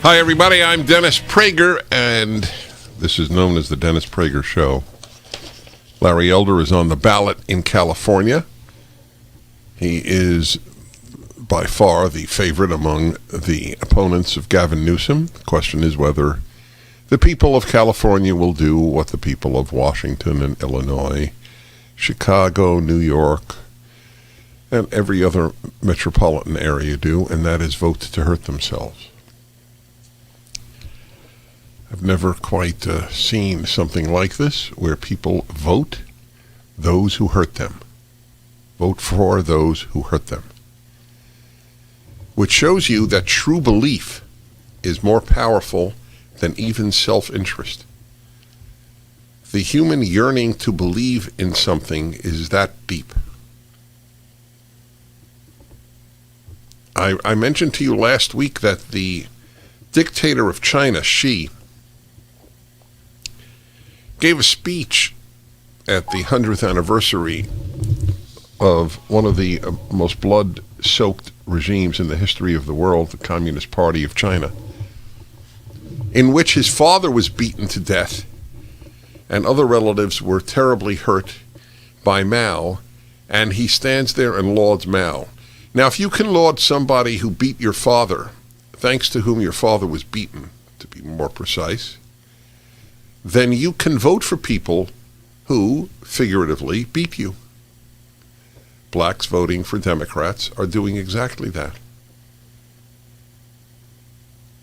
Hi, everybody. I'm Dennis Prager, and this is known as the Dennis Prager Show. Larry Elder is on the ballot in California. He is by far the favorite among the opponents of Gavin Newsom. The question is whether the people of California will do what the people of Washington and Illinois, Chicago, New York, and every other metropolitan area do, and that is vote to hurt themselves. I've never quite seen something like this, where people vote those who hurt them. Vote for those who hurt them. Which shows you that true belief is more powerful than even self-interest. The human yearning to believe in something is that deep. I mentioned to you last week that the dictator of China, Xi, gave a speech at the 100th anniversary of one of the most blood-soaked regimes in the history of the world, the Communist Party of China, in which his father was beaten to death and other relatives were terribly hurt by Mao, and he stands there and lauds Mao. Now, if you can laud somebody who beat your father, thanks to whom your father was beaten, to be more precise, then you can vote for people who, figuratively, beat you. Blacks voting for Democrats are doing exactly that.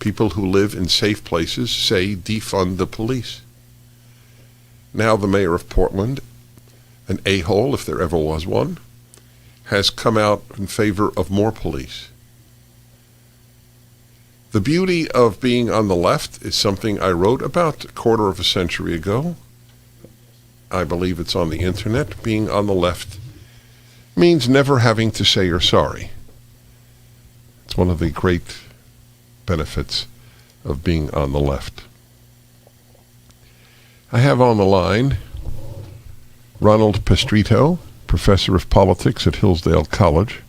People who live in safe places say defund the police. Now the mayor of Portland, an a-hole if there ever was one, has come out in favor of more police. The beauty of being on the left is something I wrote about a quarter of a century ago. I believe it's on the internet. Being on the left means never having to say you're sorry. It's one of the great benefits of being on the left. I have on the line Ronald Pestrito, professor of politics at Hillsdale College.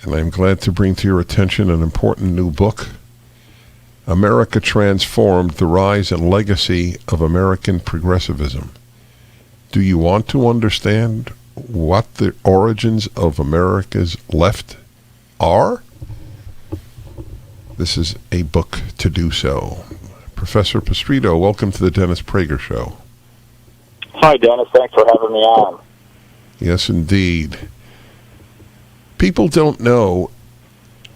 And I'm glad to bring to your attention an important new book, America Transformed: The Rise and Legacy of American Progressivism. Do you want to understand what the origins of America's left are? This is a book to do so. Professor Pestrito, welcome to the Dennis Prager Show. Hi, Dennis. Thanks for having me on. Yes, indeed. People don't know,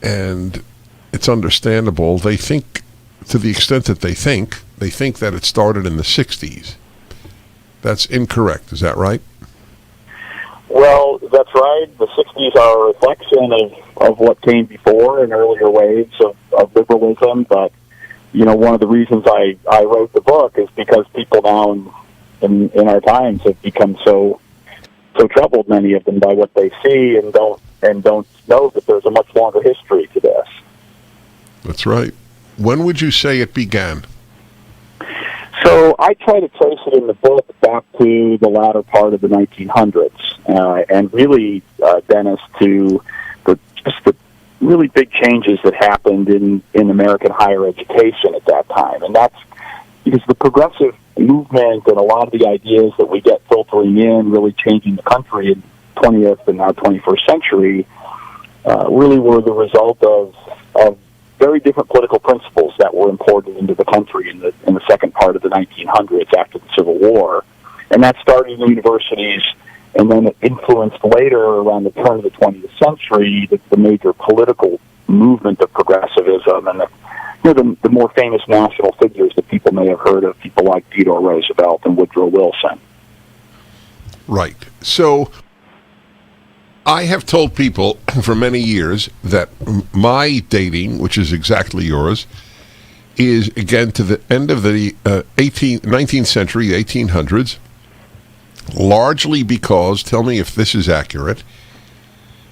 and it's understandable. They think, to the extent that they think that it started in the 60s. That's incorrect. Is that right? Well, that's right. The 60s are a reflection of what came before in earlier waves of liberalism. But, you know, one of the reasons I wrote the book is because people now in our times have become so troubled, many of them, by what they see and don't know that there's a much longer history to this. That's right. When would you say it began? So I try to trace it in the book back to the latter part of the 1900s, and really, Dennis, to the really big changes that happened in American higher education at that time. And that's because the progressive movement and a lot of the ideas that we get filtering in, really changing the country in 20th and now 21st century, really were the result of very different political principles that were imported into the country in the second part of the 1900s after the Civil War. And that started in universities, and then it influenced later, around the turn of the 20th century, the major political movement of progressivism and the more famous national figures that people may have heard of, people like Theodore Roosevelt and Woodrow Wilson. Right. So I have told people for many years that my dating, which is exactly yours, is again to the end of the 19th century, 1800s, largely because, tell me if this is accurate,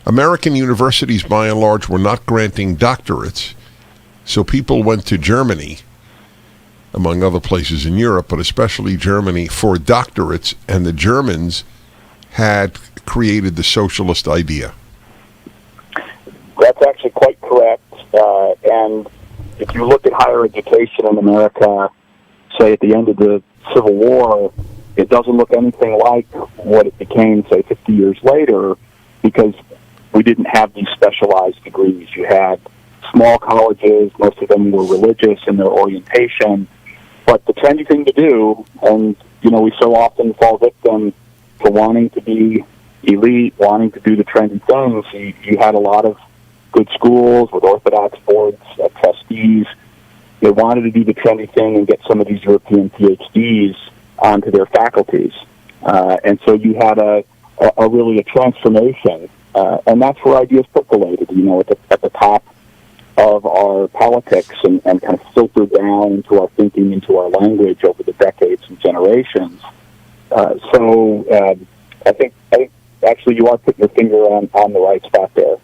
American universities by and large were not granting doctorates, so people went to Germany, among other places in Europe, but especially Germany, for doctorates, and the Germans had created the socialist idea. That's actually quite correct. And if you look at higher education in America, say at the end of the Civil War, it doesn't look anything like what it became, say, 50 years later, because we didn't have these specialized degrees. You had small colleges, most of them were religious in their orientation, but the trendy thing to do, and, we so often fall victim to wanting to be elite, wanting to do the trendy things. You had a lot of good schools with orthodox boards, trustees. They wanted to do the trendy thing and get some of these European PhDs onto their faculties. And so you had a really a transformation. And that's where ideas percolated, at the top of our politics and kind of filtered down into our thinking, into our language over the decades and generations. I think actually you are putting your finger on the right spot there.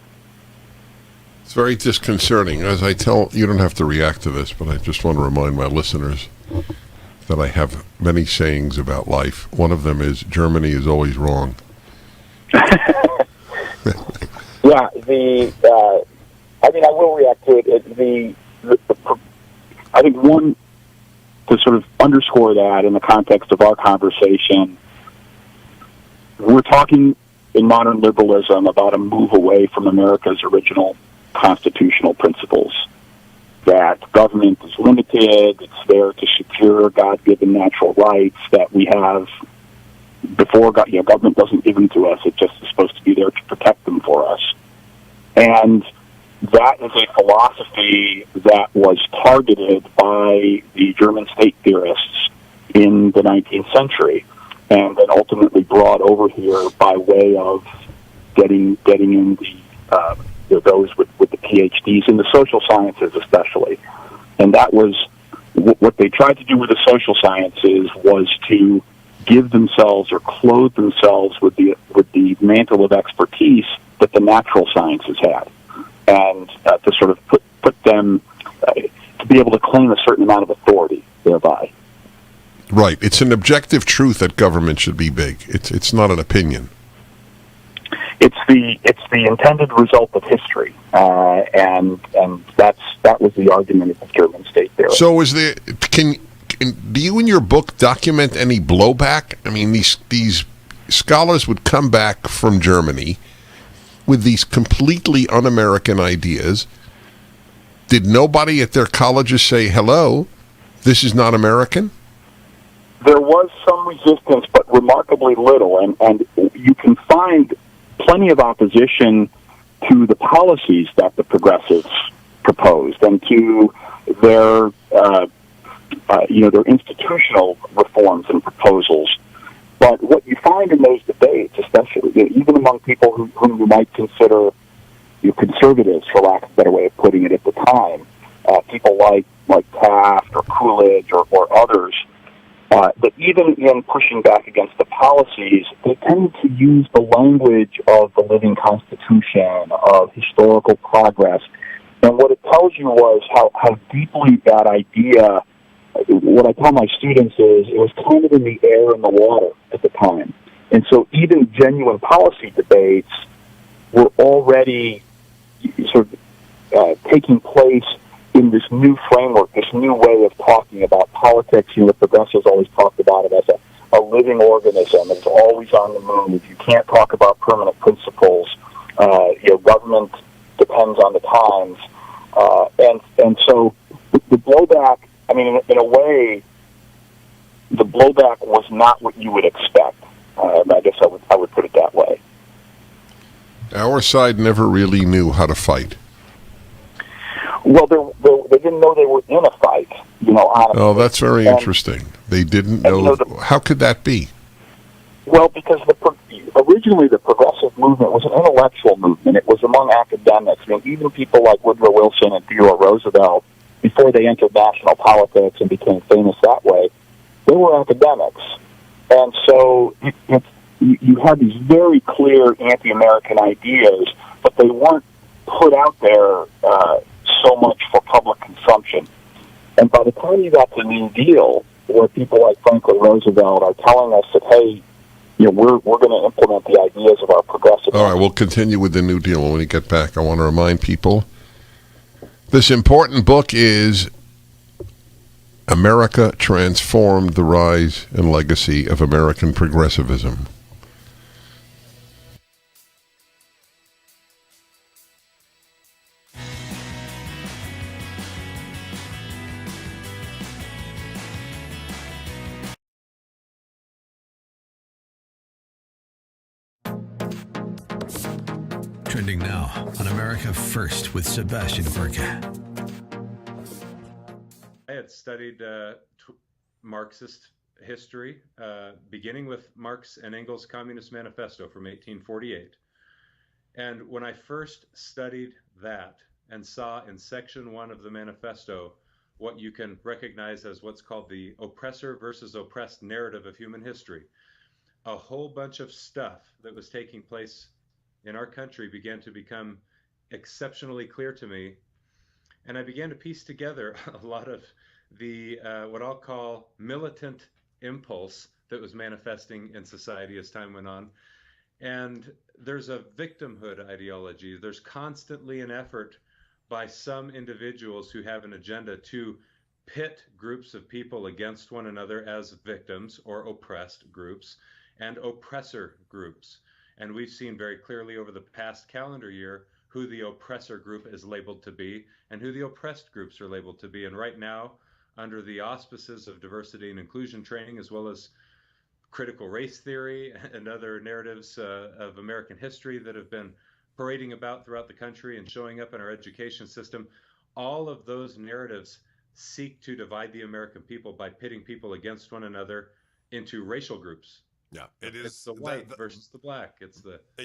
It's very disconcerting. As I tell, you don't have to react to this, but I just want to remind my listeners that I have many sayings about life. One of them is, Germany is always wrong. Yeah, I will react to it. I think one, to sort of underscore that in the context of our conversation, we're talking in modern liberalism about a move away from America's original constitutional principles, that government is limited, it's there to secure God-given natural rights that we have before government doesn't give them to us, it just is supposed to be there to protect them for us. And that is a philosophy that was targeted by the German state theorists in the 19th century, and then ultimately brought over here by way of getting in those with the PhDs in the social sciences especially. And that was what they tried to do with the social sciences, was to give themselves or clothe themselves with the mantle of expertise that the natural sciences had, and to sort of put them to be able to claim a certain amount of authority thereby. Right. It's an objective truth that government should be big. It's not an opinion. It's the intended result of history, and that was the argument of the German state there. So do you in your book document any blowback? I mean, these scholars would come back from Germany with these completely un-American ideas. Did nobody at their colleges say, hello, this is not American? There was some resistance, but remarkably little, and you can find plenty of opposition to the policies that the progressives proposed and to their institutional reforms and proposals. But what you find in those debates, especially even among people whom you might consider conservatives, for lack of a better way of putting it at the time, people like Taft or Coolidge or others, that even in pushing back against the policies, they tended to use the language of the living constitution, of historical progress. And what it tells you was how deeply that idea, what I tell my students is, it was kind of in the air and the water at the time. And so even genuine policy debates were already sort of taking place in this new framework, this new way of talking about politics. The progressives always talked about it as a living organism. It's always on the move. You can't talk about permanent principles. Government depends on the times. And so the blowback, I mean, in a way, the blowback was not what you would expect. I guess I would put it that way. Our side never really knew how to fight. Well, they didn't know they were in a fight, honestly. Oh, that's very interesting. They didn't know. How could that be? Well, because originally the progressive movement was an intellectual movement. It was among academics. I mean, even people like Woodrow Wilson and Theodore Roosevelt, before they entered national politics and became famous that way, they were academics. And so you had these very clear anti-American ideas, but they weren't put out there so much for public consumption. And by the time you got to the New Deal, where people like Franklin Roosevelt are telling us that, hey, we're going to implement the ideas of our progressive... All right, we'll continue with the New Deal when we get back. I want to remind people This important book is America Transformed: The Rise and Legacy of American Progressivism. Trending now on America First with Sebastian Gorka. I had studied Marxist history, beginning with Marx and Engels' Communist Manifesto from 1848. And when I first studied that and saw in section 1 of the manifesto what you can recognize as what's called the oppressor versus oppressed narrative of human history, a whole bunch of stuff that was taking place in our country began to become exceptionally clear to me. And I began to piece together a lot of the what I'll call militant impulse that was manifesting in society as time went on. And there's a victimhood ideology. There's constantly an effort by some individuals who have an agenda to pit groups of people against one another as victims or oppressed groups and oppressor groups. And we've seen very clearly over the past calendar year who the oppressor group is labeled to be and who the oppressed groups are labeled to be. And right now, under the auspices of diversity and inclusion training, as well as critical race theory and other narratives of American history that have been parading about throughout the country and showing up in our education system, all of those narratives seek to divide the American people by pitting people against one another into racial groups. Yeah, it is. It's the white versus the black. It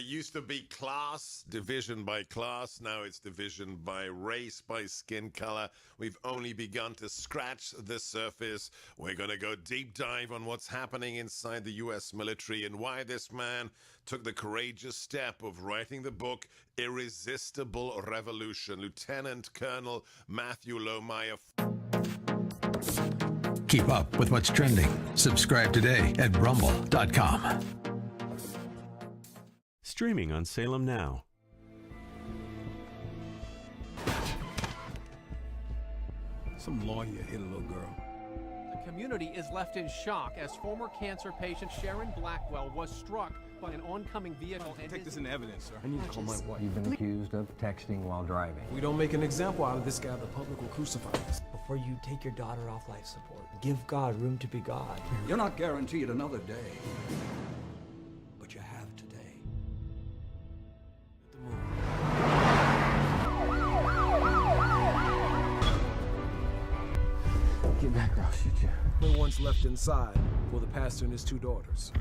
used to be class, division by class. Now it's division by race, by skin color. We've only begun to scratch the surface. We're going to go deep dive on what's happening inside the U.S. military and why this man took the courageous step of writing the book Irresistible Revolution. Lieutenant Colonel Matthew Lohmeyer. Keep up with what's trending. Subscribe today at rumble.com. Streaming on Salem Now. Some lawyer hit a little girl. The community is left in shock as former cancer patient Sharon Blackwell was struck by an oncoming vehicle. Take this into evidence, sir. I need to call my wife. You've been accused of texting while driving. If we don't make an example out of this guy, the public will crucify us. Before you take your daughter off life support, give God room to be God. You're not guaranteed another day, but you have today. Get back or I'll shoot you. Only one's left inside for the pastor and his 2 daughters.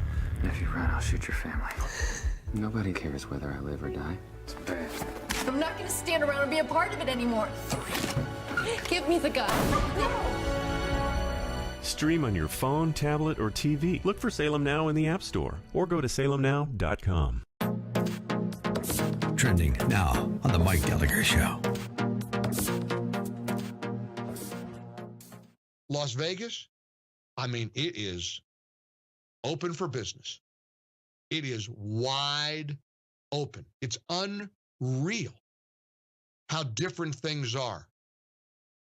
If you run, I'll shoot your family. Nobody cares whether I live or die. It's bad. I'm not going to stand around and be a part of it anymore. 3. Give me the gun. Stream on your phone, tablet, or TV. Look for Salem Now in the App Store or go to salemnow.com. Trending now on The Mike Gallagher Show. Las Vegas, I mean, it is open for business. It is wide open. It's unreal how different things are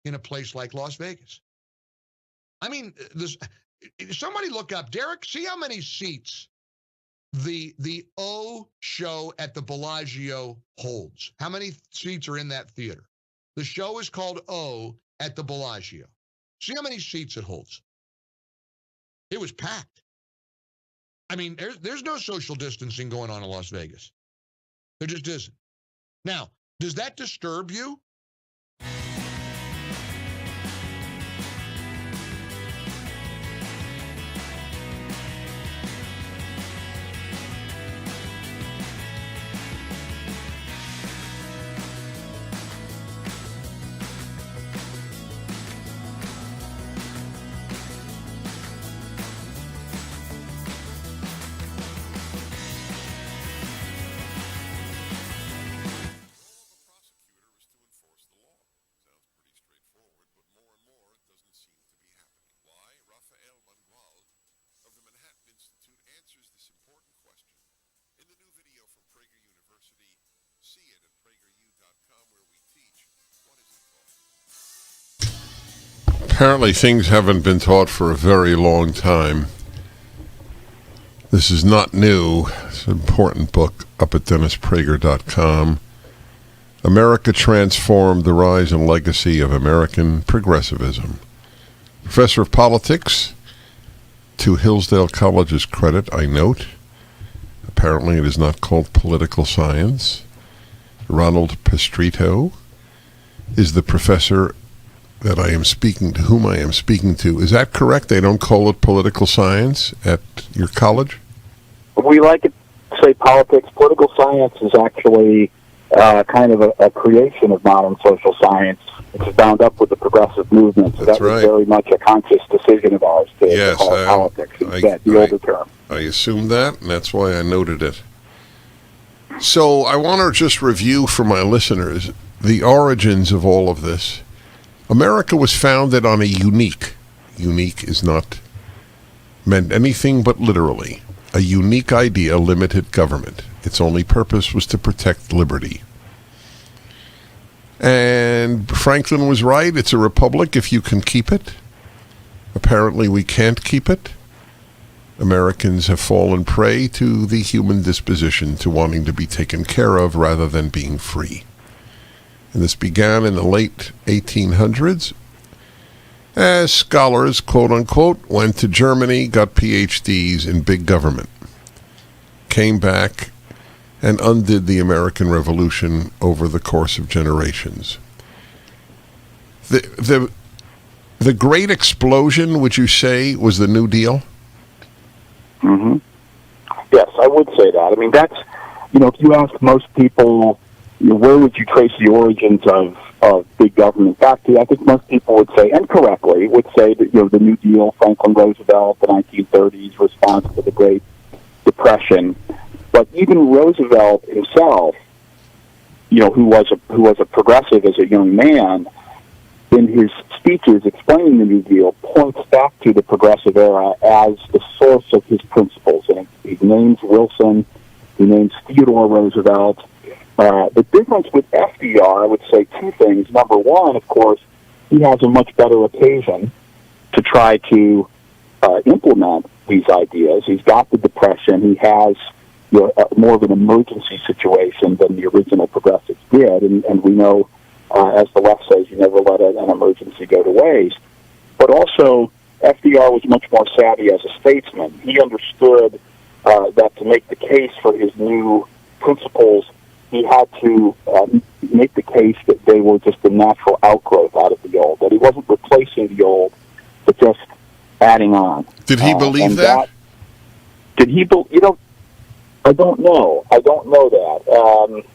in a place like Las Vegas. I mean, somebody look up, Derek, see how many seats the O show at the Bellagio holds. How many seats are in that theater? The show is called O at the Bellagio. See how many seats it holds. It was packed. I mean, there's no social distancing going on in Las Vegas. There just isn't. Now, does that disturb you? Apparently things haven't been taught for a very long time. This is not new. It's an important book up at DennisPrager.com. America Transformed: The Rise and Legacy of American Progressivism. Professor of Politics, to Hillsdale College's credit, I note. Apparently it is not called political science. Ronald Pestrito is the professor that I am speaking to, whom I am speaking to. Is that correct? They don't call it political science at your college? We like it to say politics. Political science is actually kind of a creation of modern social science. It's bound up with the progressive movement. So That's that was right. very much a conscious decision of ours to call it politics instead, the older term. I assumed that, and that's why I noted it. So I want to just review for my listeners the origins of all of this. America was founded on a unique is not meant anything but literally, a unique idea, limited government. Its only purpose was to protect liberty. And Franklin was right. It's a republic if you can keep it. Apparently we can't keep it. Americans have fallen prey to the human disposition to wanting to be taken care of rather than being free. And this began in the late 1800s as scholars, quote-unquote, went to Germany, got PhDs in big government, came back and undid the American Revolution over the course of generations. The great explosion, would you say, was the New Deal? Mm-hmm. Yes, I would say that. I mean, that's, if you ask most people, where would you trace the origins of big government back to? I think most people would say, and correctly, would say that, the New Deal, Franklin Roosevelt, the 1930s, response to the Great Depression. But even Roosevelt himself, who was a progressive as a young man, in his speeches explaining the New Deal, points back to the progressive era as the source of his principles. And he names Wilson, he names Theodore Roosevelt. The difference with FDR, I would say two things. Number one, of course, he has a much better occasion to try to implement these ideas. He's got the Depression. He has more of an emergency situation than the original progressives did. And we know, as the left says, you never let an emergency go to waste. But also, FDR was much more savvy as a statesman. He understood that to make the case for his new principles, he had to make the case that they were just a natural outgrowth out of the old, that he wasn't replacing the old, but just adding on. Did he believe that? Did he believe? I don't know. I don't know that.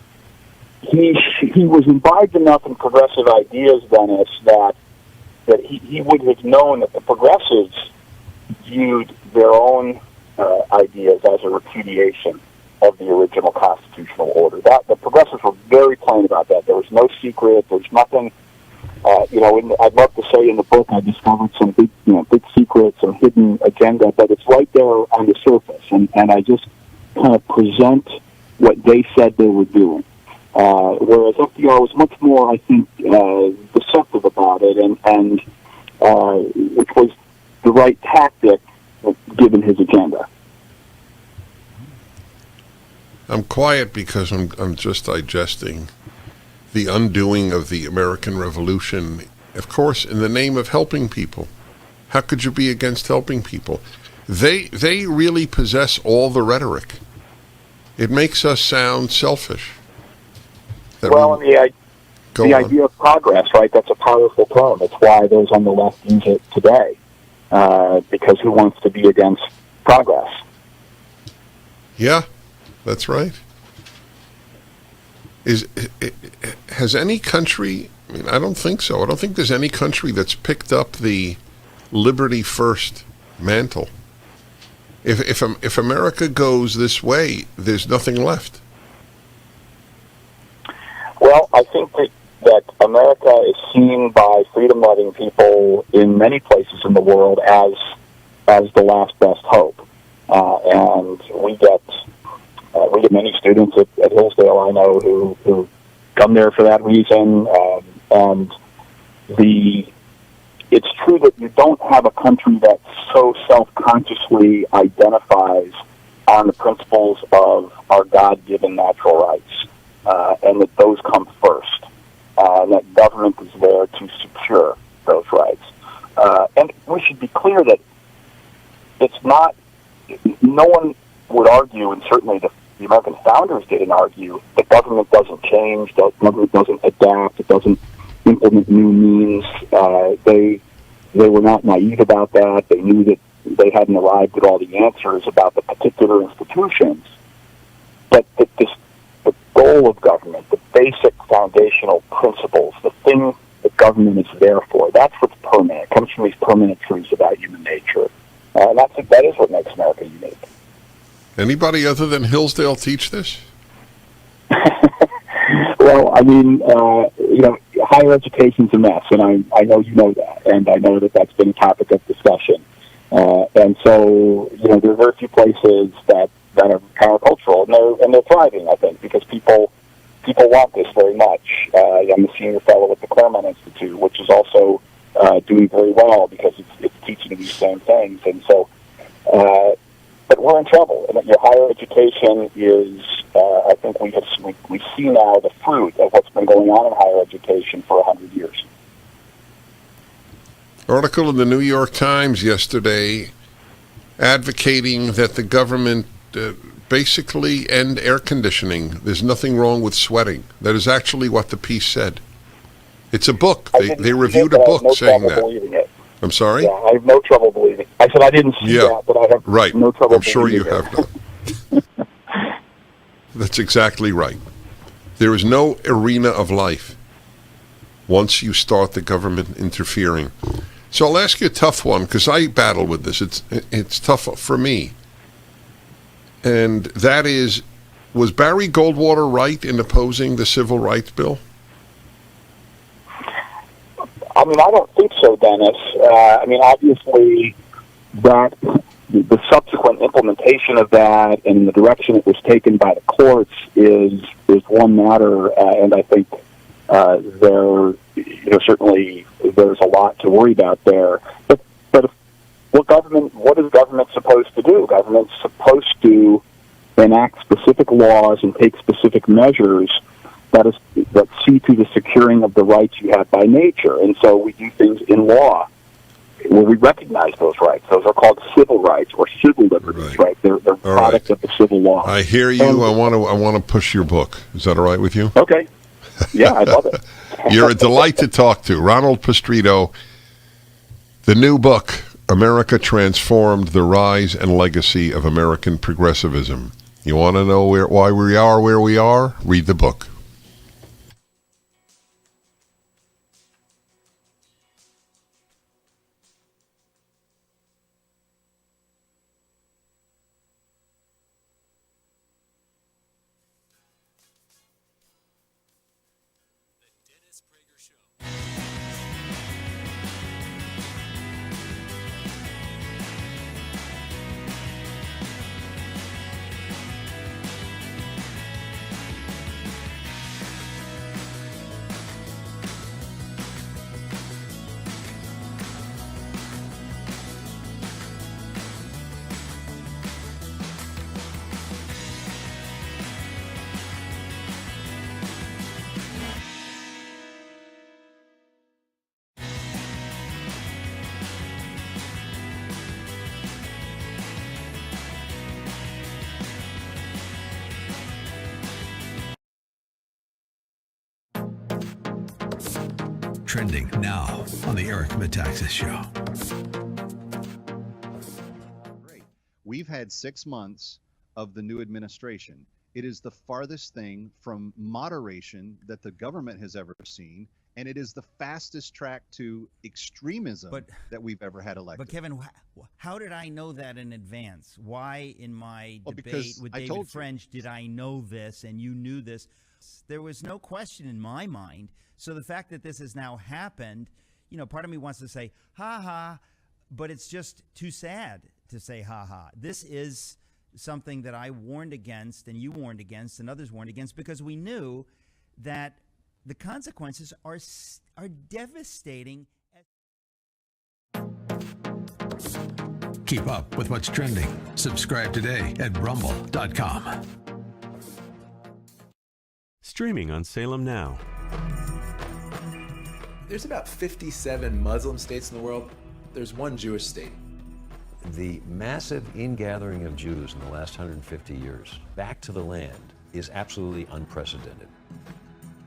He was imbibed enough in progressive ideas, Dennis, that he would have known that the progressives viewed their own ideas as a repudiation of the original constitutional order. That the progressives were very plain about that. There was no secret. There's nothing. I'd love to say in the book I discovered some big secrets, some hidden agenda, but it's right there on the surface, and I just kind of present what they said they were doing. Whereas FDR was much more, I think, deceptive about it, and which was the right tactic given his agenda. I'm quiet because I'm just digesting the undoing of the American Revolution, of course, in the name of helping people. How could you be against helping people? They really possess all the rhetoric. It makes us sound selfish. Well, the idea of progress, right? That's a powerful term. That's why those on the left use it today, because who wants to be against progress? Yeah, that's right. Has any country? I mean, I don't think so. I don't think there's any country that's picked up the liberty first mantle. If America goes this way, there's nothing left. Well, I think that America is seen by freedom-loving people in many places in the world as the last best hope, and we get many students at Hillsdale I know who come there for that reason, and it's true that you don't have a country that so self-consciously identifies on the principles of our God-given natural rights, and that those come first, and that government is there to secure those rights. And we should be clear that it's not, no one would argue, and certainly the American founders didn't argue, that government doesn't change, that government doesn't adapt, it doesn't implement new means. They were not naive about that. They knew that they hadn't arrived at all the answers about the particular institutions. But the goal of government, the basic foundational principles, the thing that government is there for, that's what's permanent. It comes from these permanent truths about human nature. And that is what makes America unique. Anybody other than Hillsdale teach this? Well, I mean, higher education's a mess, and I know you know that, and I know that that's been a topic of discussion. And so, there are very few places that are countercultural, and they're thriving, I think, because people want this very much. I'm a senior fellow at the Claremont Institute, which is also doing very well because it's teaching these same things, and so. But we're in trouble. And your higher education is, I think we see now the fruit of what's been going on in higher education for 100 years. Article in the New York Times yesterday advocating that the government basically end air conditioning. There's nothing wrong with sweating. That is actually what the piece said. It's a book. They reviewed a book saying that. I'm sorry? Yeah, I have no trouble believing. I said I didn't see that, but I have no trouble I'm sure you believing have not. That's exactly right. There is no arena of life once you start the government interfering. So I'll ask you a tough one, because I battle with this. It's tough for me. And that is, was Barry Goldwater right in opposing the Civil Rights Bill? I mean, I don't think so, Dennis. Obviously, the subsequent implementation of that and the direction it was taken by the courts is one matter, and I think certainly there's a lot to worry about there. But what is government supposed to do? Government's supposed to enact specific laws and take specific measures that see to the securing of the rights you have by nature. And so we do things in law where we recognize those rights. Those are called civil rights or civil liberties, right? They're product of the civil law. I hear you. And I want to push your book. Is that all right with you? Okay. Yeah, I love it. You're a delight to talk to. Ronald Pistrito, the new book, America Transformed, The Rise and Legacy of American Progressivism. You want to know why we are where we are? Read the book. Trending now on the Eric Metaxas Show. We've had 6 months of the new administration. It is the farthest thing from moderation that the government has ever seen, and it is the fastest track to extremism that we've ever had elected. But Kevin, how did I know that in advance? Why in my debate with David French did I know this and you knew this? There was no question in my mind. So the fact that this has now happened, part of me wants to say, ha ha, but it's just too sad to say ha ha. This is something that I warned against and you warned against and others warned against because we knew that the consequences are devastating. Keep up with what's trending. Subscribe today at rumble.com. Streaming on Salem Now. There's about 57 Muslim states in the world. There's one Jewish state. The massive ingathering of Jews in the last 150 years back to the land is absolutely unprecedented.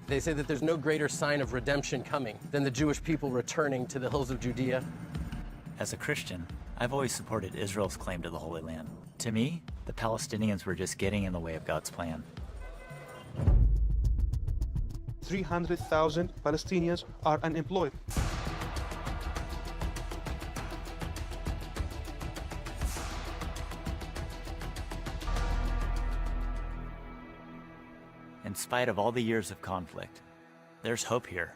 They say that there's no greater sign of redemption coming than the Jewish people returning to the hills of Judea. As a Christian, I've always supported Israel's claim to the Holy Land. To me, the Palestinians were just getting in the way of God's plan. 300,000 Palestinians are unemployed. In spite of all the years of conflict, there's hope here,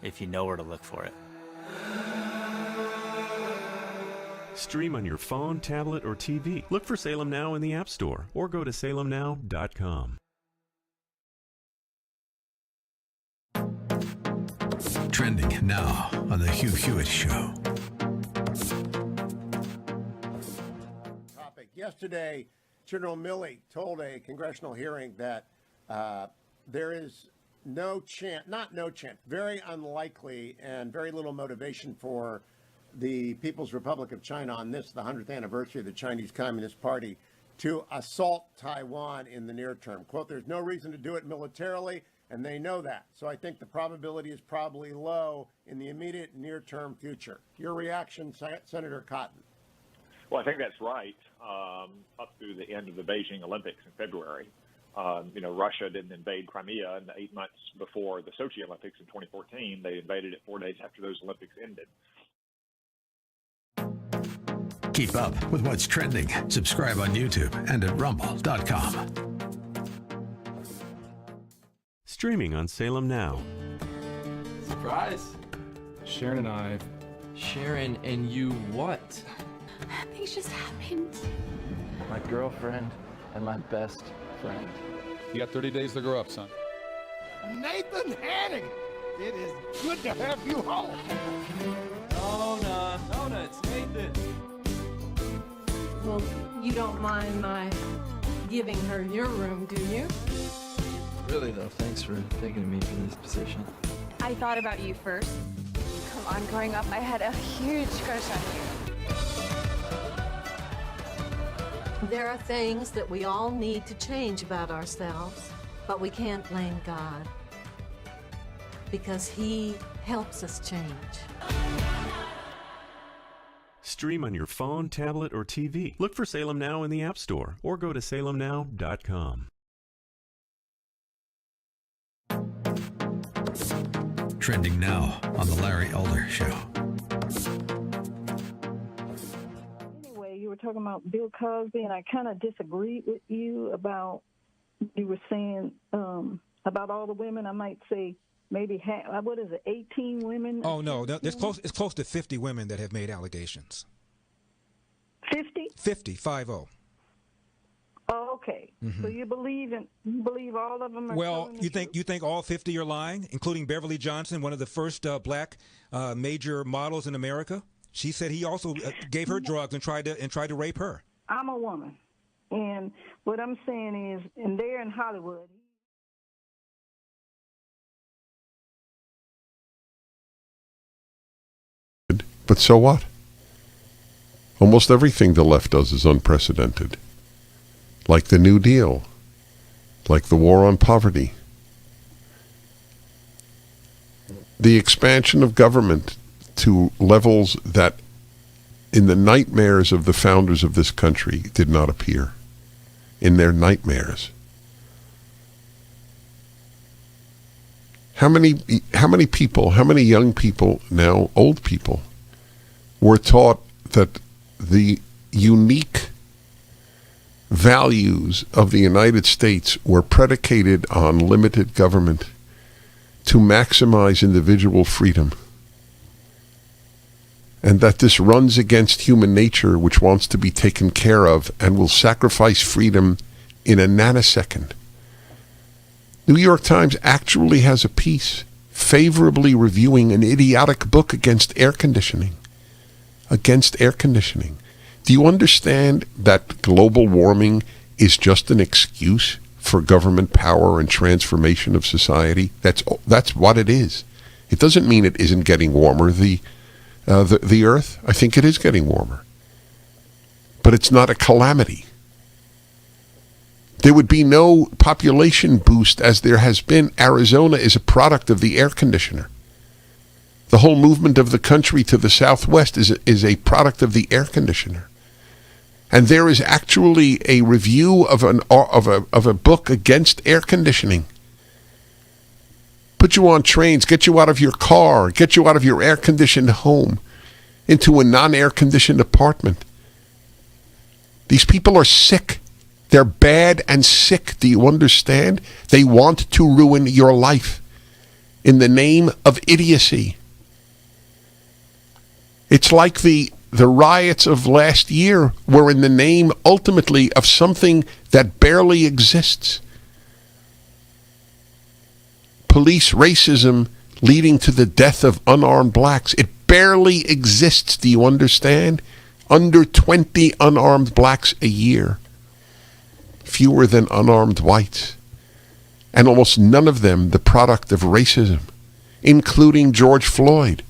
if you know where to look for it. Stream on your phone, tablet, or TV. Look for Salem Now in the App Store or go to salemnow.com. Trending now on The Hugh Hewitt Show. Yesterday, General Milley told a congressional hearing that there is no chance, very unlikely and very little motivation for the People's Republic of China on this, the 100th anniversary of the Chinese Communist Party, to assault Taiwan in the near term. Quote, there's no reason to do it militarily, and they know that. So I think the probability is probably low in the immediate near-term future. Your reaction, Senator Cotton? Well, I think that's right. Up through the end of the Beijing Olympics in February, Russia didn't invade Crimea, and 8 months before the Sochi Olympics in 2014, they invaded it 4 days after those Olympics ended. Keep up with what's trending. Subscribe on YouTube and at rumble.com. Streaming on Salem Now. Surprise! Sharon and you what? Things just happened. My girlfriend and my best friend. You got 30 days to grow up, son. Nathan Hanning, it is good to have you home. Nona, it's Nathan. Well, you don't mind my giving her your room, do you? Really though, thanks for thinking of me for this position. I thought about you first. Come on, growing up, I had a huge crush on you. There are things that we all need to change about ourselves, but we can't blame God because He helps us change. Stream on your phone, tablet, or TV. Look for Salem Now in the App Store or go to salemnow.com. Trending now on The Larry Elder Show. Anyway, you were talking about Bill Cosby, and I kind of disagreed with you about, you were saying about all the women. I might say maybe 18 women? Oh, no, it's close to 50 women that have made allegations. 50? 50, 5-0. Oh, okay. Mm-hmm. So you believe all of them are Well, you think all 50 are lying, including Beverly Johnson, one of the first black major models in America? She said he also gave her drugs and tried to rape her. I'm a woman, and what I'm saying is, and they're in Hollywood. But so what? Almost everything the left does is unprecedented. Like the New Deal, like the war on poverty, the expansion of government to levels that in the nightmares of the founders of this country did not appear. In their nightmares. How many people, how many young people, now old people, were taught that the unique values of the United States were predicated on limited government to maximize individual freedom, and that this runs against human nature, which wants to be taken care of and will sacrifice freedom in a nanosecond. New York Times actually has a piece favorably reviewing an idiotic book against air conditioning. Do you understand that global warming is just an excuse for government power and transformation of society? That's what it is. It doesn't mean it isn't getting warmer. The Earth, I think it is getting warmer. But it's not a calamity. There would be no population boost as there has been. Arizona is a product of the air conditioner. The whole movement of the country to the southwest is a product of the air conditioner. And there is actually a review of a book against air conditioning. Put you on trains, get you out of your car, get you out of your air-conditioned home into a non-air-conditioned apartment. These people are sick. They're bad and sick. Do you understand? They want to ruin your life in the name of idiocy. It's like the riots of last year were in the name, ultimately, of something that barely exists. Police racism leading to the death of unarmed blacks. It barely exists, do you understand? Under 20 unarmed blacks a year. Fewer than unarmed whites. And almost none of them the product of racism, including George Floyd.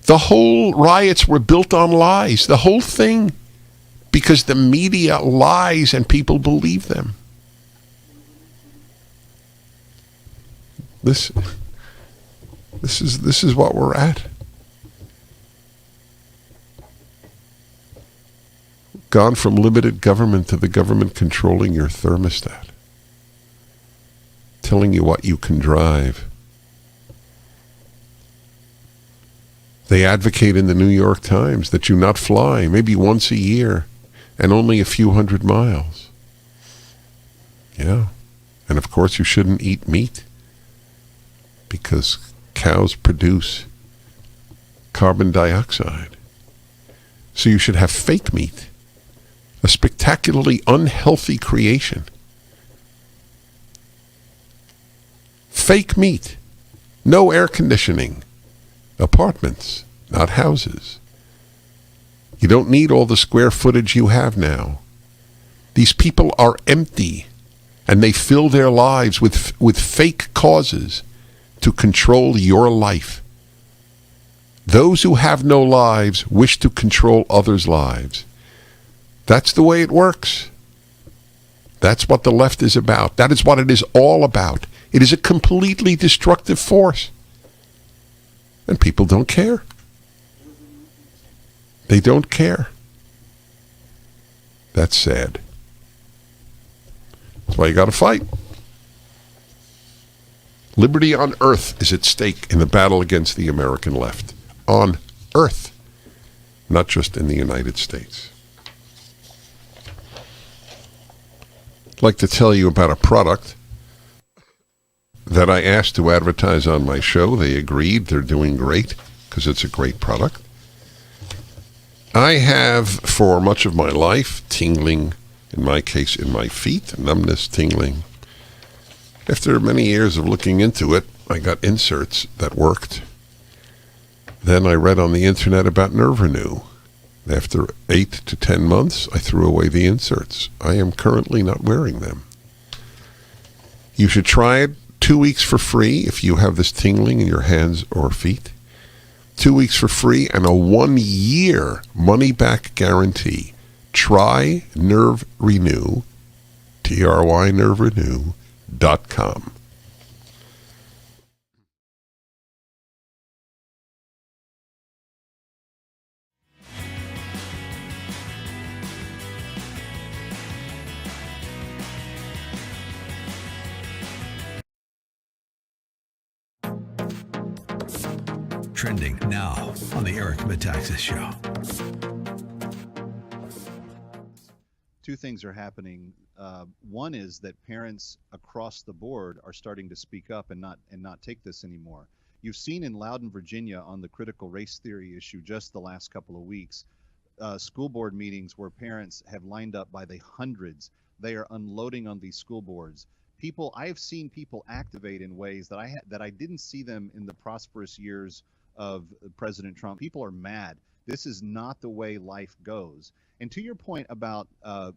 The whole riots were built on lies, the whole thing, because the media lies and people believe them. This is what we're at. Gone from limited government to the government controlling your thermostat, telling you what you can drive. They advocate in the New York Times that you not fly, maybe once a year, and only a few hundred miles. Yeah. And of course you shouldn't eat meat, because cows produce carbon dioxide. So you should have fake meat, a spectacularly unhealthy creation. Fake meat, no air conditioning, apartments, not houses. You don't need all the square footage you have now. These people are empty, and they fill their lives with fake causes to control your life. Those who have no lives wish to control others' lives. That's the way it works. That's what the left is about. That is what it is all about. It is a completely destructive force. And people don't care. They don't care. That's sad. That's why you got to fight. Liberty on earth is at stake in the battle against the American left. On earth, not just in the United States. I'd like to tell you about a product that I asked to advertise on my show. They agreed. They're doing great because it's a great product. I have, for much of my life, tingling, in my case, in my feet, numbness, tingling. After many years of looking into it, I got inserts that worked. Then I read on the internet about Nerve Renew. After 8 to 10 months, I threw away the inserts. I am currently not wearing them. You should try it 2 weeks for free if you have this tingling in your hands or feet. 2 weeks for free and a 1-year money-back guarantee. Try Nerve Renew, TRY nerverenew.com. Trending now on the Eric Metaxas Show. Two things are happening. One is that parents across the board are starting to speak up and not take this anymore. You've seen in Loudoun, Virginia, on the critical race theory issue just the last couple of weeks, school board meetings where parents have lined up by the hundreds. They are unloading on these school boards. I've seen people activate in ways that I didn't see them in the prosperous years of President Trump. People are mad. This is not the way life goes. And to your point about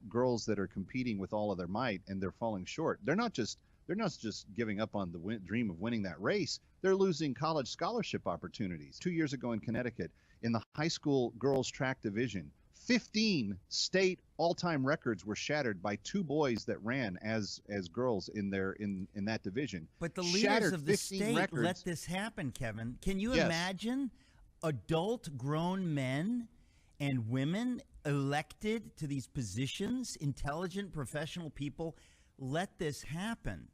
girls that are competing with all of their might and they're falling short, they're not just giving up on the dream of winning that race. They're losing college scholarship opportunities. 2 years ago in Connecticut, in the high school girls track division, 15 state all-time records were shattered by two boys that ran as girls in that division. But the leaders of the state let this happen, Kevin. Can you imagine adult grown men and women elected to these positions, intelligent professional people, let this happen?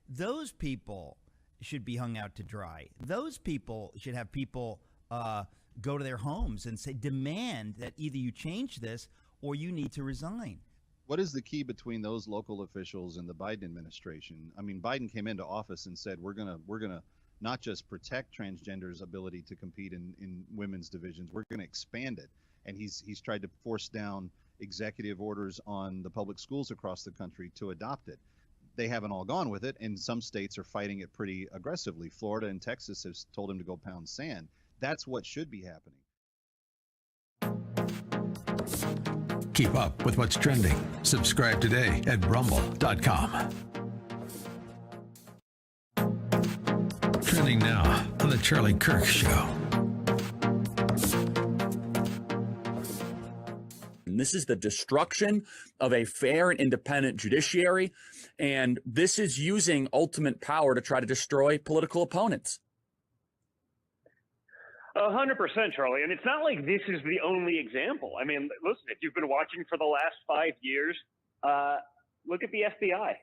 Those people should be hung out to dry. Those people should have people go to their homes and say, demand that either you change this or you need to resign. What is the key between those local officials and the Biden administration? I mean, Biden came into office and said, we're gonna not just protect transgenders' ability to compete in women's divisions, we're gonna expand it. And he's tried to force down executive orders on the public schools across the country to adopt it. They haven't all gone with it, and some states are fighting it pretty aggressively. Florida and Texas have told him to go pound sand. That's what should be happening. Keep up with what's trending. Subscribe today at rumble.com. Trending now on the Charlie Kirk Show. And this is the destruction of a fair and independent judiciary. And this is using ultimate power to try to destroy political opponents. 100%, Charlie. And it's not like this is the only example. I mean, listen, if you've been watching for the last 5 years, look at the FBI.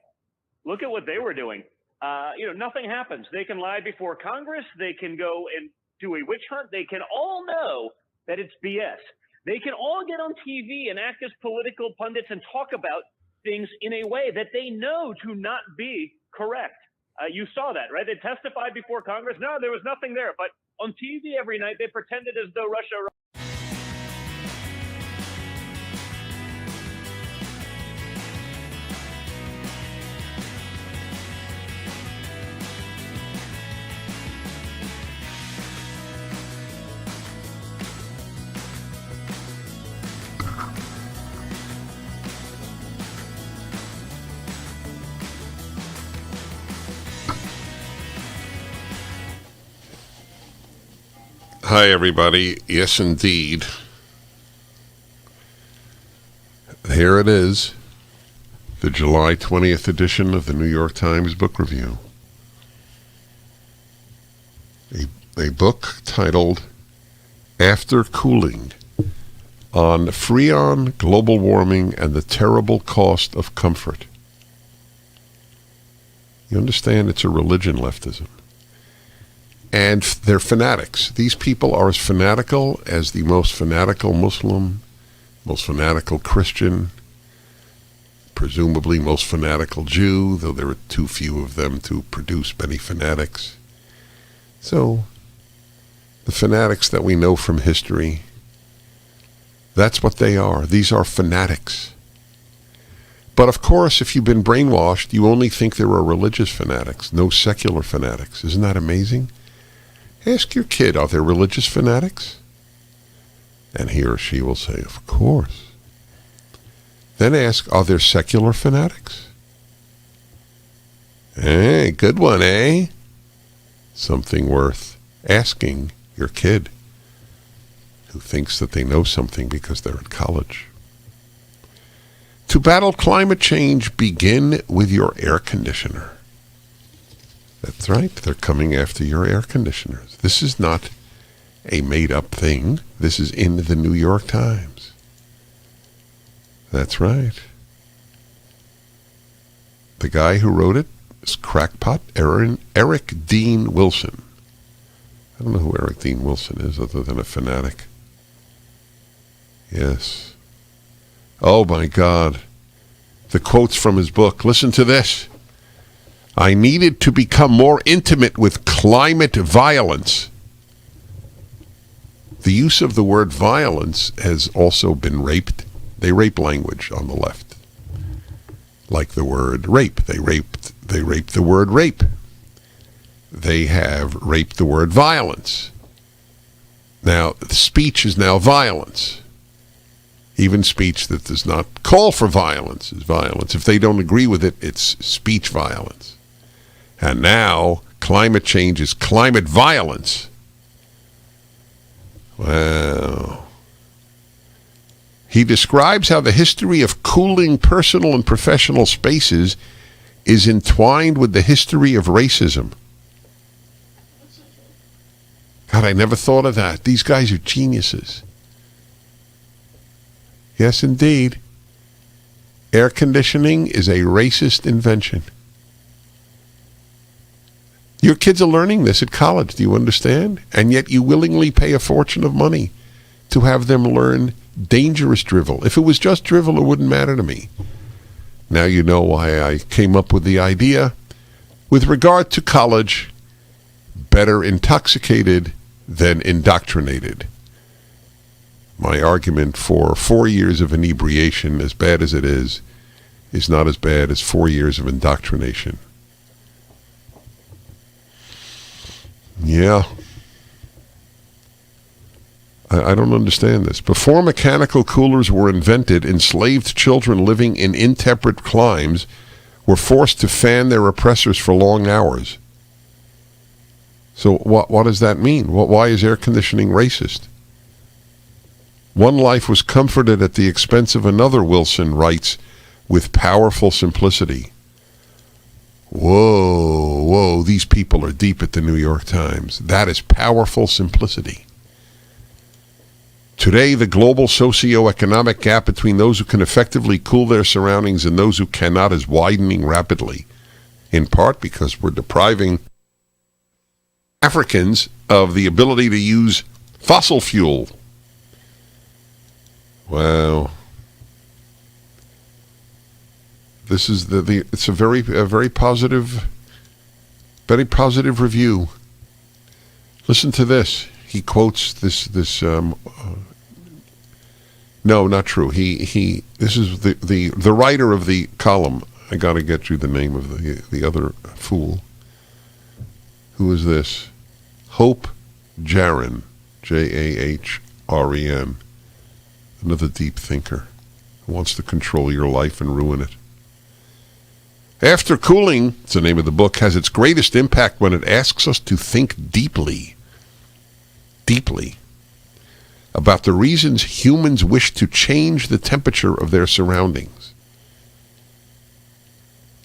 Look at what they were doing. Nothing happens. They can lie before Congress. They can go and do a witch hunt. They can all know that it's BS. They can all get on TV and act as political pundits and talk about things in a way that they know to not be correct. You saw that, right? They testified before Congress. No, there was nothing there. But on TV every night, they pretended as though Russia... Hi, everybody. Yes, indeed. Here it is, the July 20th edition of the New York Times Book Review. A book titled After Cooling, on Freon, Global Warming, and the Terrible Cost of Comfort. You understand, it's a religion, leftism. And they're fanatics. These people are as fanatical as the most fanatical Muslim, most fanatical Christian, presumably most fanatical Jew, though there are too few of them to produce many fanatics. So, the fanatics that we know from history, that's what they are. These are fanatics. But of course, if you've been brainwashed, you only think there are religious fanatics, no secular fanatics. Isn't that amazing? Ask your kid, are there religious fanatics? And he or she will say, of course. Then ask, are there secular fanatics? Hey, good one, eh? Something worth asking your kid who thinks that they know something because they're in college. To battle climate change, begin with your air conditioner. That's right, they're coming after your air conditioners. This is not a made-up thing. This is in the New York Times. That's right. The guy who wrote it is crackpot Eric Dean Wilson. I don't know who Eric Dean Wilson is other than a fanatic. Yes. Oh my God. The quotes from his book. Listen to this. I needed to become more intimate with climate violence. The use of the word violence has also been raped. They rape language on the left. Like the word rape. They raped the word rape. They have raped the word violence. Now, speech is now violence. Even speech that does not call for violence is violence. If they don't agree with it, it's speech violence. And now, climate change is climate violence. Wow. He describes how the history of cooling personal and professional spaces is entwined with the history of racism. God, I never thought of that. These guys are geniuses. Yes, indeed. Air conditioning is a racist invention. Your kids are learning this at college, do you understand? And yet you willingly pay a fortune of money to have them learn dangerous drivel. If it was just drivel, it wouldn't matter to me. Now you know why I came up with the idea. With regard to college, better intoxicated than indoctrinated. My argument for 4 years of inebriation, as bad as it is not as bad as 4 years of indoctrination. Yeah. I don't understand this. Before mechanical coolers were invented, enslaved children living in intemperate climes were forced to fan their oppressors for long hours. So what does that mean? Why is air conditioning racist? One life was comforted at the expense of another, Wilson writes, with powerful simplicity. Whoa, these people are deep at the New York Times. That is powerful simplicity. Today, the global socio-economic gap between those who can effectively cool their surroundings and those who cannot is widening rapidly, in part because we're depriving Africans of the ability to use fossil fuel. Wow. This is it's a very positive review. Listen to this. He quotes this no, not true. This is the writer of the column. I got to get you the name of the other fool. Who is this? Hope Jahren, Jahren. Another deep thinker who wants to control your life and ruin it. After Cooling, it's the name of the book, has its greatest impact when it asks us to think deeply about the reasons humans wish to change the temperature of their surroundings.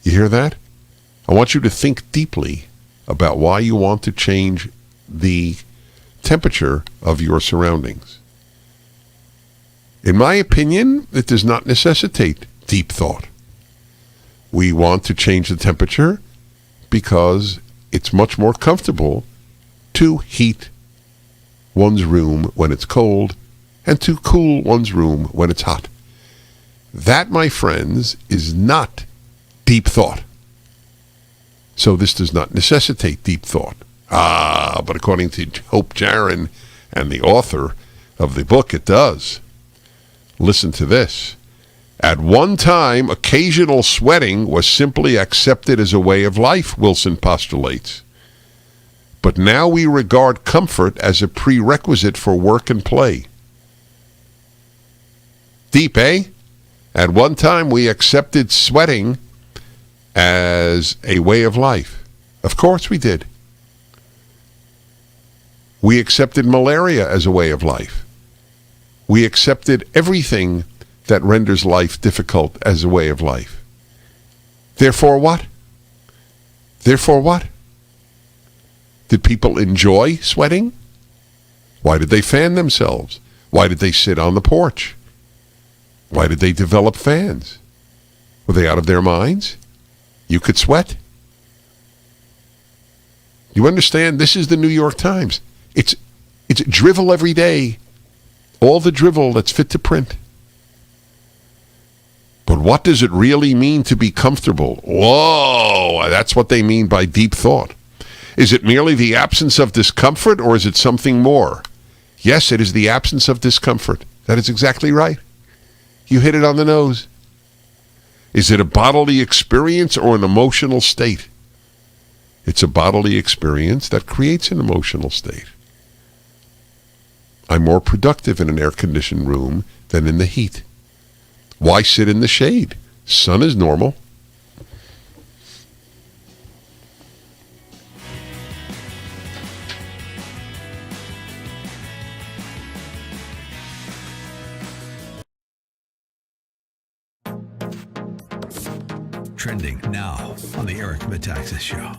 You hear that? I want you to think deeply about why you want to change the temperature of your surroundings. In my opinion, it does not necessitate deep thought. We want to change the temperature because it's much more comfortable to heat one's room when it's cold and to cool one's room when it's hot. That, my friends, is not deep thought. So this does not necessitate deep thought. But according to Hope Jahren and the author of the book, it does. Listen to this. At one time, occasional sweating was simply accepted as a way of life, Wilson postulates. But now we regard comfort as a prerequisite for work and play. Deep, eh? At one time, we accepted sweating as a way of life. Of course we did. We accepted malaria as a way of life. We accepted everything that renders life difficult as a way of life. Therefore what? Therefore what? Did people enjoy sweating? Why did they fan themselves? Why did they sit on the porch? Why did they develop fans? Were they out of their minds? You could sweat. You understand? This is the New York Times. It's drivel every day. All the drivel that's fit to print. But what does it really mean to be comfortable? Whoa, that's what they mean by deep thought. Is it merely the absence of discomfort, or is it something more? Yes, it is the absence of discomfort. That is exactly right. You hit it on the nose. Is it a bodily experience or an emotional state? It's a bodily experience that creates an emotional state. I'm more productive in an air-conditioned room than in the heat. Why sit in the shade? Sun is normal. Trending now on the Eric Metaxas Show.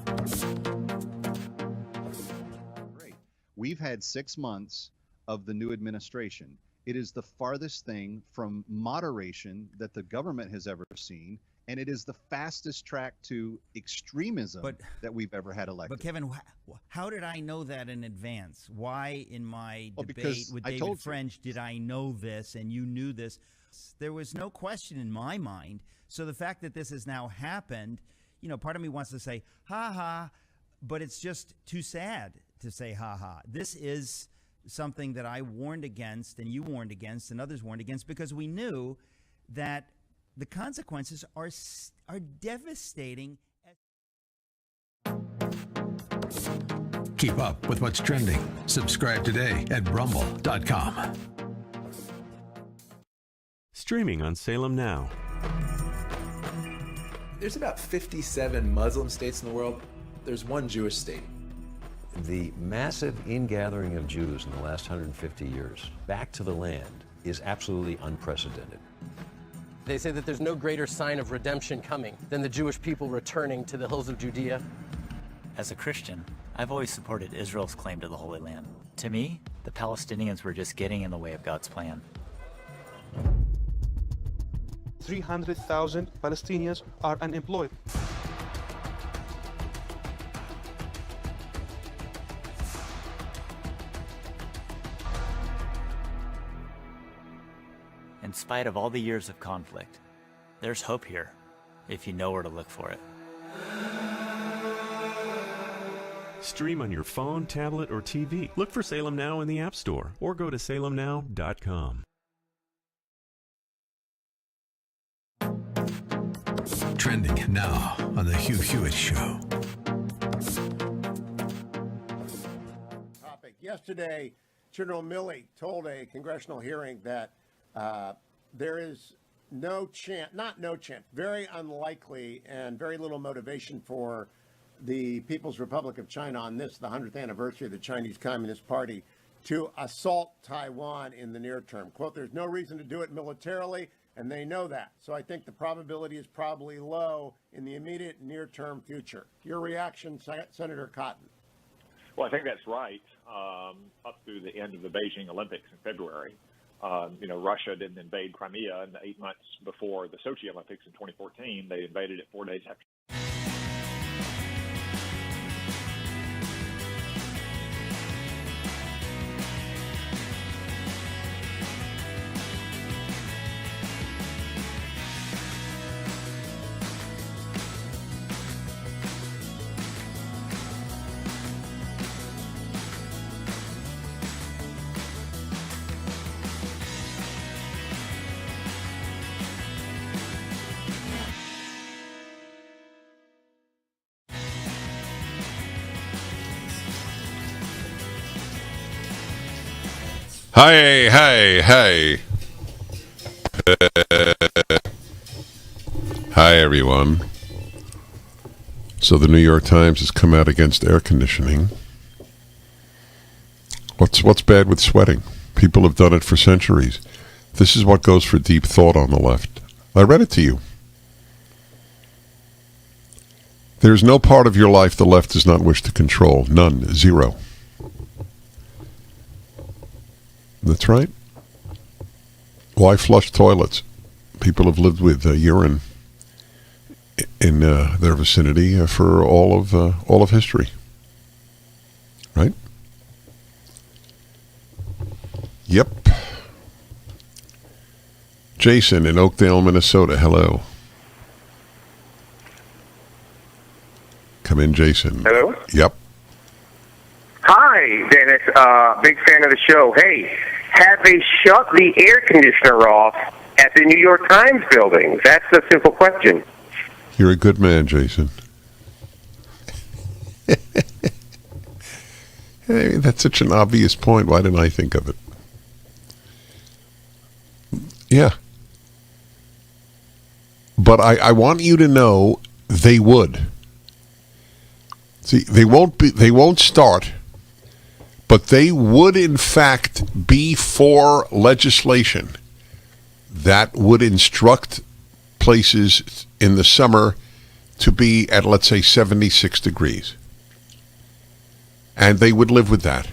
We've had 6 months of the new administration. It is the farthest thing from moderation that the government has ever seen, and it is the fastest track to extremism that we've ever had elected. But Kevin, how did I know that in advance? Why in my debate with David French did I know this and you knew this? There was no question in my mind. So the fact that this has now happened, you know, part of me wants to say, ha ha, but it's just too sad to say ha ha. This is something that I warned against and you warned against and others warned against because we knew that the consequences are devastating. Keep up with what's trending. Subscribe today at rumble.com. Streaming on Salem Now. There's about 57 Muslim states in the world. There's one Jewish state. The massive ingathering of Jews in the last 150 years back to the land is absolutely unprecedented. They say that there's no greater sign of redemption coming than the Jewish people returning to the hills of Judea. As a Christian, I've always supported Israel's claim to the Holy Land. To me, the Palestinians were just getting in the way of God's plan. 300,000 Palestinians are unemployed. In spite of all the years of conflict, there's hope here if you know where to look for it. Stream on your phone, tablet, or TV. Look for Salem Now in the App Store or go to salemnow.com. Trending now on the Hugh Hewitt Show. Yesterday, General Milley told a congressional hearing that there is no chance, very unlikely and very little motivation for the People's Republic of China on this, the 100th anniversary of the Chinese Communist Party, to assault Taiwan in the near term. Quote, there's no reason to do it militarily, and they know that. So I think the probability is probably low in the immediate near-term future. Your reaction, Senator Cotton? Well, I think that's right. Up through the end of the Beijing Olympics in February, Russia didn't invade Crimea, and 8 months before the Sochi Olympics in 2014, they invaded it 4 days after. Hey. Hi, everyone. So the New York Times has come out against air conditioning. What's bad with sweating? People have done it for centuries. This is what goes for deep thought on the left. I read it to you. There's no part of your life the left does not wish to control. None. Zero. That's right. Why flush toilets? People have lived with urine in their vicinity for all of history. Right? Yep. Jason in Oakdale, Minnesota. Hello. Come in, Jason. Hello? Yep. Hi, Dennis. Big fan of the show. Hey, have they shut the air conditioner off at the New York Times building? That's the simple question. You're a good man, Jason. Hey, that's such an obvious point. Why didn't I think of it? Yeah. But I want you to know they would. See, they won't start, but they would in fact be for legislation that would instruct places in the summer to be at, let's say, 76 degrees. And they would live with that.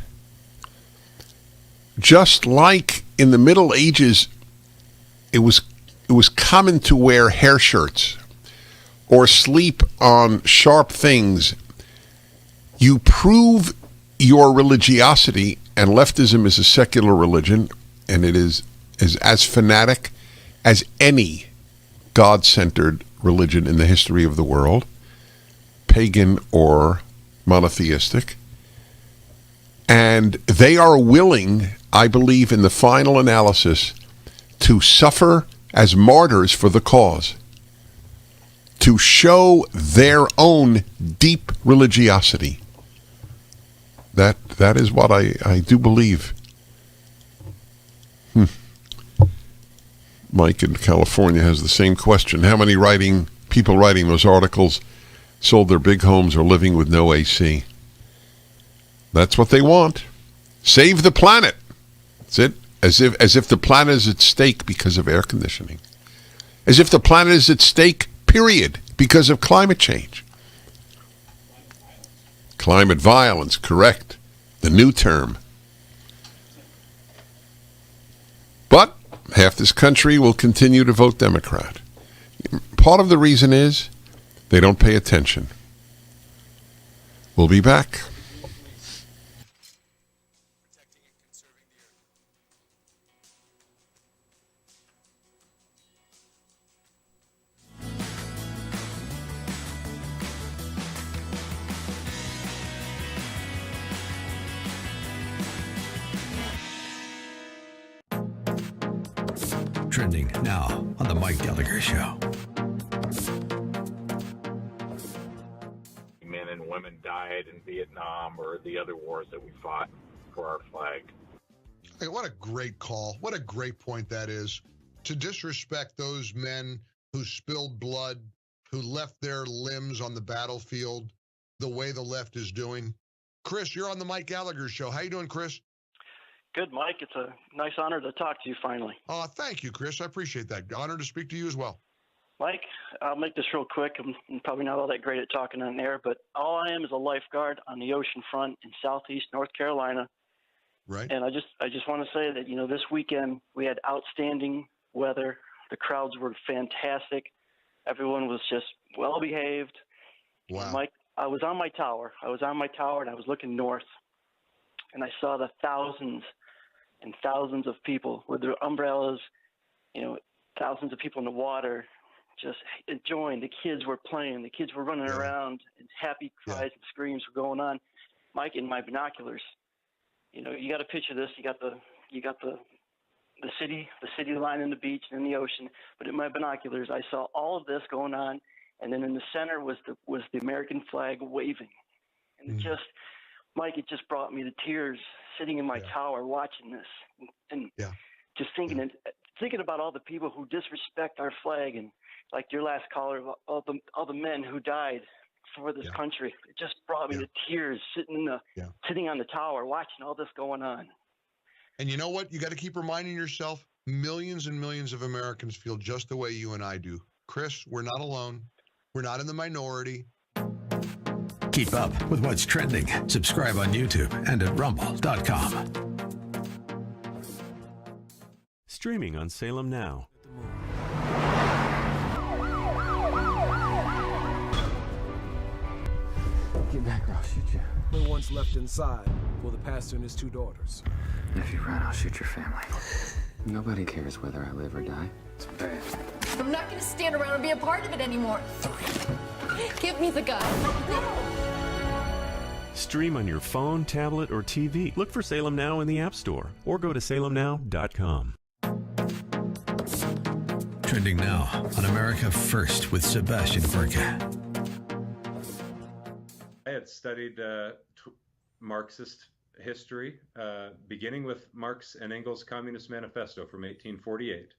Just like in the Middle Ages, it was common to wear hair shirts or sleep on sharp things. You prove your religiosity, and leftism is a secular religion, and it is as fanatic as any God-centered religion in the history of the world, pagan or monotheistic. And they are willing, I believe, in the final analysis, to suffer as martyrs for the cause, to show their own deep religiosity. That is what I do believe. Mike in California has the same question. How many people writing those articles sold their big homes or living with no AC? That's what they want. Save the planet. That's it. As if the planet is at stake because of air conditioning. As if the planet is at stake, period, because of climate change. Climate violence, correct. The new term. But half this country will continue to vote Democrat. Part of the reason is they don't pay attention. We'll be back. Trending now on The Mike Gallagher Show. Men and women died in Vietnam or the other wars that we fought for our flag. Hey, what a great call. What a great point that is. To disrespect those men who spilled blood, who left their limbs on the battlefield the way the left is doing. Chris, you're on The Mike Gallagher Show. How you doing, Chris? Good, Mike. It's a nice honor to talk to you finally. Thank you, Chris. I appreciate that. Honor to speak to you as well. Mike, I'll make this real quick. I'm probably not all that great at talking on air, but all I am is a lifeguard on the ocean front in southeast North Carolina. Right. And I just want to say that, this weekend we had outstanding weather. The crowds were fantastic. Everyone was just well behaved. Wow. Mike, I was on my tower and I was looking north, and I saw the thousands and thousands of people with their umbrellas, thousands of people in the water just enjoying. The kids were playing. The kids were running around, and happy cries and screams were going on. Mike, in my binoculars, you got to picture this. You got the city line and the beach and the ocean. But in my binoculars, I saw all of this going on, and then in the center was the American flag waving, and Mike, it just brought me to tears sitting in my tower watching this, and just thinking about all the people who disrespect our flag, and like your last caller, all the men who died for this country. It just brought me to tears sitting on the tower watching all this going on. And you know what? You got to keep reminding yourself, millions and millions of Americans feel just the way you and I do. Chris, we're not alone. We're not in the minority. Keep up with what's trending. Subscribe on YouTube and at rumble.com. Streaming on Salem Now. Get back or I'll shoot you. Only one's left inside. Well, the pastor and his two daughters. If you run, I'll shoot your family. Nobody cares whether I live or die. It's bad. I'm not going to stand around and be a part of it anymore. Give me the gun. Stream on your phone, tablet, or TV. Look for Salem Now in the App Store or go to salemnow.com. Trending now on America First with Sebastian Gorka. I had studied Marxist history, beginning with Marx and Engels' Communist Manifesto from 1848.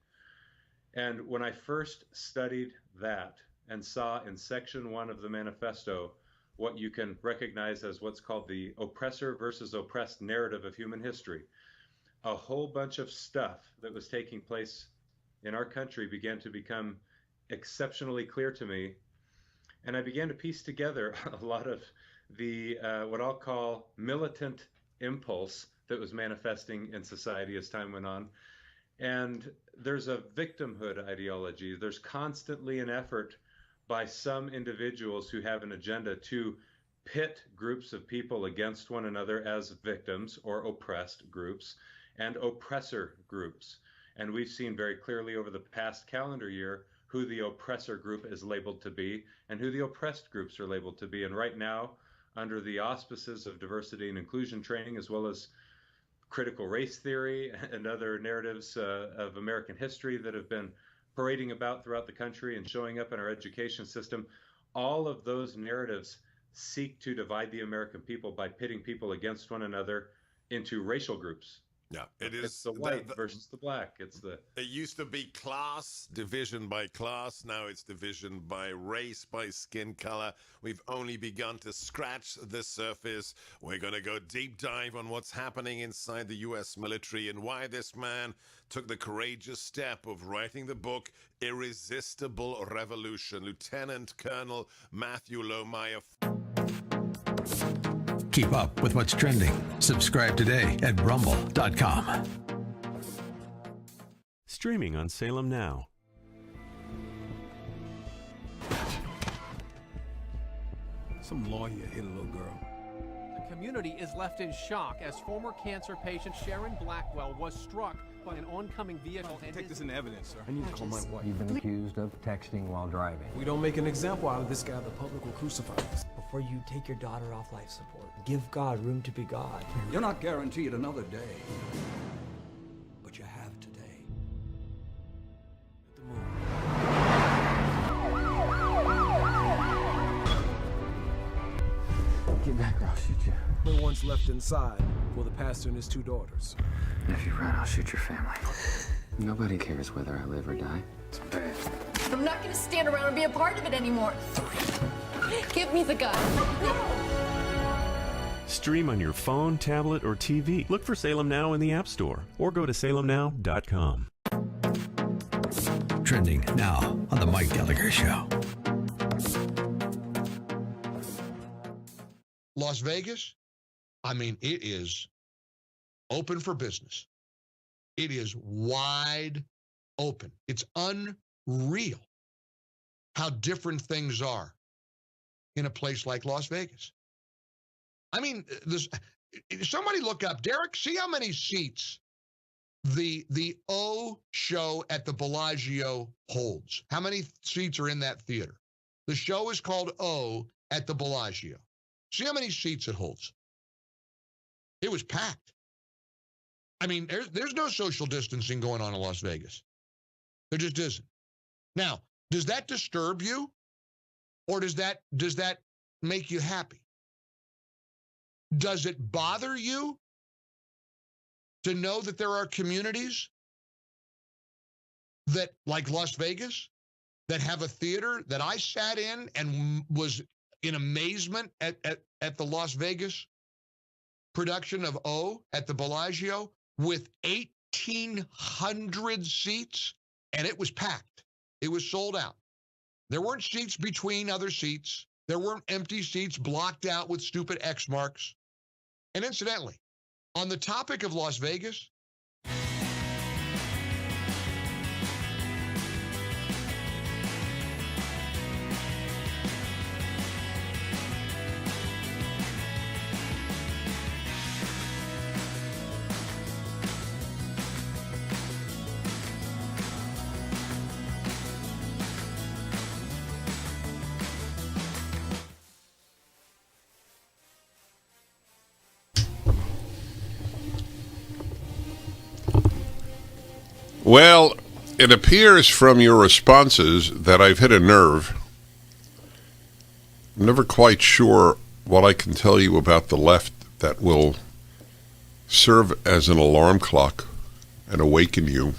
And when I first studied that and saw in section 1 of the manifesto what you can recognize as what's called the oppressor versus oppressed narrative of human history, a whole bunch of stuff that was taking place in our country began to become exceptionally clear to me. And I began to piece together a lot of the what I'll call militant impulse that was manifesting in society as time went on. And there's a victimhood ideology. There's constantly an effort by some individuals who have an agenda to pit groups of people against one another as victims or oppressed groups and oppressor groups. And we've seen very clearly over the past calendar year who the oppressor group is labeled to be and who the oppressed groups are labeled to be. And right now, under the auspices of diversity and inclusion training, as well as critical race theory and other narratives of American history that have been parading about throughout the country and showing up in our education system, all of those narratives seek to divide the American people by pitting people against one another into racial groups. Yeah, it's the white versus the black. It used to be class, division by class. Now it's division by race, by skin color. We've only begun to scratch the surface. We're going to go deep dive on what's happening inside the U.S. military and why this man took the courageous step of writing the book Irresistible Revolution. Lieutenant Colonel Matthew Lohmeyer. Keep up with what's trending. Subscribe today at rumble.com. Streaming on Salem Now. Some lawyer hit a little girl. The community is left in shock as former cancer patient Sharon Blackwell was struck by an oncoming vehicle. Take this into evidence, sir. I need to call my wife. You've been accused of texting while driving. We don't make an example out of this guy, the public will crucify us. Before you take your daughter off life support, give God room to be God. You're not guaranteed another day, but you have today. Get back or I'll shoot you. The one's left inside for the pastor and his 2 daughters. If you run, I'll shoot your family. Nobody cares whether I live or die. It's bad. I'm not going to stand around and be a part of it anymore. Give me the gun. Stream on your phone, tablet, or TV. Look for Salem Now in the App Store or go to salemnow.com. Trending now on The Mike Gallagher Show. Las Vegas, I mean, it is open for business. It is wide open. It's unreal how different things are in a place like Las Vegas. I mean, somebody look up, Derek, see how many seats the O show at the Bellagio holds. How many seats are in that theater? The show is called O at the Bellagio. See how many seats it holds. It was packed. I mean, there's no social distancing going on in Las Vegas. There just isn't. Now, does that disturb you? Or does that make you happy? Does it bother you to know that there are communities that, like Las Vegas, that have a theater that I sat in and was in amazement at the Las Vegas production of O at the Bellagio with 1,800 seats, and it was packed. It was sold out. There weren't seats between other seats. There weren't empty seats blocked out with stupid X marks. And incidentally, on the topic of Las Vegas, well, it appears from your responses that I've hit a nerve. I'm never quite sure what I can tell you about the left that will serve as an alarm clock and awaken you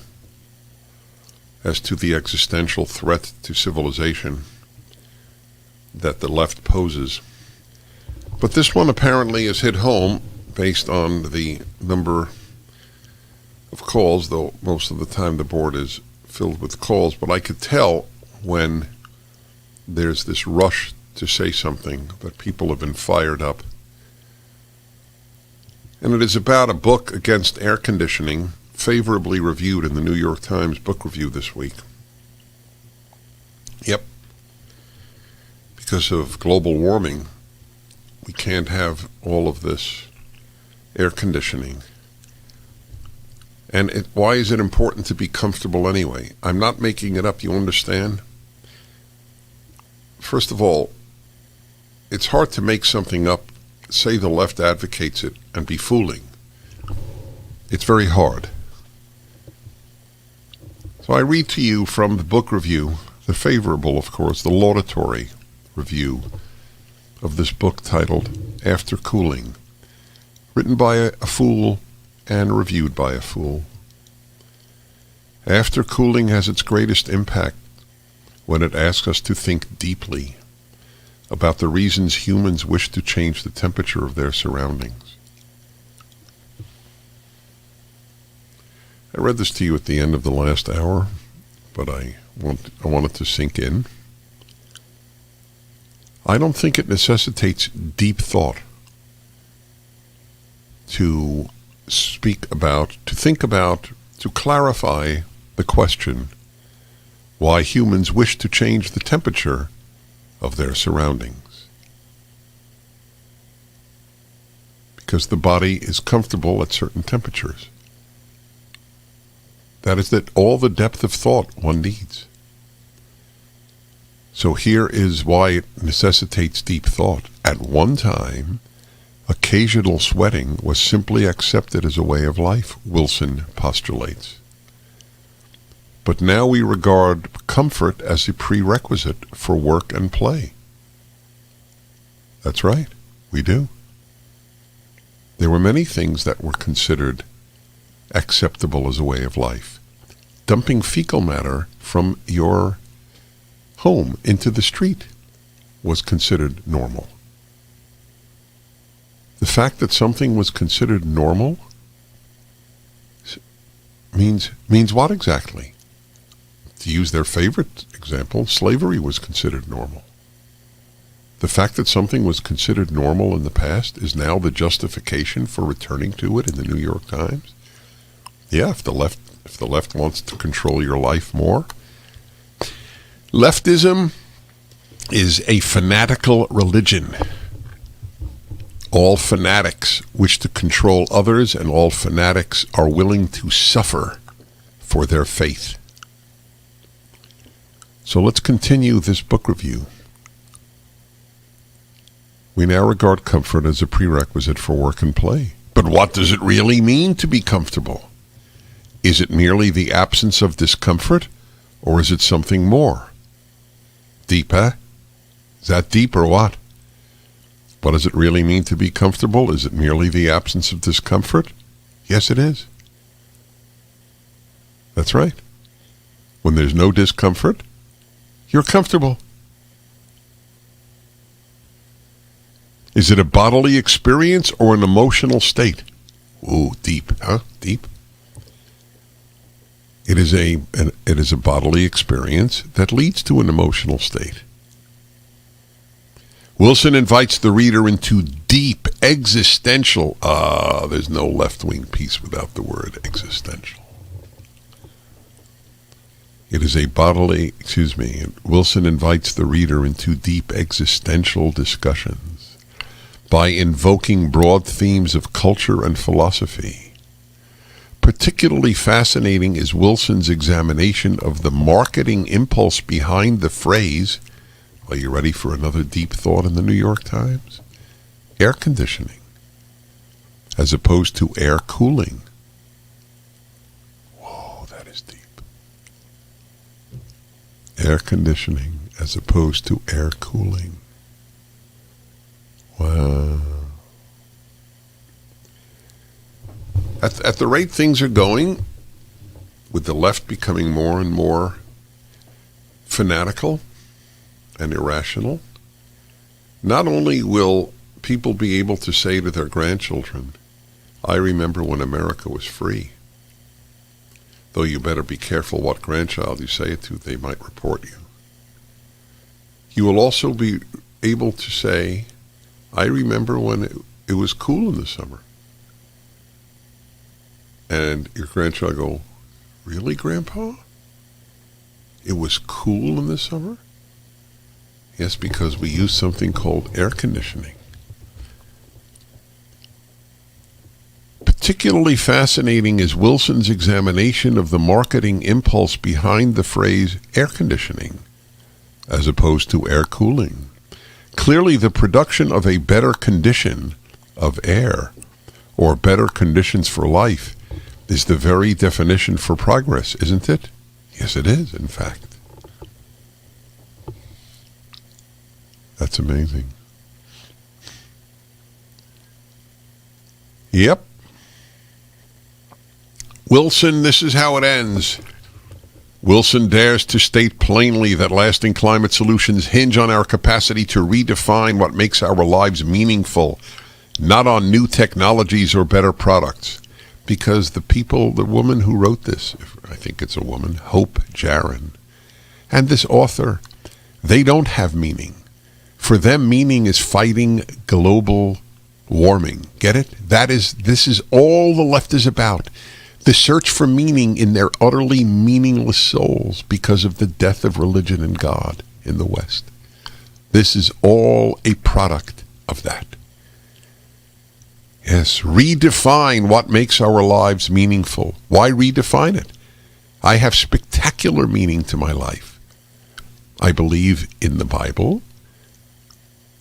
as to the existential threat to civilization that the left poses. But this one apparently has hit home based on the number of calls, though most of the time the board is filled with calls. But I could tell when there's this rush to say something that people have been fired up. And it is about a book against air conditioning, favorably reviewed in the New York Times Book Review this week. Yep. Because of global warming, we can't have all of this air conditioning. And why is it important to be comfortable anyway? I'm not making it up, you understand? First of all, it's hard to make something up, say the left advocates it, and be fooling. It's very hard. So I read to you from the book review, the favorable, of course, the laudatory review of this book titled After Cooling, written by a fool and reviewed by a fool. After Cooling has its greatest impact when it asks us to think deeply about the reasons humans wish to change the temperature of their surroundings. I read this to you at the end of the last hour, but I want it to sink in. I don't think it necessitates deep thought to speak about, to think about, to clarify the question why humans wish to change the temperature of their surroundings. Because the body is comfortable at certain temperatures. That is all the depth of thought one needs. So here is why it necessitates deep thought. At one time, occasional sweating was simply accepted as a way of life, Wilson postulates. But now we regard comfort as a prerequisite for work and play. That's right, we do. There were many things that were considered acceptable as a way of life. Dumping fecal matter from your home into the street was considered normal. The fact that something was considered normal means what exactly? To use their favorite example, slavery was considered normal. The fact that something was considered normal in the past is now the justification for returning to it in the New York Times? Yeah, if the left wants to control your life more. Leftism is a fanatical religion. All fanatics wish to control others, and all fanatics are willing to suffer for their faith. So let's continue this book review. We now regard comfort as a prerequisite for work and play. But what does it really mean to be comfortable? Is it merely the absence of discomfort, or is it something more? Deep, huh? Is that deep or what? What does it really mean to be comfortable? Is it merely the absence of discomfort? Yes, it is. That's right. When there's no discomfort, you're comfortable. Is it a bodily experience or an emotional state? Ooh, deep, huh? Deep. It is a bodily experience that leads to an emotional state. Wilson invites the reader into deep existential. There's no left-wing piece without the word existential. It is a bodily, Wilson invites the reader into deep existential discussions by invoking broad themes of culture and philosophy. Particularly fascinating is Wilson's examination of the marketing impulse behind the phrase, are you ready for another deep thought in the New York Times? Air conditioning, as opposed to air cooling. Whoa, that is deep. Air conditioning as opposed to air cooling. Wow. At the rate things are going, with the left becoming more and more fanatical and irrational, not only will people be able to say to their grandchildren, I remember when America was free, though you better be careful what grandchild you say it to, they might report you. You will also be able to say, I remember when it was cool in the summer. And your grandchild go, really, Grandpa? It was cool in the summer? Yes, because we use something called air conditioning. Particularly fascinating is Wilson's examination of the marketing impulse behind the phrase air conditioning, as opposed to air cooling. Clearly, the production of a better condition of air, or better conditions for life, is the very definition for progress, isn't it? Yes, it is, in fact. That's amazing. Yep. Wilson, this is how it ends. Wilson dares to state plainly that lasting climate solutions hinge on our capacity to redefine what makes our lives meaningful, not on new technologies or better products. Because the woman who wrote this, I think it's a woman, Hope Jaron, and this author, they don't have meaning. For them, meaning is fighting global warming. Get it? This is all the left is about. The search for meaning in their utterly meaningless souls because of the death of religion and God in the West. This is all a product of that. Yes, redefine what makes our lives meaningful. Why redefine it? I have spectacular meaning to my life. I believe in the Bible.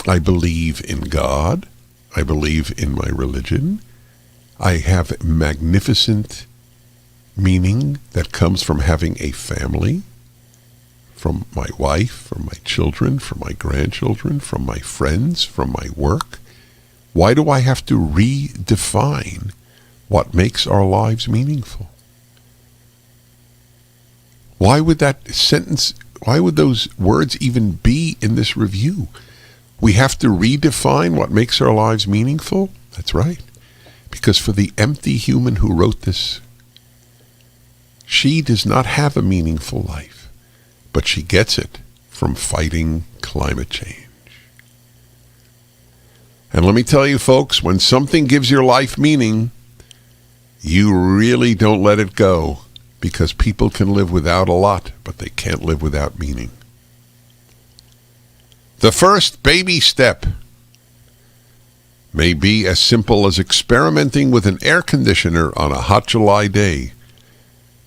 I believe in God. I believe in my religion. I have magnificent meaning that comes from having a family, from my wife, from my children, from my grandchildren, from my friends, from my work. Why do I have to redefine what makes our lives meaningful? Why would those words even be in this review? We have to redefine what makes our lives meaningful? That's right. Because for the empty human who wrote this, she does not have a meaningful life, but she gets it from fighting climate change. And let me tell you, folks, when something gives your life meaning, you really don't let it go, because people can live without a lot, but they can't live without meaning. The first baby step may be as simple as experimenting with an air conditioner on a hot July day,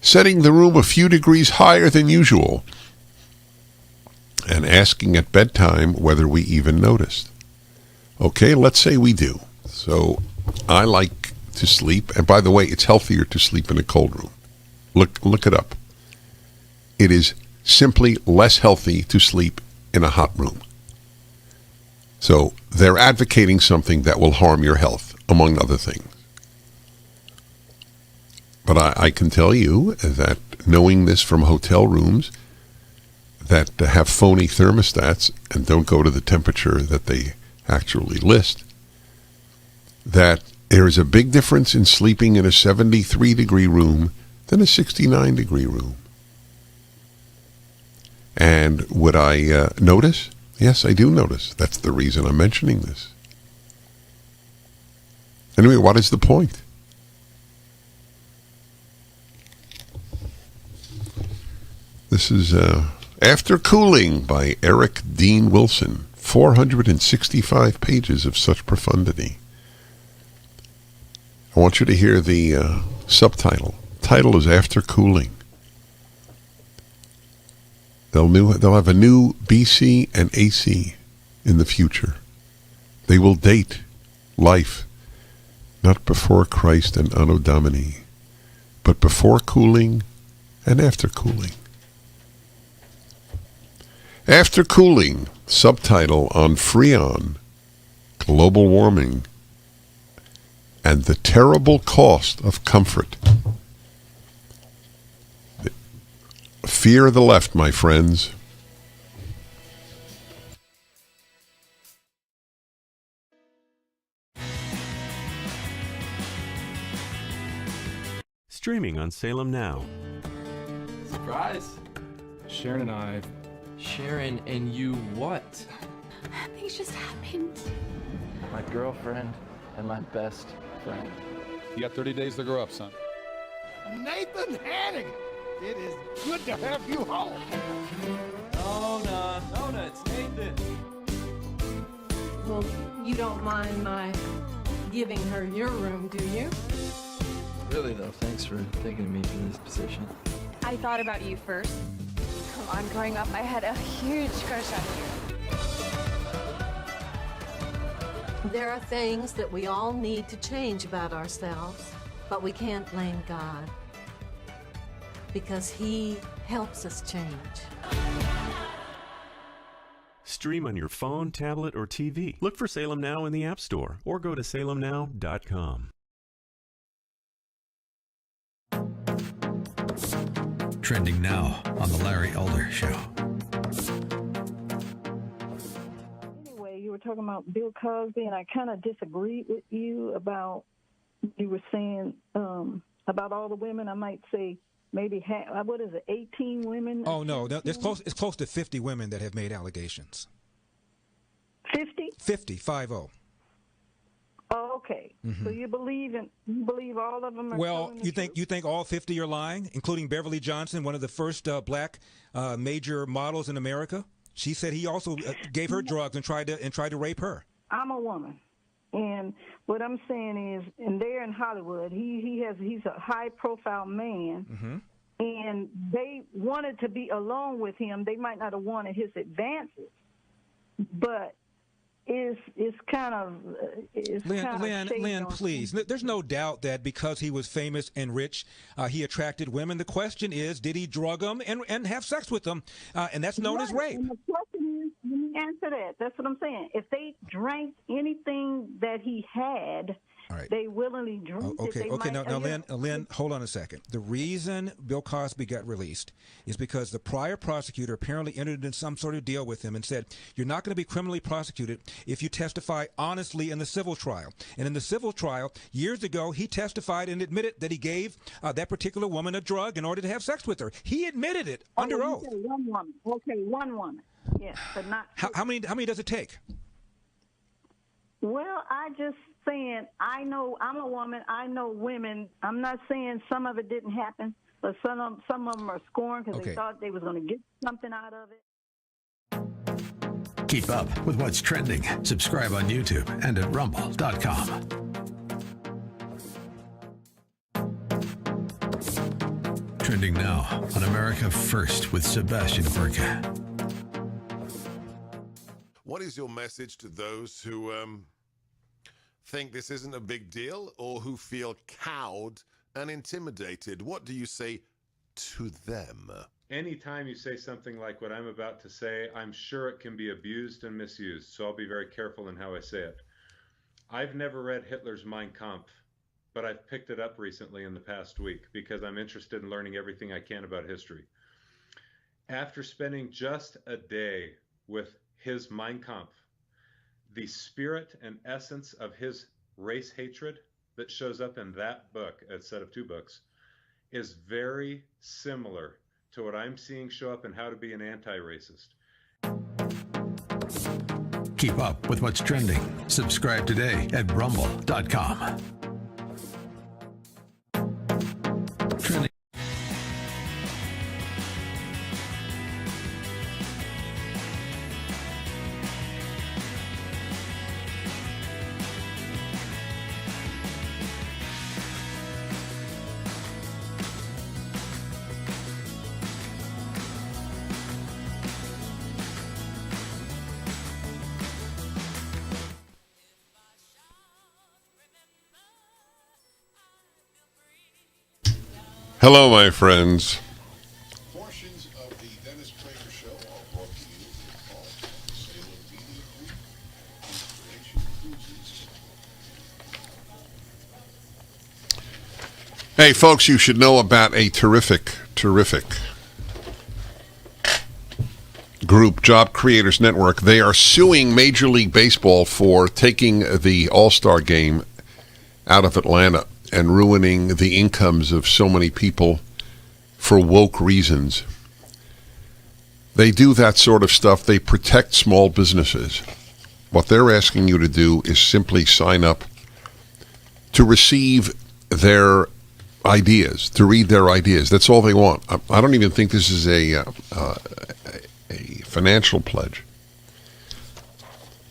setting the room a few degrees higher than usual, and asking at bedtime whether we even noticed. Okay, let's say we do. So I like to sleep, and by the way, it's healthier to sleep in a cold room. Look it up. It is simply less healthy to sleep in a hot room. So they're advocating something that will harm your health, among other things. But I can tell you that knowing this from hotel rooms that have phony thermostats and don't go to the temperature that they actually list, that there is a big difference in sleeping in a 73-degree room than a 69-degree room. And would I notice? Yes, I do notice. That's the reason I'm mentioning this. Anyway, what is the point? This is After Cooling by Eric Dean Wilson. 465 pages of such profundity. I want you to hear the subtitle. Title is After Cooling. They'll have a new BC and AC in the future. They will date life not before Christ and Anno Domini, but before cooling and after cooling. After Cooling, subtitle on Freon, Global Warming, and the Terrible Cost of Comfort. Fear the left, my friends. Streaming on Salem Now. Surprise! Sharon and I. Sharon and you what? Things just happened. My girlfriend and my best friend. You got 30 days to grow up, son. Nathan Hannigan, it is good to have you home. Nona, it's Nathan. Well, you don't mind my giving her your room, do you? Really though, thanks for taking me to this position. I thought about you first. Come on, growing up, I had a huge crush on you. There are things that we all need to change about ourselves, but we can't blame God because He helps us change. Stream on your phone, tablet, or TV. Look for Salem Now in the App Store or go to salemnow.com. Trending now on The Larry Elder Show. Anyway, you were talking about Bill Cosby, and I kind of disagreed with you about, you were saying about all the women. I might say maybe, what is it, 18 women? Oh, no, it's close to 50 women that have made allegations. 50? 50, 50. Oh, okay. Mm-hmm. So you believe all of them are Well, telling the truth? you think all 50 are lying, including Beverly Johnson, one of the first black major models in America? She said he also gave her drugs and tried to rape her. I'm a woman, and what I'm saying is, and they're in Hollywood. He's a high-profile man, Mm-hmm. and they wanted to be alone with him. They might not have wanted his advances, but it's kind of Lynn, please. There's no doubt that because he was famous and rich, he attracted women. The question is, did he drug them and have sex with them? And that's known as rape. And the question is, let me answer that. That's what I'm saying. If they drank anything that he had, they willingly drank it. Okay. Now, Lynn, hold on a second. The reason Bill Cosby got released is because the prior prosecutor apparently entered into some sort of deal with him and said, you're not going to be criminally prosecuted if you testify honestly in the civil trial. And in the civil trial, years ago, he testified and admitted that he gave that particular woman a drug in order to have sex with her. He admitted it under oath. One woman. Okay, one woman. Yes, but not. How many does it take? Well, I just saying, I know I'm a woman. I know women. I'm not saying some of it didn't happen, but some of them are scorned because they thought they was going to get something out of it. Keep up with what's trending. Subscribe on YouTube and at rumble.com. Trending now on America First with Sebastian Gorka. What is your message to those who think this isn't a big deal or who feel cowed and intimidated? What do you say to them? Anytime you say something like what I'm about to say, I'm sure it can be abused and misused, so I'll be very careful in how I say it. I've never read Hitler's Mein Kampf, but I've picked it up recently in the past week because I'm interested in learning everything I can about history. After spending just a day with his Mein Kampf, the spirit and essence of his race hatred that shows up in that book, a set of two books, is very similar to what I'm seeing show up in How to Be an Anti-Racist. Keep up with what's trending. Subscribe today at rumble.com. Trending. Hello, my friends. Portions of the Dennis Prager Show are brought to you in part by Salem Media Group, Inspiration Cruises. Hey, folks, you should know about a terrific group, Job Creators Network, they are suing Major League Baseball for taking the All-Star game out of Atlanta and ruining the incomes of so many people for woke reasons. They do that sort of stuff. They protect small businesses. What they're asking you to do is simply sign up to receive their ideas, to read their ideas. That's all they want. I don't even think this is a financial pledge.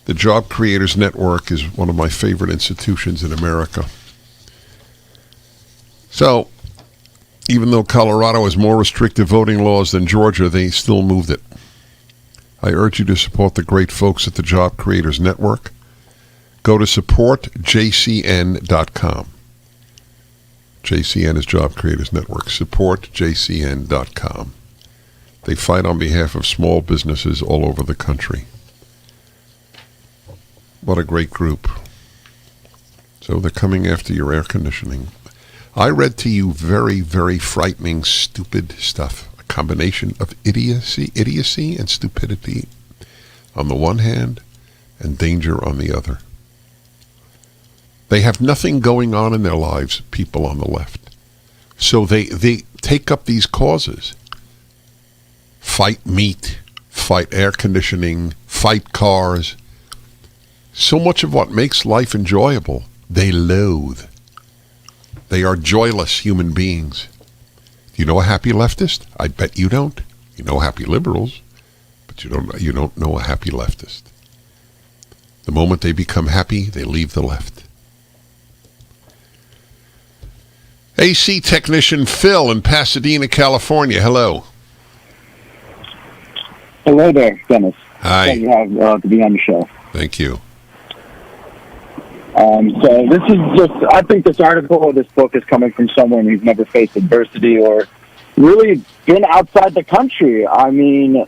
The Job Creators Network is one of my favorite institutions in America. So, even though Colorado has more restrictive voting laws than Georgia, they still moved it. I urge you to support the great folks at the Job Creators Network. Go to supportjcn.com. JCN is Job Creators Network. Supportjcn.com. They fight on behalf of small businesses all over the country. What a great group. So they're coming after your air conditioning. I read to you very, very frightening, stupid stuff. A combination of idiocy and stupidity on the one hand and danger on the other. They have nothing going on in their lives, people on the left. So they take up these causes. Fight meat, fight air conditioning, fight cars. So much of what makes life enjoyable, they loathe. They are joyless human beings. Do you know a happy leftist? I bet you don't. You know happy liberals, but you don't know a happy leftist. The moment they become happy, they leave the left. AC technician Phil in Pasadena, California. Hello. Hello there, Dennis. Hi. Glad you have to be on the show. Thank you. So this is just, I think this article or this book is coming from someone who's never faced adversity or really been outside the country. I mean,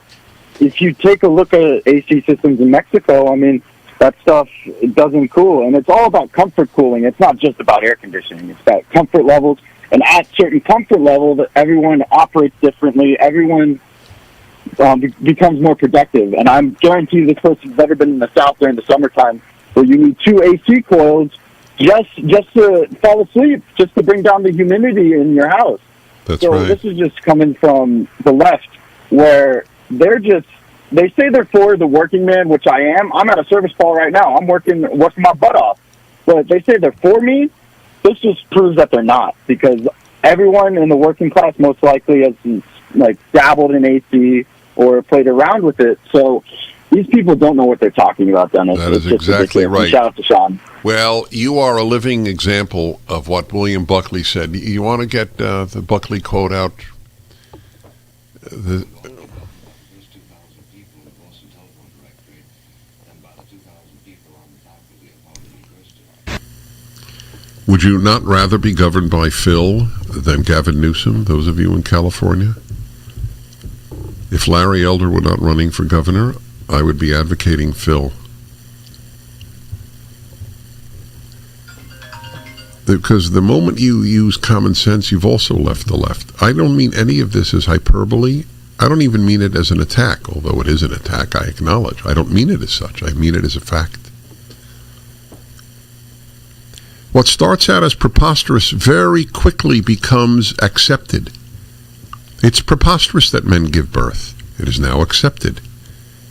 if you take a look at AC systems in Mexico, I mean, that stuff it doesn't cool. And it's all about comfort cooling. It's not just about air conditioning. It's about comfort levels. And at certain comfort level, that everyone operates differently. Everyone becomes more productive. And I'm guarantee this person's never been in the South during the summertime where you need 2 AC coils just to fall asleep, just to bring down the humidity in your house. That's so right. This is just coming from the left, where they say they're for the working man, which I am. I'm at a service call right now. I'm working my butt off. But they say they're for me. This just proves that they're not, because everyone in the working class most likely has dabbled in AC or played around with it. So these people don't know what they're talking about, Dennis. That is exactly right. Shout out to Sean. Well, you are a living example of what William Buckley said. You want to get the Buckley quote out? Would you not rather be governed by Phil than Gavin Newsom, those of you in California? If Larry Elder were not running for governor, I would be advocating Phil. Because the moment you use common sense, you've also left the left. I don't mean any of this as hyperbole. I don't even mean it as an attack, although it is an attack, I acknowledge. I don't mean it as such. I mean it as a fact. What starts out as preposterous very quickly becomes accepted. It's preposterous that men give birth. It is now accepted.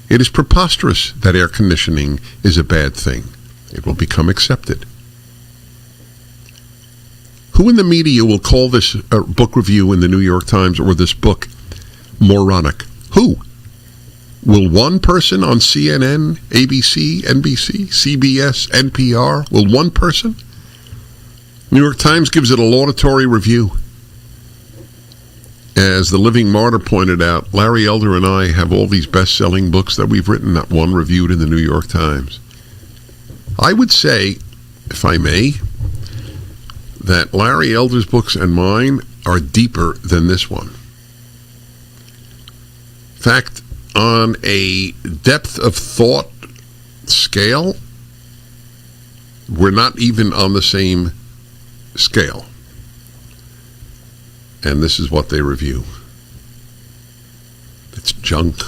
It is preposterous that air conditioning is a bad thing. It will become accepted. Who in the media will call this book review in the New York Times or this book moronic? Who? Will one person on CNN, ABC, NBC, CBS, NPR, will one person? New York Times gives it a laudatory review. As the Living Martyr pointed out, Larry Elder and I have all these best-selling books that we've written, not one reviewed in the New York Times. I would say, if I may, that Larry Elder's books and mine are deeper than this one. In fact, on a depth of thought scale, we're not even on the same scale. And this is what they review. It's junk.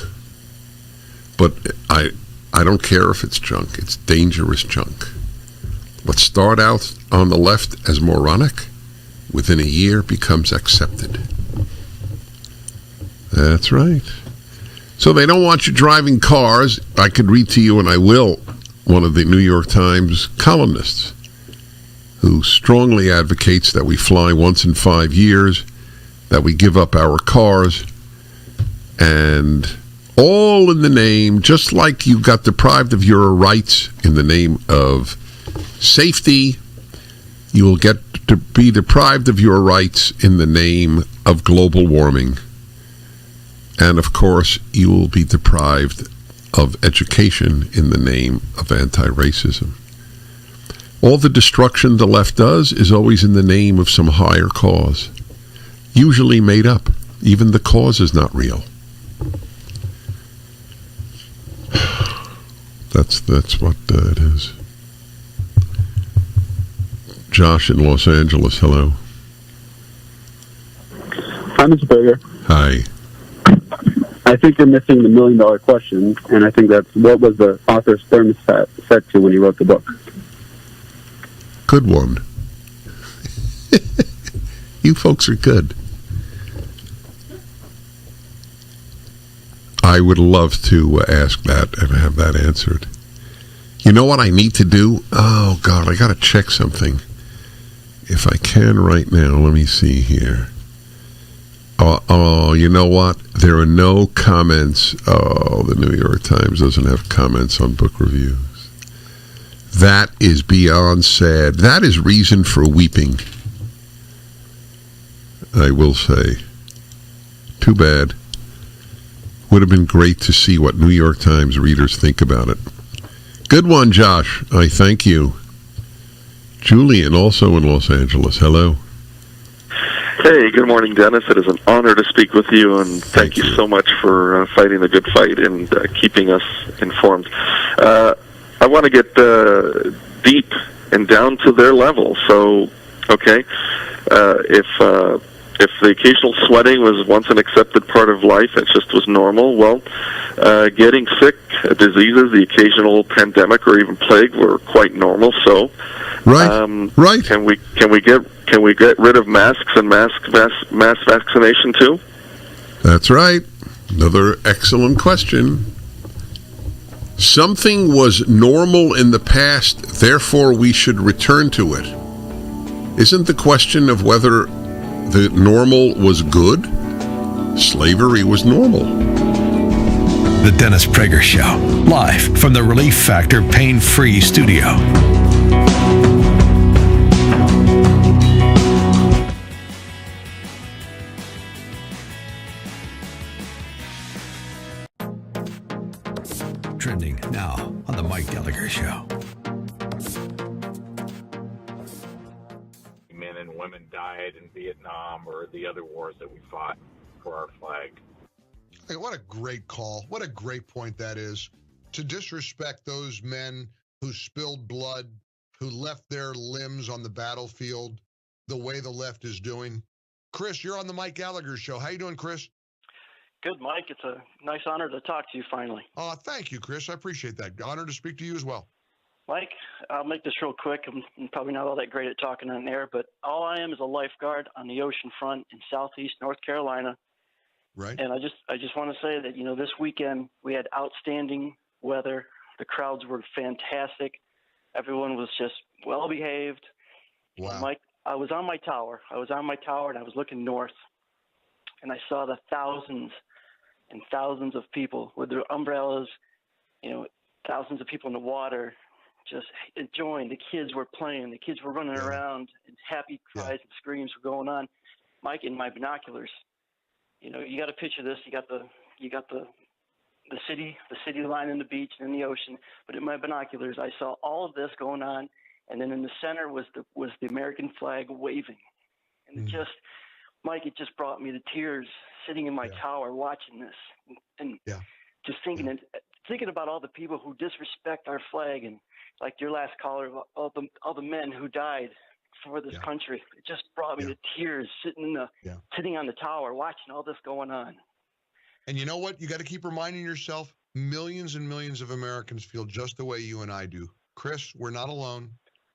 but I don't care if it's junk. It's dangerous junk. What started out on the left as moronic, within a year becomes accepted. That's right. So they don't want you driving cars. I could read to you, and I will, one of the New York Times columnists who strongly advocates that we fly once in 5 years, that we give up our cars, and all in the name, just like you got deprived of your rights in the name of safety, you will get to be deprived of your rights in the name of global warming. And of course, you will be deprived of education in the name of anti-racism. All the destruction the left does is always in the name of some higher cause, usually made up. Even the cause is not real. That's what it is. Josh in Los Angeles, hello. Hi, Mr. Prager. Hi. I think you're missing the $1 million question, and I think that's what was the author's thermostat set to when he wrote the book. Good one. You folks are good. I would love to ask that and have that answered. You know what I need to do? Oh, God, I got to check something. If I can right now, let me see here. Oh, you know what? There are no comments. Oh, the New York Times doesn't have comments on book reviews. That is beyond sad. That is reason for weeping, I will say. Too bad. Would have been great to see what New York Times readers think about it. Good one, Josh. I thank you. Julian, also in Los Angeles. Hello. Hey, good morning, Dennis. It is an honor to speak with you, and thank you so much for fighting the good fight and keeping us informed. I want to get deep and down to their level. So, okay, if the occasional sweating was once an accepted part of life, it just was normal, well, getting sick, diseases, the occasional pandemic or even plague were quite normal. So, right. Can we get rid of masks and mass vaccination too? That's right. Another excellent question. Something was normal in the past, therefore we should return to it. Isn't the question of whether the normal was good? Slavery was normal. The Dennis Prager Show, live from the Relief Factor Pain-Free Studio. Trending now on the Mike Gallagher Show. Men and women died in Vietnam or the other wars that we fought for our flag. Hey, what a great call. What a great point that is. To disrespect those men who spilled blood, who left their limbs on the battlefield the way the left is doing. Chris, you're on the Mike Gallagher Show. How you doing, Chris? Good, Mike. It's a nice honor to talk to you finally. Thank you, Chris. I appreciate that. Honor to speak to you as well. Mike, I'll make this real quick. I'm probably not all that great at talking on air, but all I am is a lifeguard on the ocean front in southeast North Carolina. Right. And I just want to say that, this weekend we had outstanding weather. The crowds were fantastic. Everyone was just well behaved. Wow. Mike, I was on my tower and I was looking north, and I saw the thousands and thousands of people with their umbrellas, thousands of people in the water just enjoying. The kids were playing. The kids were running around, and happy cries and screams were going on. Mike, in my binoculars, you got to picture this. You got the city line and the beach and the ocean. But in my binoculars, I saw all of this going on, and then in the center was the American flag waving, and Mike, it just brought me to tears sitting in my tower watching this, and just thinking about all the people who disrespect our flag, and like your last caller, all the men who died for this country. It just brought me to tears sitting on the tower watching all this going on. And you know what? You got to keep reminding yourself, Millions and millions of Americans feel just the way you and I do. Chris, we're not alone.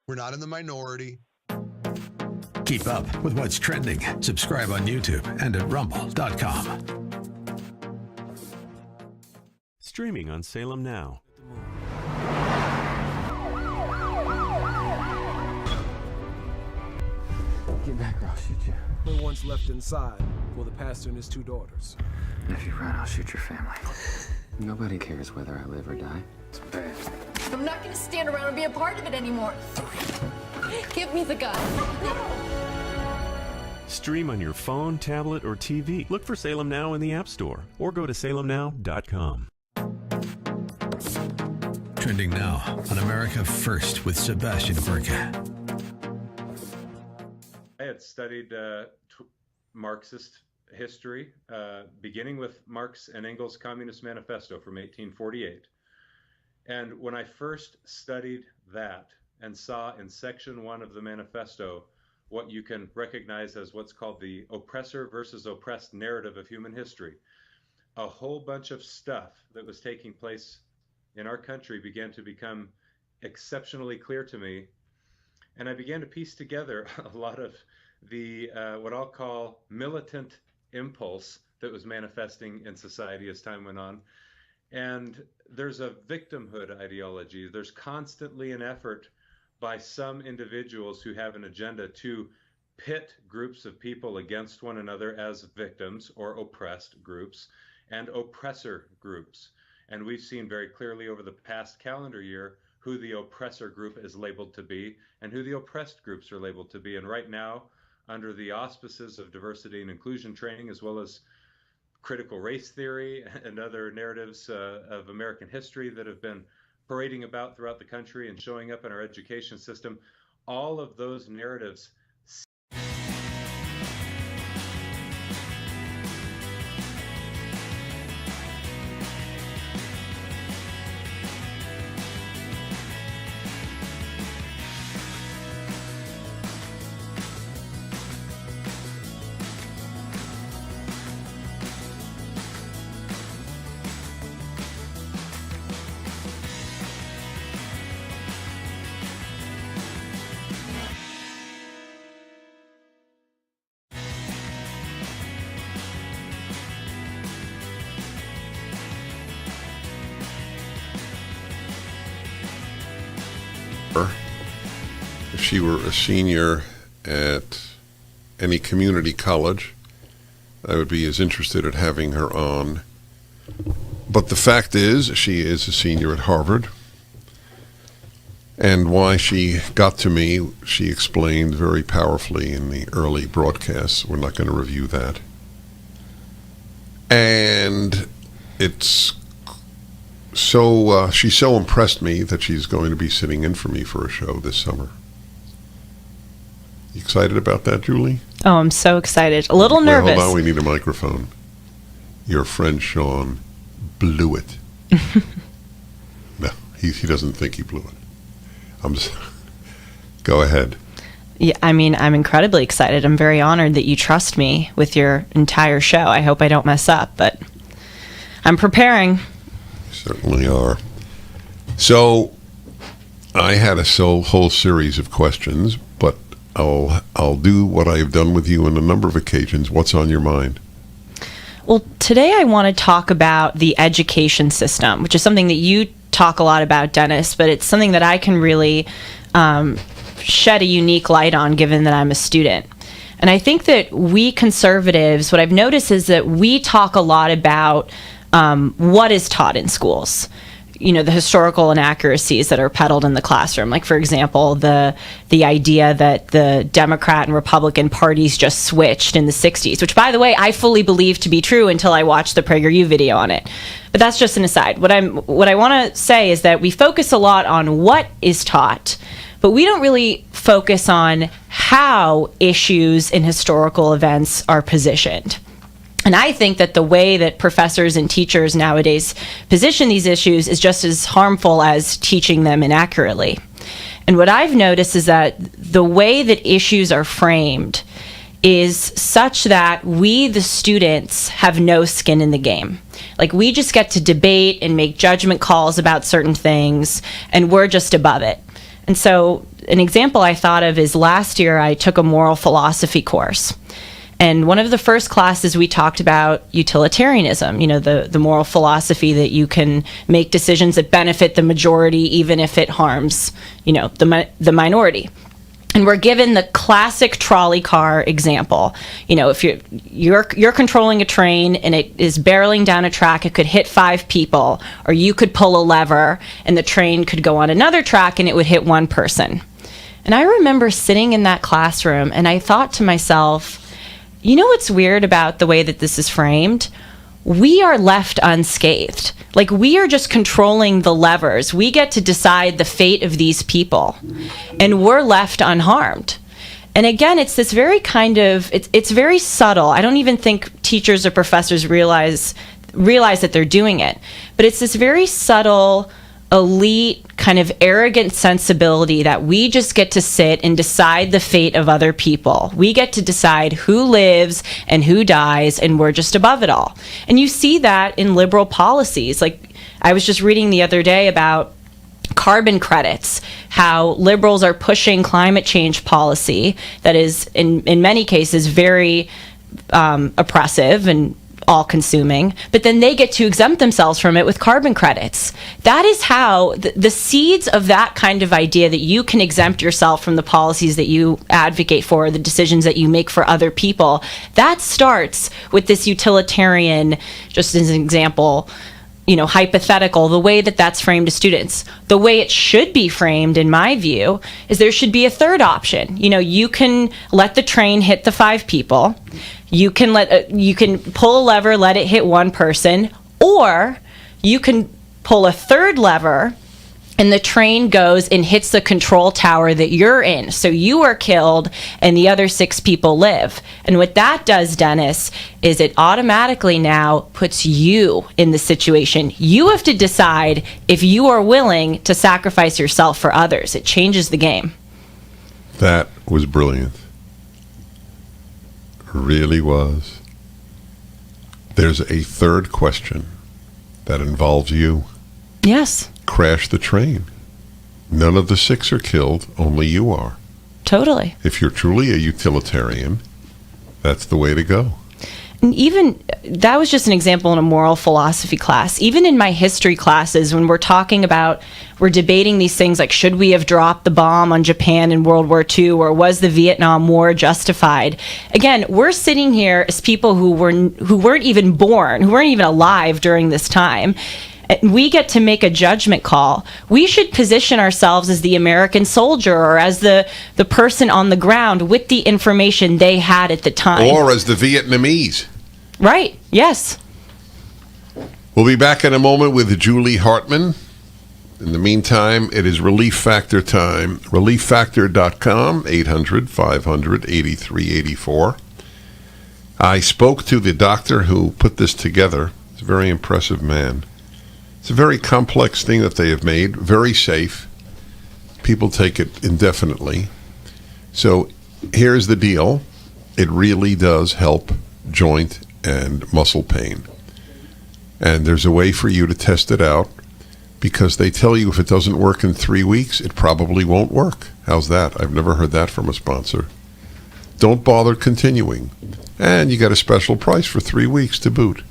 We're not in the minority. Keep up with what's trending. Subscribe on YouTube and at rumble.com. Streaming on Salem Now. Get back or I'll shoot you. Only one's left inside for the pastor and his 2 daughters. If you run, I'll shoot your family. Nobody cares whether I live or die. It's bad. I'm not gonna stand around and be a part of it anymore. Give me the gun. Stream on your phone, tablet, or TV. Look for Salem Now in the App Store or go to salemnow.com. Trending now on America First with Sebastian Gorka. I had studied Marxist history, beginning with Marx and Engels' Communist Manifesto from 1848. And when I first studied that and saw in section 1 of the manifesto what you can recognize as what's called the oppressor versus oppressed narrative of human history, a whole bunch of stuff that was taking place in our country began to become exceptionally clear to me. And I began to piece together a lot of the what I'll call militant impulse that was manifesting in society as time went on. And there's a victimhood ideology. There's constantly an effort by some individuals who have an agenda to pit groups of people against one another as victims or oppressed groups and oppressor groups. And we've seen very clearly over the past calendar year who the oppressor group is labeled to be and who the oppressed groups are labeled to be. And right now, under the auspices of diversity and inclusion training, as well as critical race theory and other narratives of American history that have been parading about throughout the country and showing up in our education system, all of those narratives if she were a senior at any community college, I would be as interested in having her on. But the fact is, she is a senior at Harvard. And why she got to me, she explained very powerfully in the early broadcasts. We're not going to review that. And it's so she so impressed me that she's going to be sitting in for me for a show this summer. You excited about that, Julie? Oh, I'm so excited. A little nervous. Hold on, we need a microphone. Your friend Sean blew it. No, he doesn't think he blew it. Go ahead. Yeah, I mean, I'm incredibly excited. I'm very honored that you trust me with your entire show. I hope I don't mess up, but I'm preparing. You certainly are. So, I had a whole series of questions, but I'll do what I've done with you on a number of occasions. What's on your mind? Well, today I want to talk about the education system, which is something that you talk a lot about, Dennis, but it's something that I can really shed a unique light on, given that I'm a student. And I think that we conservatives, what I've noticed is that we talk a lot about what is taught in schools. You know, the historical inaccuracies that are peddled in the classroom. Like, for example, the idea that the Democrat and Republican parties just switched in the 60s, which, by the way, I fully believe to be true until I watched the PragerU video on it. But that's just an aside. What I want to say is that we focus a lot on what is taught, but we don't really focus on how issues in historical events are positioned. And I think that the way that professors and teachers nowadays position these issues is just as harmful as teaching them inaccurately. And what I've noticed is that the way that issues are framed is such that we, the students, have no skin in the game. Like, we just get to debate and make judgment calls about certain things, and we're just above it. And so an example I thought of is last year I took a moral philosophy course. And one of the first classes we talked about utilitarianism, the moral philosophy that you can make decisions that benefit the majority even if it harms, the minority. And we're given the classic trolley car example. If you're controlling a train and it is barreling down a track, it could hit 5 people, or you could pull a lever and the train could go on another track and it would hit 1 person. And I remember sitting in that classroom and I thought to myself, what's weird about the way that this is framed? We are left unscathed. Like, we are just controlling the levers. We get to decide the fate of these people, and we're left unharmed. And again, it's this very kind of, it's very subtle. I don't even think teachers or professors realize that they're doing it. But it's this very subtle, elite, kind of arrogant sensibility that we just get to sit and decide the fate of other people. We get to decide who lives and who dies, and we're just above it all. And you see that in liberal policies. Like, I was just reading the other day about carbon credits, how liberals are pushing climate change policy that is, in many cases, very oppressive and all-consuming, but then they get to exempt themselves from it with carbon credits. That is how the seeds of that kind of idea that you can exempt yourself from the policies that you advocate for, the decisions that you make for other people, that starts with this utilitarian, just as an example, hypothetical, the way that that's framed to students. The way it should be framed, in my view, is there should be a third option. You can let the train hit the 5 people. You can pull a lever, let it hit 1 person, or you can pull a third lever and the train goes and hits the control tower that you're in. So you are killed and the other 6 people live. And what that does, Dennis, is it automatically now puts you in the situation. You have to decide if you are willing to sacrifice yourself for others. It changes the game. That was brilliant. Really was. There's a third question that involves you. Yes. Crash the train. None of the 6 are killed, only you are. Totally. If you're truly a utilitarian, that's the way to go. And even, that was just an example in a moral philosophy class. Even in my history classes, when we're debating these things like, should we have dropped the bomb on Japan in World War II, or was the Vietnam War justified? Again, we're sitting here as people who weren't even born, who weren't even alive during this time. We get to make a judgment call. We should position ourselves as the American soldier, or as the person on the ground with the information they had at the time. Or as the Vietnamese. Right, yes. We'll be back in a moment with Julie Hartman. In the meantime, it is Relief Factor time. ReliefFactor.com, 800-500-8384. I spoke to the doctor who put this together. He's a very impressive man. It's a very complex thing that they have made, very safe. People take it indefinitely. So here's the deal. It really does help joint and muscle pain. And there's a way for you to test it out, because they tell you if it doesn't work in 3 weeks, it probably won't work. How's that? I've never heard that from a sponsor. Don't bother continuing. And you got a special price for 3 weeks to boot.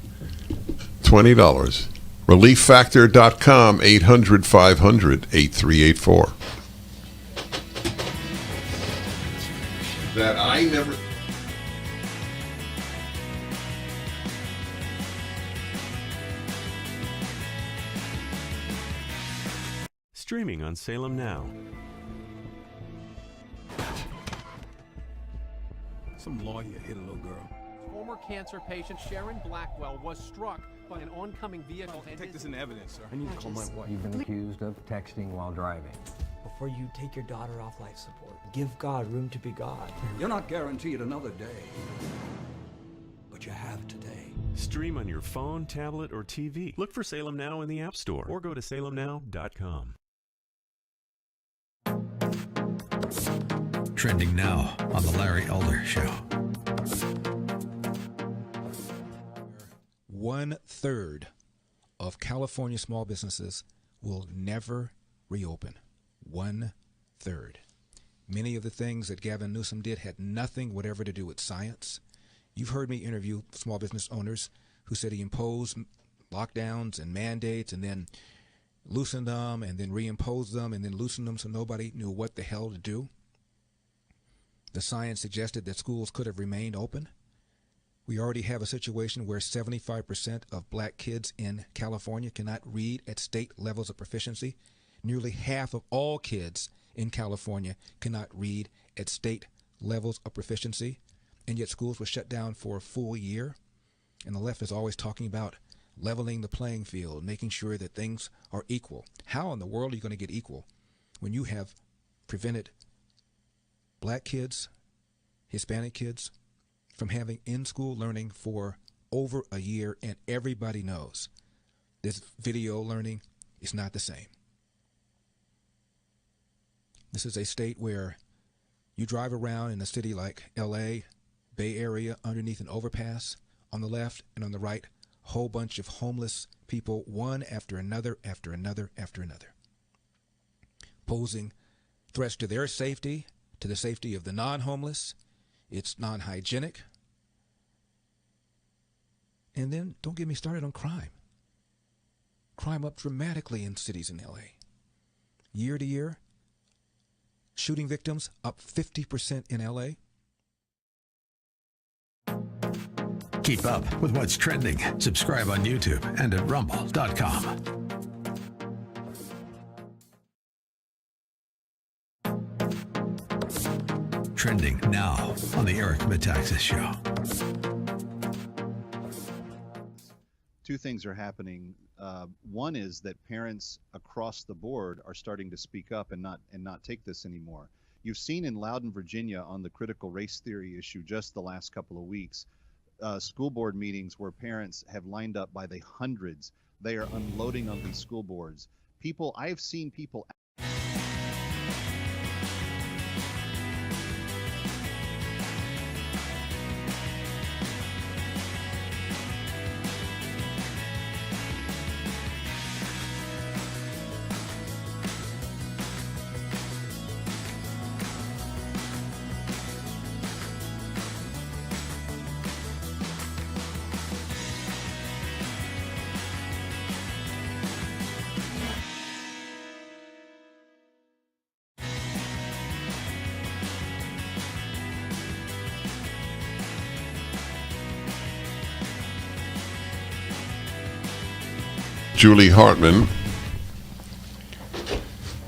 $20. ReliefFactor.com, 800-500-8384. That I never... Streaming on Salem Now. Some lawyer hit a little girl. Former cancer patient Sharon Blackwell was struck by an oncoming vehicle. Take this into evidence, sir. I need to call my wife. You've been accused of texting while driving. Before you take your daughter off life support, give God room to be God. You're not guaranteed another day, but you have today. Stream on your phone, tablet, or TV. Look for Salem Now in the App Store or go to salemnow.com. Trending now on The Larry Elder Show. 1/3 of California small businesses will never reopen. 1/3. Many of the things that Gavin Newsom did had nothing whatever to do with science. You've heard me interview small business owners who said he imposed lockdowns and mandates and then loosened them and then reimposed them and then loosened them so nobody knew what the hell to do. The science suggested that schools could have remained open. We already have a situation where 75% of black kids in California cannot read at state levels of proficiency. Nearly half of all kids in California cannot read at state levels of proficiency, and yet schools were shut down for a full year. And the left is always talking about leveling the playing field, making sure that things are equal. How in the world are you going to get equal when you have prevented black kids, Hispanic kids, from having in-school learning for over a year, and everybody knows this video learning is not the same. This is a state where you drive around in a city like LA, Bay Area, underneath an overpass, on the left and on the right, a whole bunch of homeless people, one after another, after another, after another, posing threats to their safety, to the safety of the non-homeless. It's non-hygienic. And then don't get me started on crime. Crime up dramatically in cities in LA. Year to year, shooting victims up 50% in LA. Keep up with what's trending. Subscribe on YouTube and at rumble.com. Trending now on the Eric Metaxas Show. Two things are happening. One is that parents across the board are starting to speak up and not take this anymore. You've seen in Loudoun, Virginia, on the critical race theory issue just the last couple of weeks, school board meetings where parents have lined up by the hundreds. They are unloading on these school boards. I have seen people. Julie Hartman,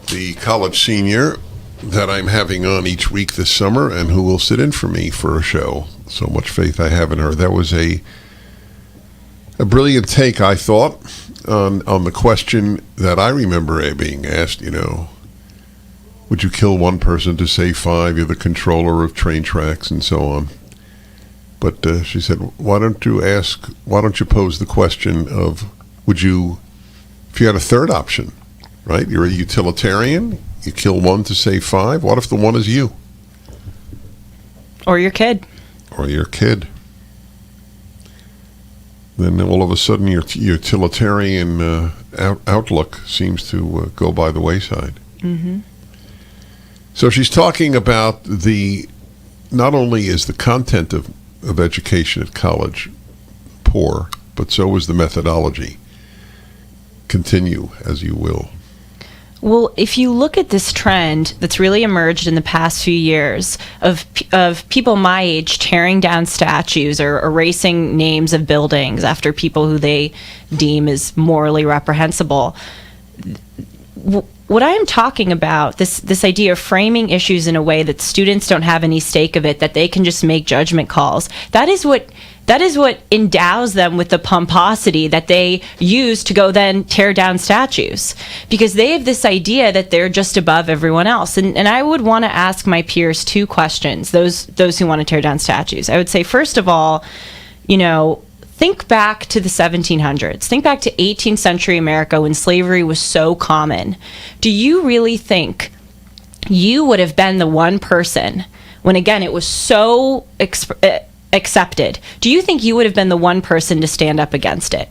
the college senior that I'm having on each week this summer and who will sit in for me for a show. So much faith I have in her. That was a brilliant take, I thought, on the question that I remember being asked, would you kill one person to save five? You're the controller of train tracks and so on. But she said, why don't you pose the question of, if you had a third option, right? You're a utilitarian, you kill one to save five. What if the one is you? Or your kid. Then all of a sudden your utilitarian outlook seems to go by the wayside. Mm-hmm. So she's talking about not only is the content of education at college poor, but so is the methodology. Continue as you will. Well, if you look at this trend that's really emerged in the past few years of people my age tearing down statues or erasing names of buildings after people who they deem as morally reprehensible, what I am talking about, this idea of framing issues in a way that students don't have any stake of it, that they can just make judgment calls, that is what endows them with the pomposity that they use to go then tear down statues, because they have this idea that they're just above everyone else. And I would want to ask my peers two questions, those who want to tear down statues. I would say, first of all, think back to the 1700s. Think back to 18th century America when slavery was so common. Do you really think you would have been the one person when, again, it was so accepted. Do you think you would have been the one person to stand up against it?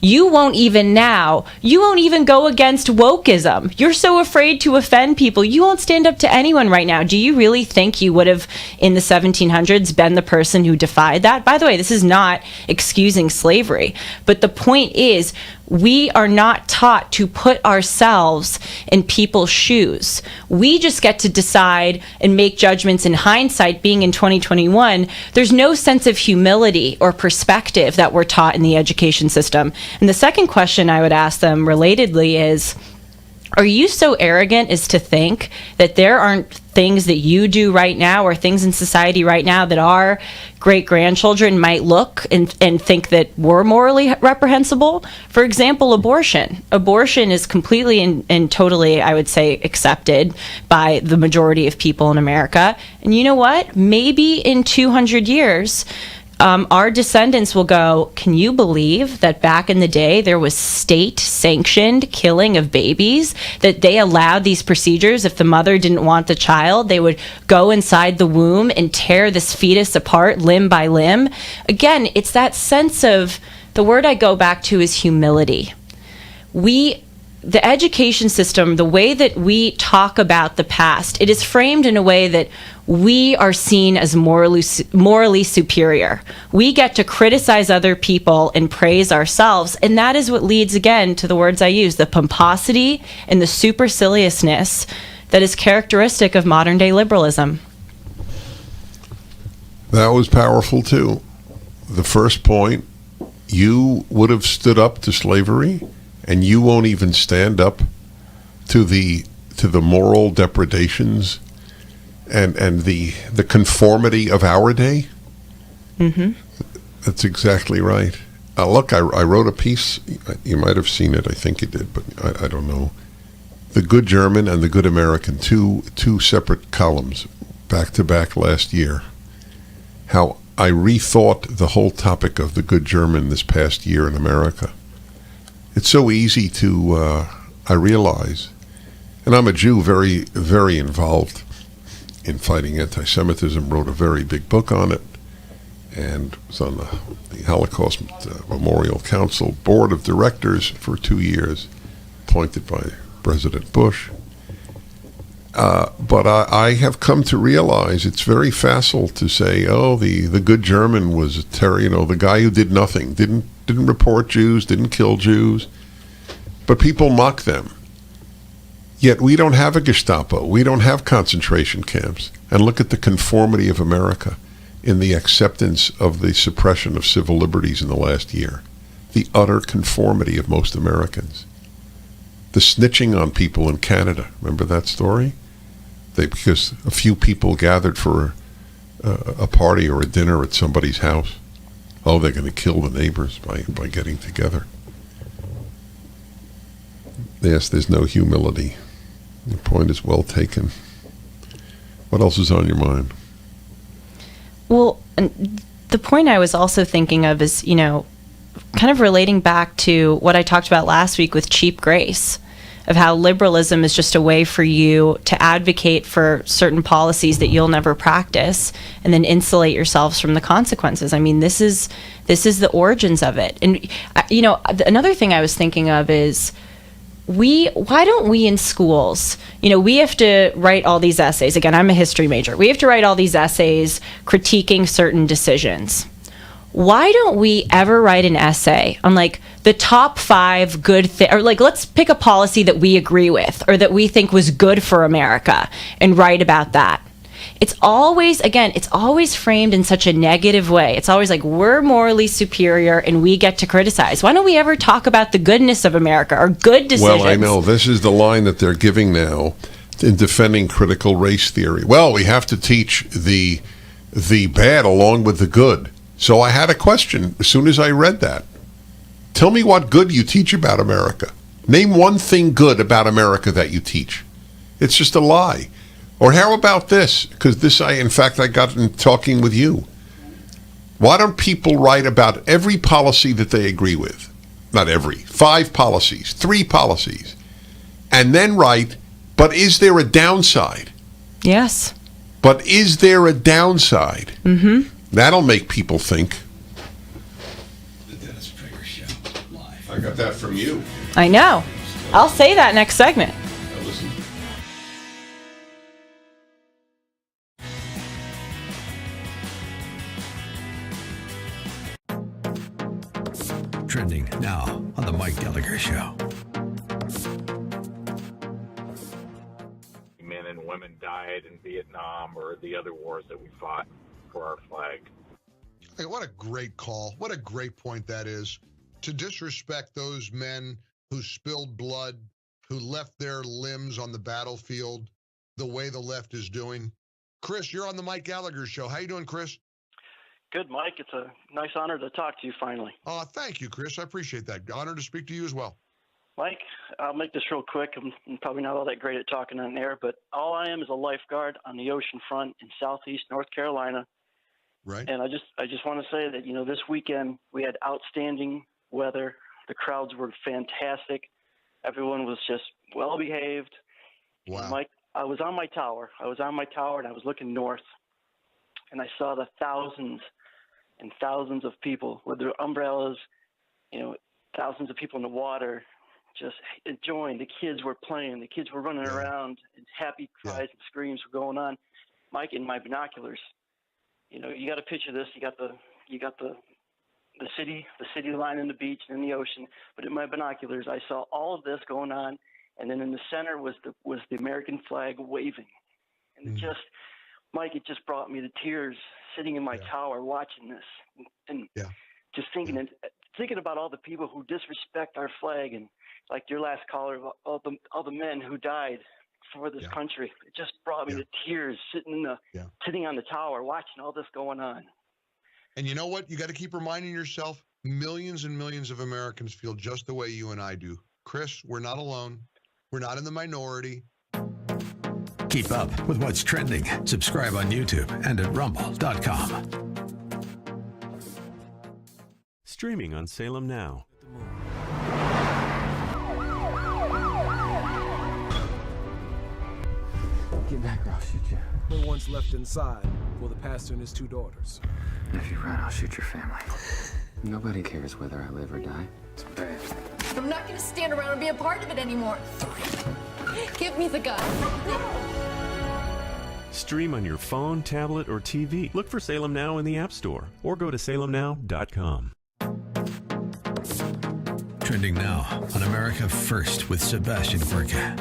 You won't even go against wokeism. You're so afraid to offend people. You won't stand up to anyone right now. Do you really think you would have, in the 1700s, been the person who defied that? By the way, this is not excusing slavery. But the point is, we are not taught to put ourselves in people's shoes. We just get to decide and make judgments in hindsight. Being in 2021, there's no sense of humility or perspective that we're taught in the education system. And the second question I would ask them relatedly is, are you so arrogant as to think that there aren't things that you do right now or things in society right now that our great-grandchildren might look and think that were morally reprehensible? For example, abortion. Abortion is completely and totally, I would say, accepted by the majority of people in America. And you know what? Maybe in 200 years, our descendants will go, can you believe that back in the day there was state-sanctioned killing of babies, that they allowed these procedures? If the mother didn't want the child, they would go inside the womb and tear this fetus apart limb by limb. Again, it's that sense of, the word I go back to is humility. The education system, the way that we talk about the past, it is framed in a way that we are seen as morally superior. We get to criticize other people and praise ourselves, and that is what leads, again, to the words I use, the pomposity and the superciliousness that is characteristic of modern-day liberalism. That was powerful, too. The first point, you would have stood up to slavery, and you won't even stand up to the moral depredations and the conformity of our day. Mm-hmm. That's exactly right. Look, I wrote a piece. You might have seen it. I think you did, but I don't know. The Good German and the Good American, two separate columns, back to back last year. How I rethought the whole topic of the Good German this past year in America. It's so easy to, I realize, and I'm a Jew very, very involved in fighting anti-Semitism, wrote a very big book on it, and was on the Holocaust Memorial Council Board of Directors for 2 years, appointed by President Bush. But I have come to realize it's very facile to say, oh, the good German was a the guy who did nothing, didn't report Jews, didn't kill Jews, but people mock them. Yet we don't have a Gestapo, we don't have concentration camps. And look at the conformity of America in the acceptance of the suppression of civil liberties in the last year. The utter conformity of most Americans. The snitching on people in Canada, remember that story? Because a few people gathered for a party or a dinner at somebody's house. Oh, they're going to kill the neighbors by getting together. Yes, there's no humility. The point is well taken. What else is on your mind? Well, the point I was also thinking of is, kind of relating back to what I talked about last week with cheap grace, of how liberalism is just a way for you to advocate for certain policies that you'll never practice and then insulate yourselves from the consequences. I mean, this is the origins of it. And, another thing I was thinking of is, why don't we in schools, we have to write all these essays. Again, I'm a history major. We have to write all these essays critiquing certain decisions. Why don't we ever write an essay on the top 5 good things, or let's pick a policy that we agree with or that we think was good for America and write about that? It's always framed in such a negative way. It's always like we're morally superior and we get to criticize. Why don't we ever talk about the goodness of America or good decisions? Well, I know this is the line that they're giving now in defending critical race theory. Well, we have to teach the bad along with the good. So I had a question as soon as I read that. Tell me what good you teach about America. Name one thing good about America that you teach. It's just a lie. Or how about this? Because I got in talking with you. Why don't people write about every policy that they agree with? Not every. 5 policies, 3 policies. And then write, But is there a downside? Yes. But is there a downside? Mm-hmm. That'll make people think. The Dennis Prager Show, live. I got that from you. I know. I'll say that next segment. Now listen. Trending now on the Mike Gallagher Show. Men and women died in Vietnam or the other wars that we fought for our flag. Hey, what a great call. What a great point that is. To disrespect those men who spilled blood, who left their limbs on the battlefield the way the left is doing. Chris, you're on the Mike Gallagher Show. How you doing, Chris? Good, Mike. It's a nice honor to talk to you finally. Thank you, Chris. I appreciate that. Honor to speak to you as well. Mike, I'll make this real quick. I'm probably not all that great at talking on air, but all I am is a lifeguard on the ocean front in southeast North Carolina. Right. And I just want to say that, this weekend we had outstanding weather. The crowds were fantastic. Everyone was just well behaved. Wow. And Mike, I was on my tower and I was looking north, and I saw the thousands and thousands of people with their umbrellas, thousands of people in the water just enjoying. The kids were playing. The kids were running around, and happy cries and screams were going on. Mike, in my binoculars, you got to picture this. You got the city line and the beach and the ocean. But in my binoculars, I saw all of this going on, and then in the center was the American flag waving, and it just, Mike, it just brought me to tears sitting in my tower watching this, and just thinking about all the people who disrespect our flag, and like your last caller, all the men who died for this country. It just brought me to tears sitting on the tower watching all this going on. And you know what? You got to keep reminding yourself, millions and millions of Americans feel just the way you and I do. Chris, we're not alone. We're not in the minority. Keep up with what's trending. Subscribe on YouTube and at rumble.com. Streaming on Salem Now. Get back or I'll shoot you. Only ones left inside were the pastor and his 2 daughters. If you run, I'll shoot your family. Nobody cares whether I live or die. It's bad. I'm not gonna stand around and be a part of it anymore. Give me the gun. Stream on your phone, tablet, or TV. Look for Salem Now in the App Store or go to salemnow.com. Trending now on America First with Sebastian Gorka.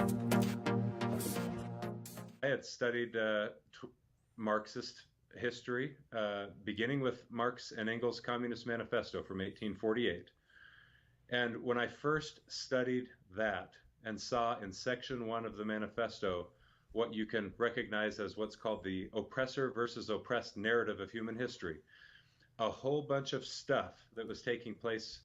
I had studied Marxist history, beginning with Marx and Engels' Communist Manifesto from 1848. And when I first studied that and saw in section 1 of the manifesto what you can recognize as what's called the oppressor versus oppressed narrative of human history, a whole bunch of stuff that was taking place.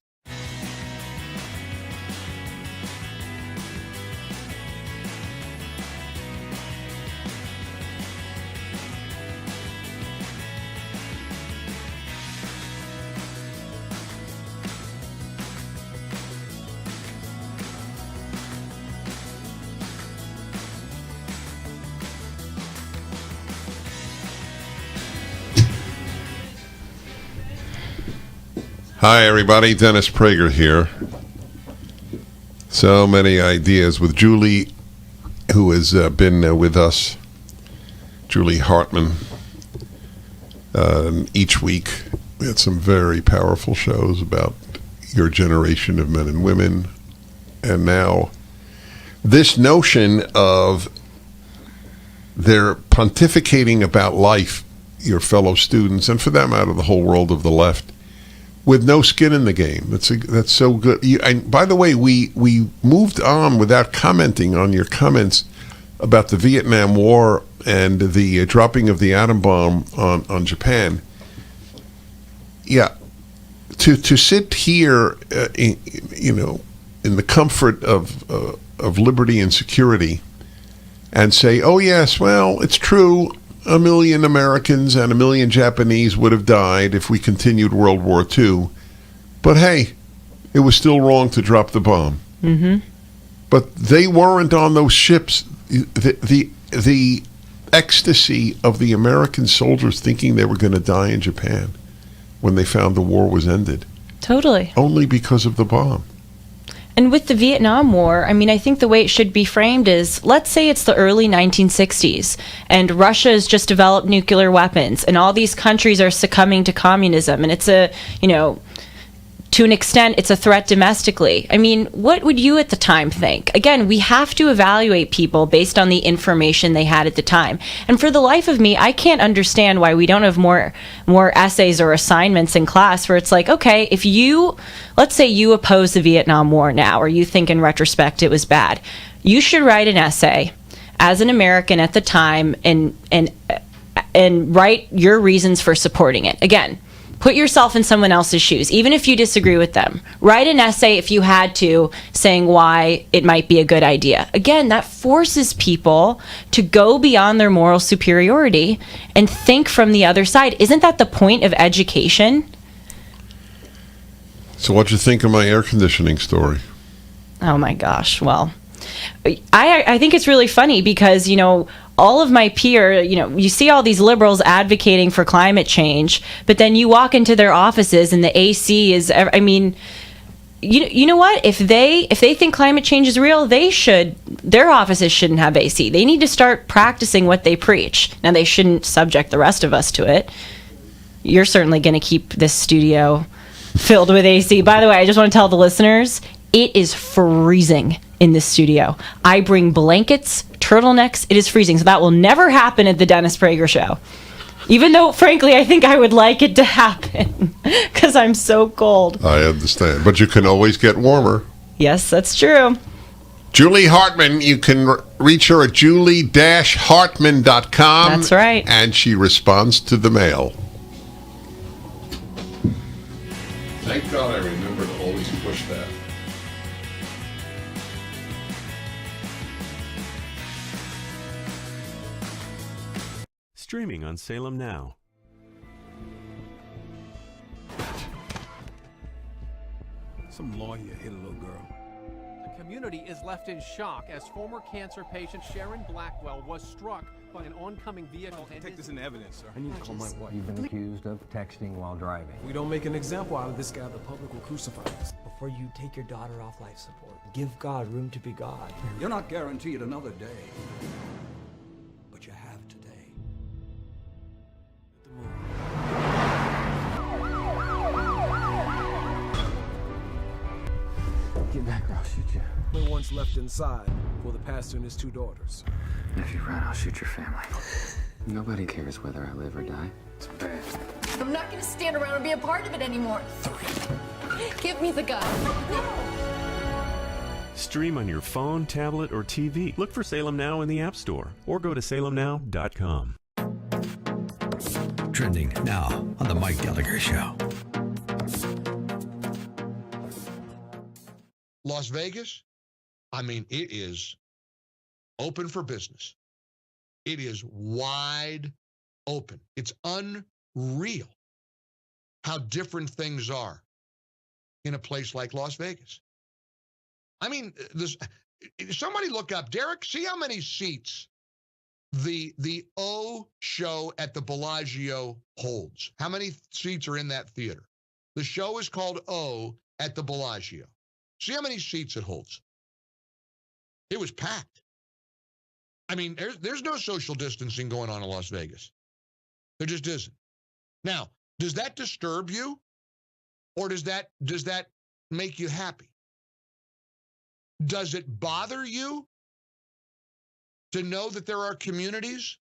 Hi, everybody. Dennis Prager here. So many ideas with Julie, who has been with us, Julie Hartman. Each week, we had some very powerful shows about your generation of men and women. And now, this notion of their pontificating about life, your fellow students, and for that matter, the whole world of the left, with no skin in the game. That's so good. And by the way, we moved on without commenting on your comments about the Vietnam War and the dropping of the atom bomb on Japan. Yeah, to sit here, in the comfort of liberty and security, and say, "Oh yes, well, it's true. 1 million Americans and 1 million Japanese would have died if we continued World War II. But hey, it was still wrong to drop the bomb." Mm-hmm. But they weren't on those ships. the ecstasy of the American soldiers thinking they were going to die in Japan when they found the war was ended. Totally. Only because of the bomb. And with the Vietnam War, I mean, I think the way it should be framed is, let's say it's the early 1960s, and Russia has just developed nuclear weapons, and all these countries are succumbing to communism, and it's a, you know, to an extent, it's a threat domestically. I mean, what would you at the time think? Again, we have to evaluate people based on the information they had at the time. And for the life of me, I can't understand why we don't have more essays or assignments in class where it's like, okay, if you, let's say you oppose the Vietnam War now, or you think in retrospect it was bad, you should write an essay as an American at the time and write your reasons for supporting it. Again, put yourself in someone else's shoes, even if you disagree with them. Write an essay, if you had to, saying why it might be a good idea. Again, that forces people to go beyond their moral superiority and think from the other side. Isn't that the point of education? So what'd you think of my air conditioning story? Oh my gosh, well, I think it's really funny because, you know, all of my you see all these liberals advocating for climate change, but then you walk into their offices and the AC is, I mean, you know what? If they think climate change is real, their offices shouldn't have AC. They need to start practicing what they preach. Now, they shouldn't subject the rest of us to it. You're certainly going to keep this studio filled with AC. By the way, I just want to tell the listeners, it is freezing in this studio. I bring blankets, turtlenecks. It is freezing. So that will never happen at the Dennis Prager Show. Even though, frankly, I think I would like it to happen because I'm so cold. I understand. But you can always get warmer. Yes, that's true. Julie Hartman, you can reach her at julie-hartman.com. That's right. And she responds to the mail. Thank God I remember to always push that. Streaming on Salem Now. Some lawyer hit a little girl. The community is left in shock as former cancer patient Sharon Blackwell was struck by an oncoming vehicle. Take this into evidence, sir. I need to call my wife. You've been accused of texting while driving. If we don't make an example out of this guy, the public will crucify us. Before you take your daughter off life support, give God room to be God. You're not guaranteed another day, but you have today. Get back or I'll shoot you. Only one's left inside for the pastor and his 2 daughters. If you run, I'll shoot your family. Nobody cares whether I live or die. It's bad. I'm not gonna stand around and be a part of it anymore. Give me the gun. Stream on your phone, tablet, or TV. Look for Salem Now in the App Store or go to salemnow.com. Trending now on The Mike Gallagher Show. Las Vegas, I mean, it is open for business. It is wide open. It's unreal how different things are in a place like Las Vegas. I mean, somebody look up, Derek, see how many seats the O show at the Bellagio holds. How many seats are in that theater? The show is called O at the Bellagio. See how many seats it holds. It was packed. I mean, there's no social distancing going on in Las Vegas. There just isn't. Now, does that disturb you? Or does that make you happy? Does it bother you to know that there are communities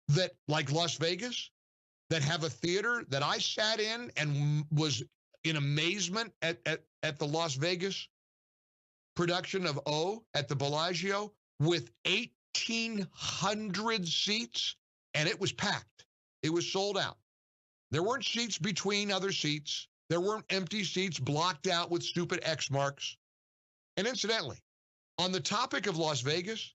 that, like Las Vegas, that have a theater that I sat in and was in amazement at the Las Vegas production of O at the Bellagio with 1,800 seats, and it was packed. It was sold out. There weren't seats between other seats. There weren't empty seats blocked out with stupid X marks. And incidentally, on the topic of Las Vegas,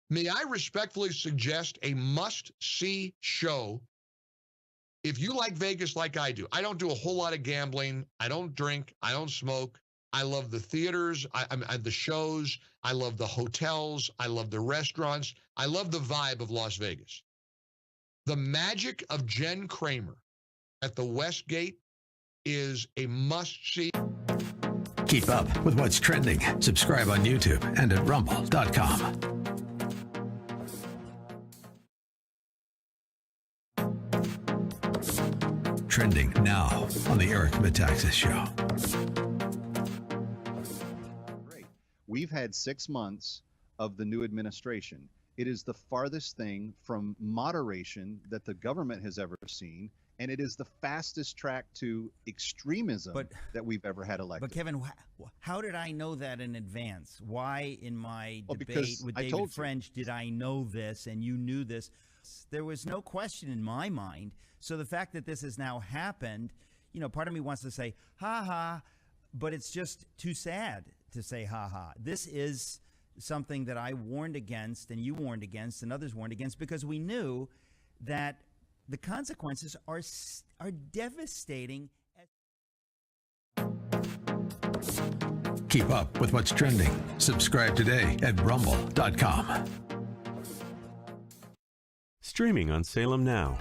may I respectfully suggest a must-see show if you like Vegas like I do. I don't do a whole lot of gambling. I don't drink. I don't smoke. I love the theaters. I the shows. I love the hotels. I love the restaurants. I love the vibe of Las Vegas. The magic of Jen Kramer at the Westgate is a must-see. Keep up with what's trending. Subscribe on YouTube and at rumble.com. Trending now on the Eric Metaxas Show. We've had 6 months of the new administration. It is the farthest thing from moderation that the government has ever seen, and it is the fastest track to extremism that we've ever had elected. But Kevin, how did I know that in advance? Why in my debate because with I David told you. French did I know this and you knew this? There was no question in my mind. So the fact that this has now happened, you know, part of me wants to say, ha ha, but it's just too sad to say ha ha. This is something that I warned against and you warned against and others warned against because we knew that the consequences are devastating. Keep up with what's trending. Subscribe today at rumble.com. Streaming on Salem Now.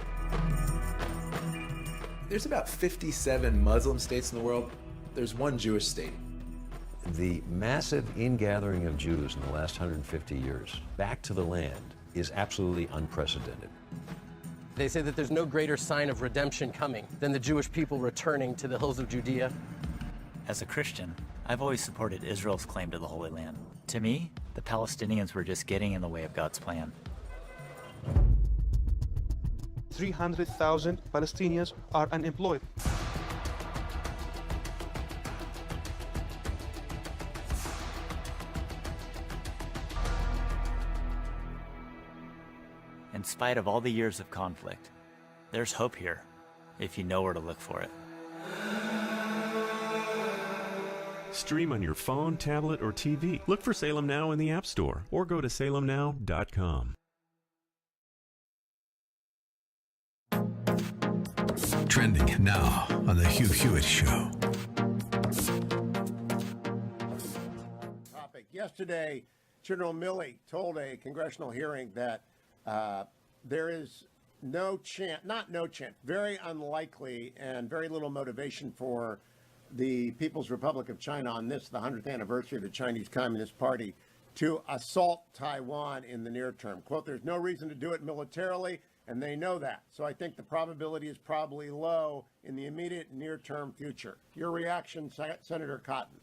There's about 57 Muslim states in the world. There's one Jewish state. The massive ingathering of Jews in the last 150 years back to the land is absolutely unprecedented. They say that there's no greater sign of redemption coming than the Jewish people returning to the hills of Judea. As a Christian, I've always supported Israel's claim to the Holy Land. To me, the Palestinians were just getting in the way of God's plan. 300,000 Palestinians are unemployed. In spite of all the years of conflict, there's hope here if you know where to look for it. Stream on your phone, tablet, or TV. Look for Salem Now in the App Store or go to salemnow.com. Trending now on the Hugh Hewitt Show. Yesterday, General Milley told a congressional hearing that there is no chance, very unlikely and very little motivation for the People's Republic of China on this, the 100th anniversary of the Chinese Communist Party, to assault Taiwan in the near term. Quote, there's no reason to do it militarily, and they know that. So I think the probability is probably low in the immediate near-term future. Your reaction, Senator Cotton?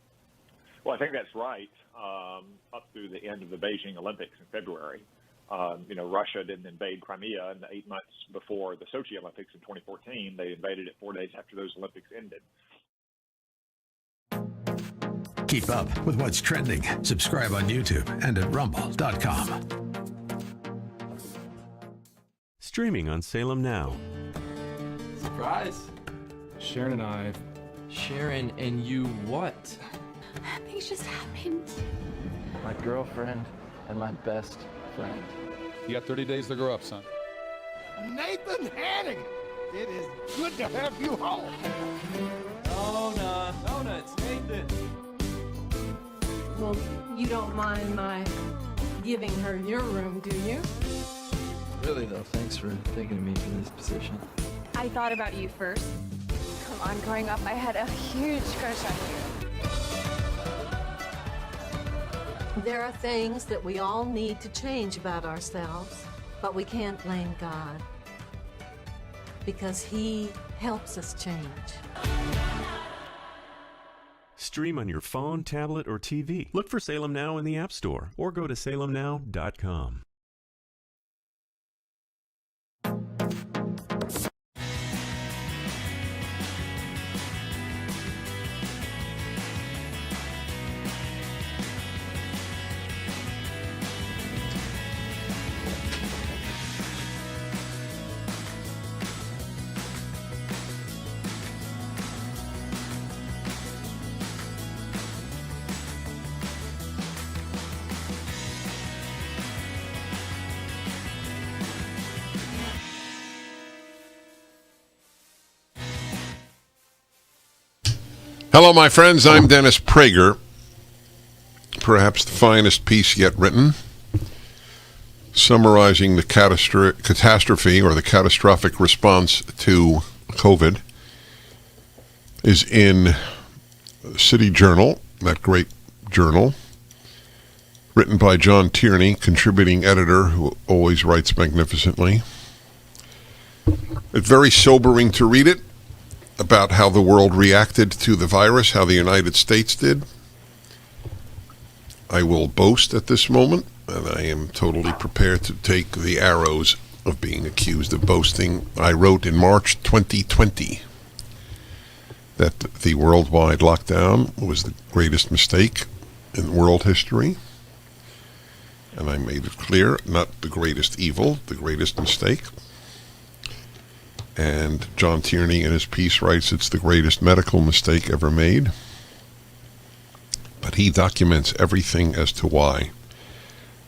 Well, I think that's right, up through the end of the Beijing Olympics in February. Russia didn't invade Crimea in the 8 months before the Sochi Olympics in 2014. They invaded it 4 days after those Olympics ended. Keep up with what's trending. Subscribe on YouTube and at rumble.com. Streaming on Salem Now. Surprise! Sharon and I. Sharon and you what? Things just happened. My girlfriend and my best friend. You got 30 days to grow up, son. Nathan Hannigan, it is good to have you home. Nona, it's Nathan. Well, you don't mind my giving her your room, do you? Really though, thanks for thinking of me for this position. I thought about you first. Come on, growing up, I had a huge crush on you. There are things that we all need to change about ourselves, but we can't blame God because He helps us change. Stream on your phone, tablet, or TV. Look for Salem Now in the App Store or go to salemnow.com. Hello, my friends. I'm Dennis Prager. Perhaps the finest piece yet written, summarizing the catastrophe or the catastrophic response to COVID, is in City Journal, that great journal, written by John Tierney, contributing editor who always writes magnificently. It's very sobering to read it, about how the world reacted to the virus, how the United States did. I will boast at this moment, and I am totally prepared to take the arrows of being accused of boasting. I wrote in March 2020 that the worldwide lockdown was the greatest mistake in world history. And I made it clear, not the greatest evil, the greatest mistake. And John Tierney in his piece writes it's the greatest medical mistake ever made. But he documents everything as to why.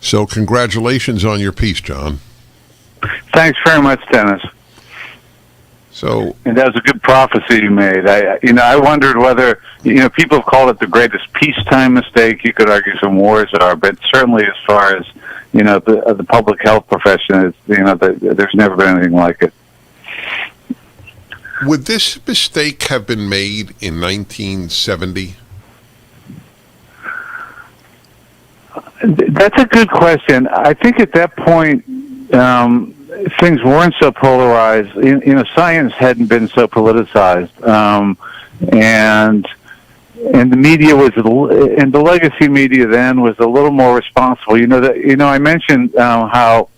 So congratulations on your piece, John. Thanks very much, Dennis. So, and that was a good prophecy you made. I wondered whether, people have called it the greatest peacetime mistake. You could argue some wars are, but certainly as far as, the public health profession, there's never been anything like it. Would this mistake have been made in 1970? That's a good question. I think at that point, things weren't so polarized. Science hadn't been so politicized, and the media was, and the legacy media then was a little more responsible. I mentioned how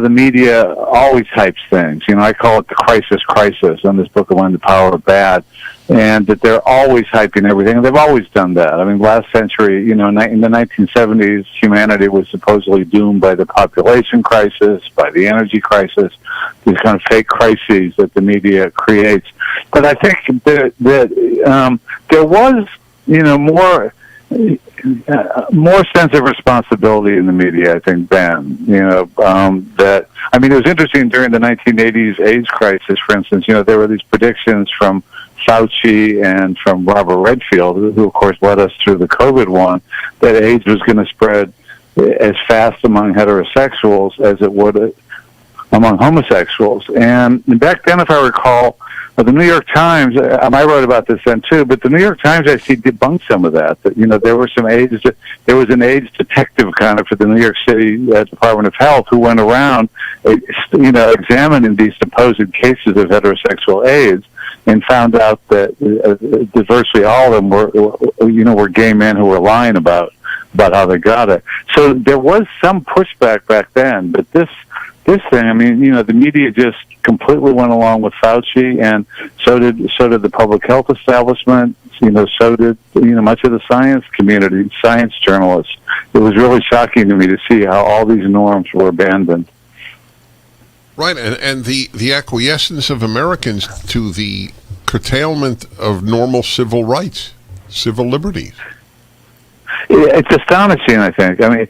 the media always hypes things. I call it the crisis in this book of When the Power of Bad, and that they're always hyping everything. They've always done that. I mean, last century, in the 1970s, humanity was supposedly doomed by the population crisis, by the energy crisis, these kind of fake crises that the media creates. But I think that there was, more sense of responsibility in the media, I think, then. It was interesting during the 1980s AIDS crisis, for instance, there were these predictions from Fauci and from Robert Redfield, who of course led us through the COVID one, that AIDS was going to spread as fast among heterosexuals as it would among homosexuals. And back then, if I recall, the New York Times, I wrote about this then too, but the New York Times actually debunked some of that. There were some AIDS, there was an AIDS detective kind of for the New York City Department of Health who went around, examining these supposed cases of heterosexual AIDS, and found out that virtually all of them were gay men who were lying about how they got it. So there was some pushback back then, but this thing, the media just completely went along with Fauci, and so did the public health establishment. So did much of the science community, science journalists. It was really shocking to me to see how all these norms were abandoned. Right, and the acquiescence of Americans to the curtailment of normal civil rights, civil liberties. It's astonishing, I think. At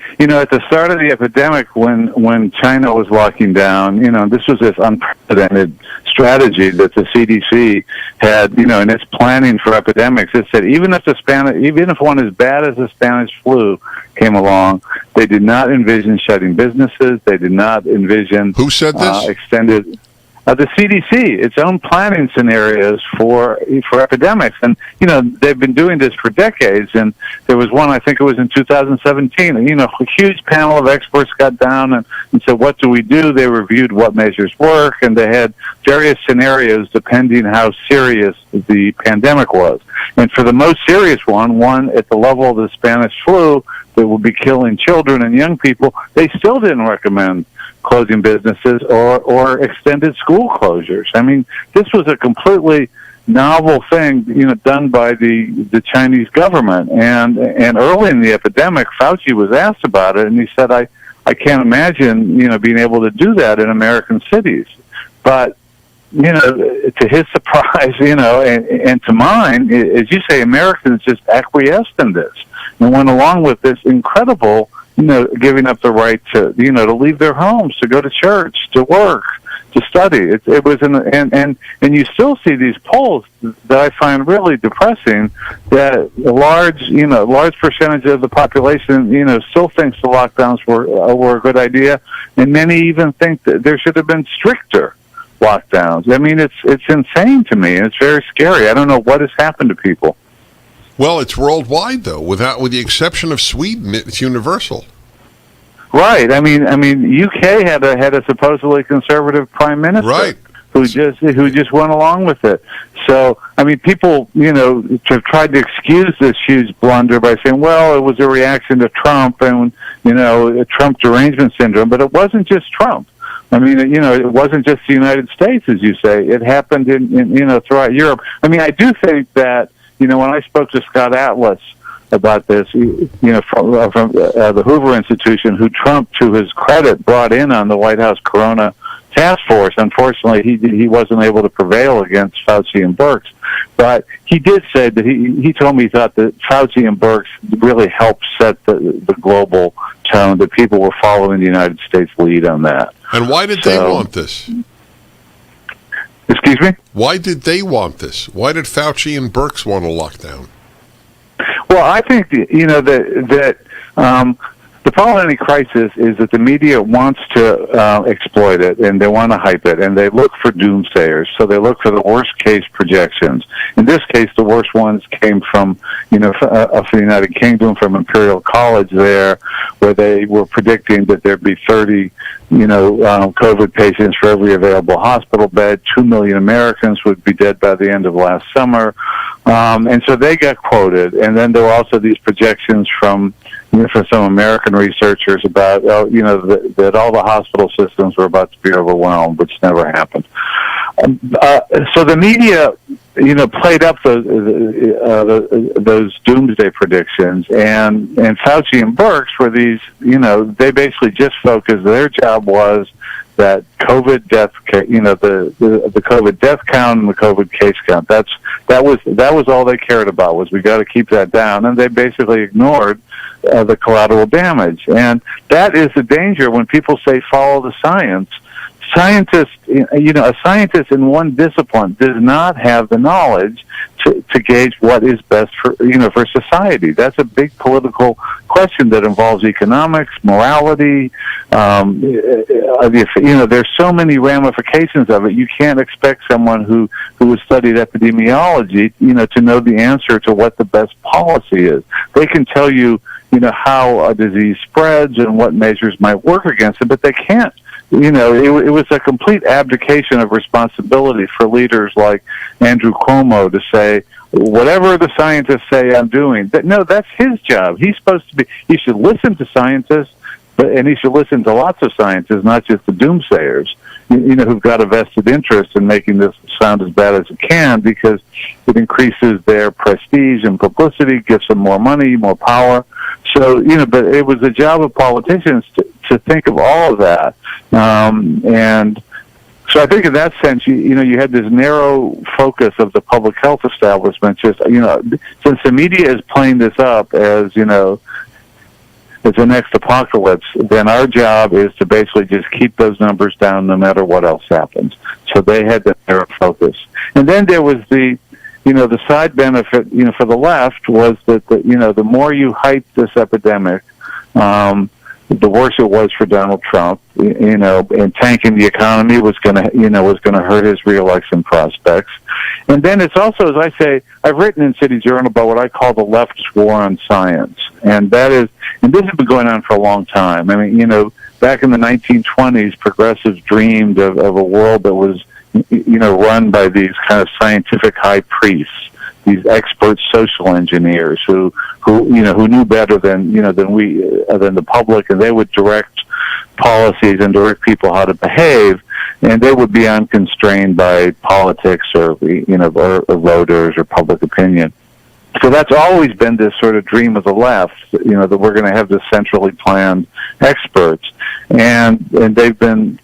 the start of the epidemic, when China was locking down, this was this unprecedented strategy that the CDC had, in its planning for epidemics. It said even if one as bad as the Spanish flu came along, they did not envision shutting businesses. They did not envision who said this extended. The CDC, its own planning scenarios for epidemics. And, they've been doing this for decades. And there was one, I think it was in 2017, a huge panel of experts got down and said, what do we do? They reviewed what measures work, and they had various scenarios depending how serious the pandemic was. And for the most serious one at the level of the Spanish flu that would be killing children and young people, they still didn't recommend closing businesses or extended school closures. This was a completely novel thing, done by the Chinese government. And early in the epidemic, Fauci was asked about it, and he said, I can't imagine, being able to do that in American cities. But, to his surprise, and to mine, as you say, Americans just acquiesced in this and went along with this incredible, giving up the right to, to leave their homes, to go to church, to work, to study. It was and you still see these polls that I find really depressing. That a large percentage of the population, still thinks the lockdowns were a good idea, and many even think that there should have been stricter lockdowns. I mean, it's insane to me, and it's very scary. I don't know what has happened to people. Well, it's worldwide though. With the exception of Sweden, it's universal. Right. I mean, UK had a supposedly conservative prime minister, right, who just went along with it. So, I mean, people, have tried to excuse this huge blunder by saying, well, it was a reaction to Trump and Trump derangement syndrome, but it wasn't just Trump. I mean, it wasn't just the United States, as you say. It happened in throughout Europe. I mean, I do think that, when I spoke to Scott Atlas about this, from the Hoover Institution, who Trump, to his credit, brought in on the White House Corona Task Force. Unfortunately, he wasn't able to prevail against Fauci and Birx. But he did say that he told me he thought that Fauci and Birx really helped set the global tone, that people were following the United States lead on that. And why did they want this? Excuse me? Why did they want this? Why did Fauci and Birx want a lockdown? Well, I think that the problem in any crisis is that the media wants to exploit it, and they want to hype it, and they look for doomsayers. So they look for the worst case projections. In this case, the worst ones came from the United Kingdom, from Imperial College there, where they were predicting that there'd be 30 COVID patients for every available hospital bed. 2 million Americans would be dead by the end of last summer. And so they got quoted. And then there were also these projections from some American researchers about, that all the hospital systems were about to be overwhelmed, which never happened. So the media, played up those doomsday predictions, and Fauci and Birx were these, they basically just focused. Their job was that COVID death, the COVID death count and the COVID case count. That was all they cared about, was we got to keep that down, and they basically ignored the collateral damage. And that is the danger when people say follow the science. Scientists, a scientist in one discipline does not have the knowledge to gauge what is best for society. That's a big political question that involves economics, morality. There's so many ramifications of it. You can't expect someone who has studied epidemiology, to know the answer to what the best policy is. They can tell you, how a disease spreads and what measures might work against it, but they can't. It was a complete abdication of responsibility for leaders like Andrew Cuomo to say, whatever the scientists say I'm doing. No, that's his job. He's supposed to be, he should listen to scientists, and he should listen to lots of scientists, not just the doomsayers, who've got a vested interest in making this sound as bad as it can, because it increases their prestige and publicity, gives them more money, more power. So, but it was the job of politicians to think of all of that. And so I think in that sense, you had this narrow focus of the public health establishment. Just, since the media is playing this up as, as the next apocalypse, then our job is to basically just keep those numbers down no matter what else happens. So they had that narrow focus. And then there was the side benefit, for the left was that, the more you hype this epidemic, the worse it was for Donald Trump, and tanking the economy was going to hurt his reelection prospects. And then it's also, as I say, I've written in City Journal about what I call the left's war on science. And that is, and this has been going on for a long time. I mean, back in the 1920s, progressives dreamed of a world that was, run by these kind of scientific high priests, these expert social engineers who knew better than the public, and they would direct policies and direct people how to behave, and they would be unconstrained by politics or voters or public opinion. So that's always been this sort of dream of the left, that we're going to have this centrally planned experts, and they've been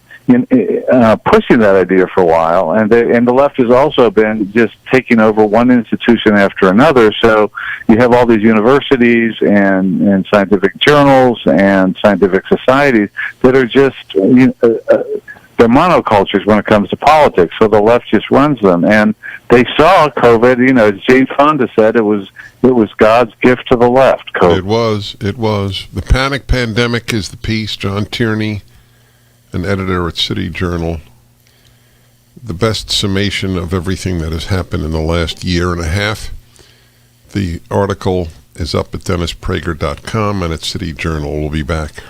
pushing that idea for a while, and the left has also been just taking over one institution after another. So you have all these universities and scientific journals and scientific societies that are just they're monocultures when it comes to politics, so the left just runs them. And they saw COVID, you know, as Jane Fonda said, it was God's gift to the left, COVID. It was. The Panic Pandemic is the piece. John Tierney, an editor at City Journal. The best summation of everything that has happened in the last year and a half. The article is up at DennisPrager.com and at City Journal. We'll be back.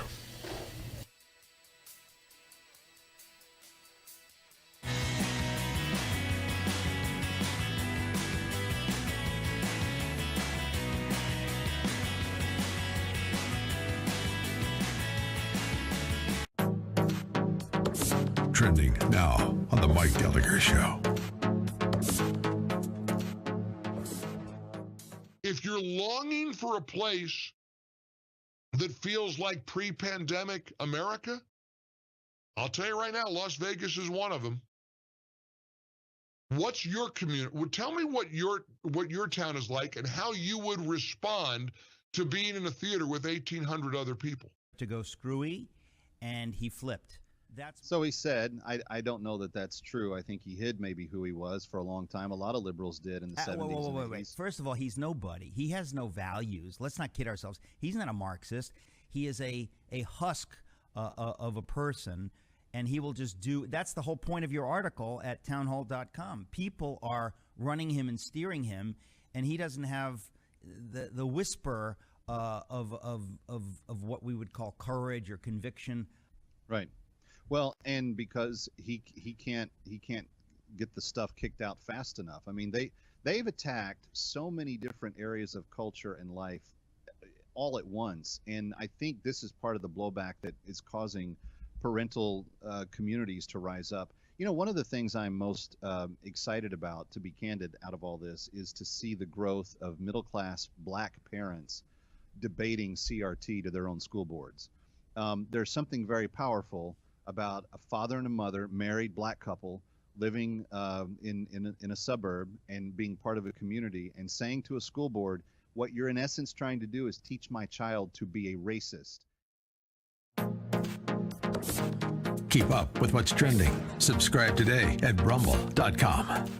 Trending now on the Mike Gallagher Show. If you're longing for a place that feels like pre-pandemic America, I'll tell you right now, Las Vegas is one of them. What's your community? Well, tell me what your town is like and how you would respond to being in a theater with 1,800 other people. To go screwy, and he flipped. So he said. I don't know that that's true. I think he hid maybe who he was for a long time. A lot of liberals did in the 70s. Wait. First of all, he's nobody. He has no values. Let's not kid ourselves. He's not a Marxist. He is a husk of a person, and he will just do. That's the whole point of your article at townhall.com. People are running him and steering him, and he doesn't have the whisper of what we would call courage or conviction. Right. Well, and because he can't get the stuff kicked out fast enough. I mean, they've attacked so many different areas of culture and life all at once, and I think this is part of the blowback that is causing parental communities to rise up. You know, one of the things I'm most excited about, to be candid, out of all this, is to see the growth of middle-class black parents debating CRT to their own school boards. There's something very powerful about a father and a mother, married black couple, living in a suburb and being part of a community and saying to a school board, what you're in essence trying to do is teach my child to be a racist. Keep up with what's trending. Subscribe today at rumble.com.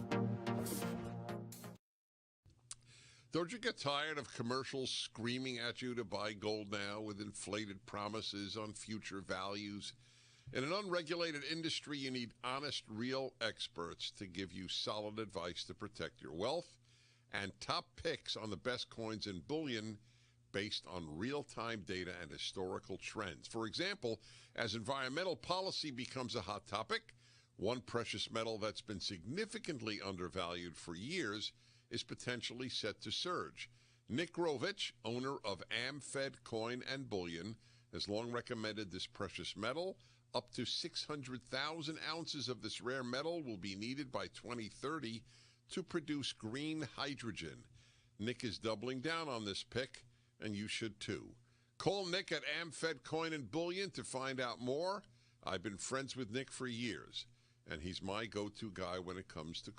Don't you get tired of commercials screaming at you to buy gold now with inflated promises on future values? In an unregulated industry, you need honest, real experts to give you solid advice to protect your wealth and top picks on the best coins and bullion based on real-time data and historical trends. For example, as environmental policy becomes a hot topic, one precious metal that's been significantly undervalued for years is potentially set to surge. Nick Grovich, owner of AmFed Coin and Bullion, has long recommended this precious metal. Up to 600,000 ounces of this rare metal will be needed by 2030 to produce green hydrogen. Nick is doubling down on this pick, and you should too. Call Nick at AmFed Coin and Bullion to find out more. I've been friends with Nick for years, and he's my go-to guy when it comes to...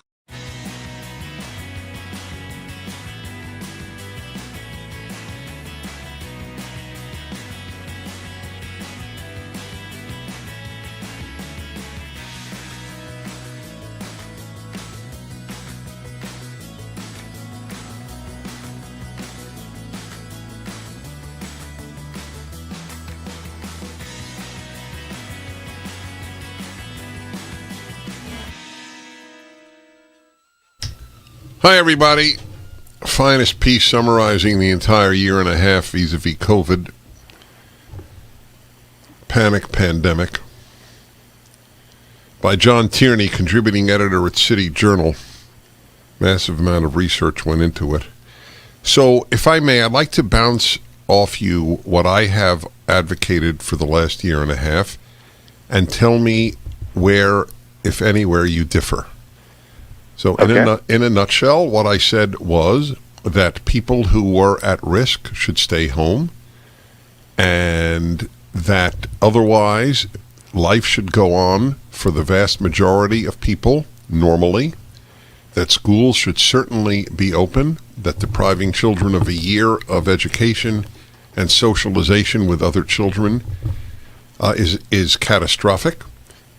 Hi, everybody. Finest piece summarizing the entire year and a half vis-a-vis COVID. Panic Pandemic. By John Tierney, contributing editor at City Journal. Massive amount of research went into it. So, if I may, I'd like to bounce off you what I have advocated for the last year and a half and tell me where, if anywhere, you differ. So in a nutshell, what I said was that people who were at risk should stay home and that otherwise life should go on for the vast majority of people normally, that schools should certainly be open, that depriving children of a year of education and socialization with other children is catastrophic,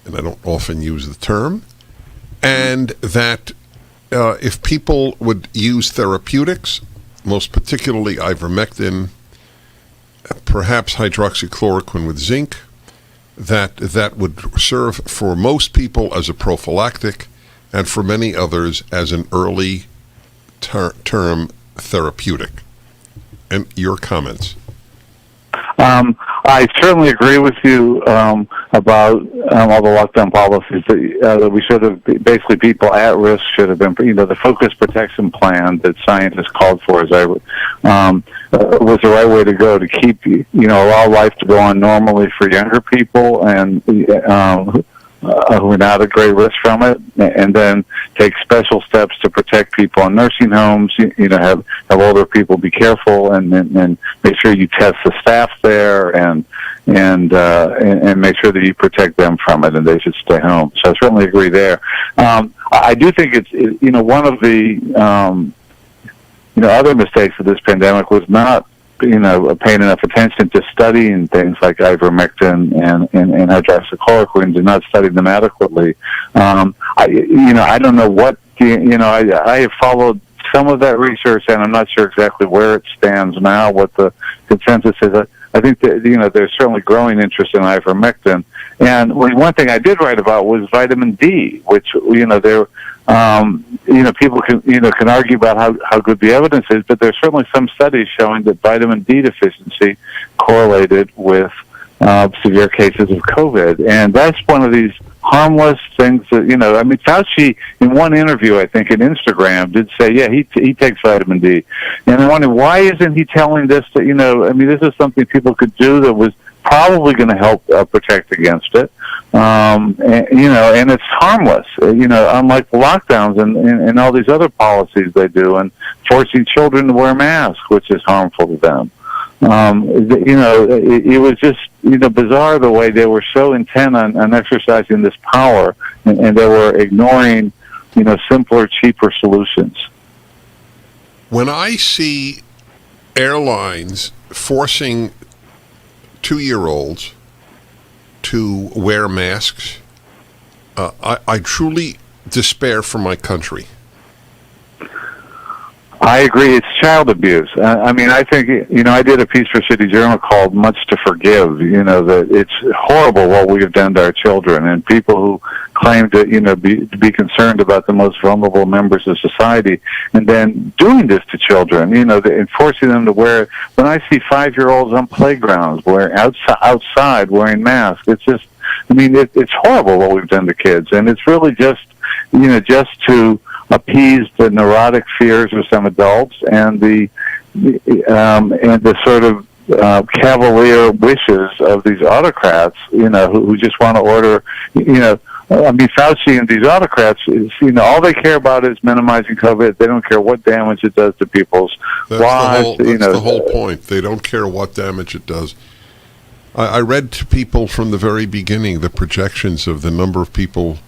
and I don't often use the term, and that if people would use therapeutics, most particularly ivermectin, perhaps hydroxychloroquine with zinc, that would serve for most people as a prophylactic and for many others as an early term therapeutic. And your comments? I certainly agree with you about all the lockdown policies that we should have, basically people at risk should have been, the focused protection plan that scientists called for was the right way to go to keep, allow life to go on normally for younger people and who are not at great risk from it, and then take special steps to protect people in nursing homes. Have older people be careful, and make sure you test the staff there, and make sure that you protect them from it, and they should stay home. So I certainly agree there. I do think it's one of the other mistakes of this pandemic was not paying enough attention to studying things like ivermectin and hydroxychloroquine, to not study them adequately. I don't know what, I have followed some of that research, and I'm not sure exactly where it stands now, what the consensus is. I think that, there's certainly growing interest in ivermectin. And one thing I did write about was vitamin D, which, people can argue about how good the evidence is, but there's certainly some studies showing that vitamin D deficiency correlated with severe cases of COVID. And that's one of these harmless things that, Fauci, in one interview, I think, in Instagram, did say, yeah, he takes vitamin D. And I wonder, why isn't he telling this that, this is something people could do that was probably going to help protect against it. And it's harmless, unlike the lockdowns and all these other policies they do, and forcing children to wear masks, which is harmful to them. It was just, bizarre the way they were so intent on exercising this power, and they were ignoring, simpler, cheaper solutions. When I see airlines forcing 2-year-olds to wear masks, I truly despair for my country. I agree. It's child abuse. I think, I did a piece for City Journal called Much to Forgive, that it's horrible what we have done to our children, and people who claim to, be concerned about the most vulnerable members of society, and then doing this to children, and forcing them to wear, when I see 5-year-olds on playgrounds outside wearing masks, it's just, it's horrible what we've done to kids, and it's really just to appease the neurotic fears of some adults and the sort of cavalier wishes of these autocrats, who just want to order, Fauci and these autocrats, all they care about is minimizing COVID. They don't care what damage it does to people's lives. That's the whole point. They don't care what damage it does. I read to people from the very beginning the projections of the number of people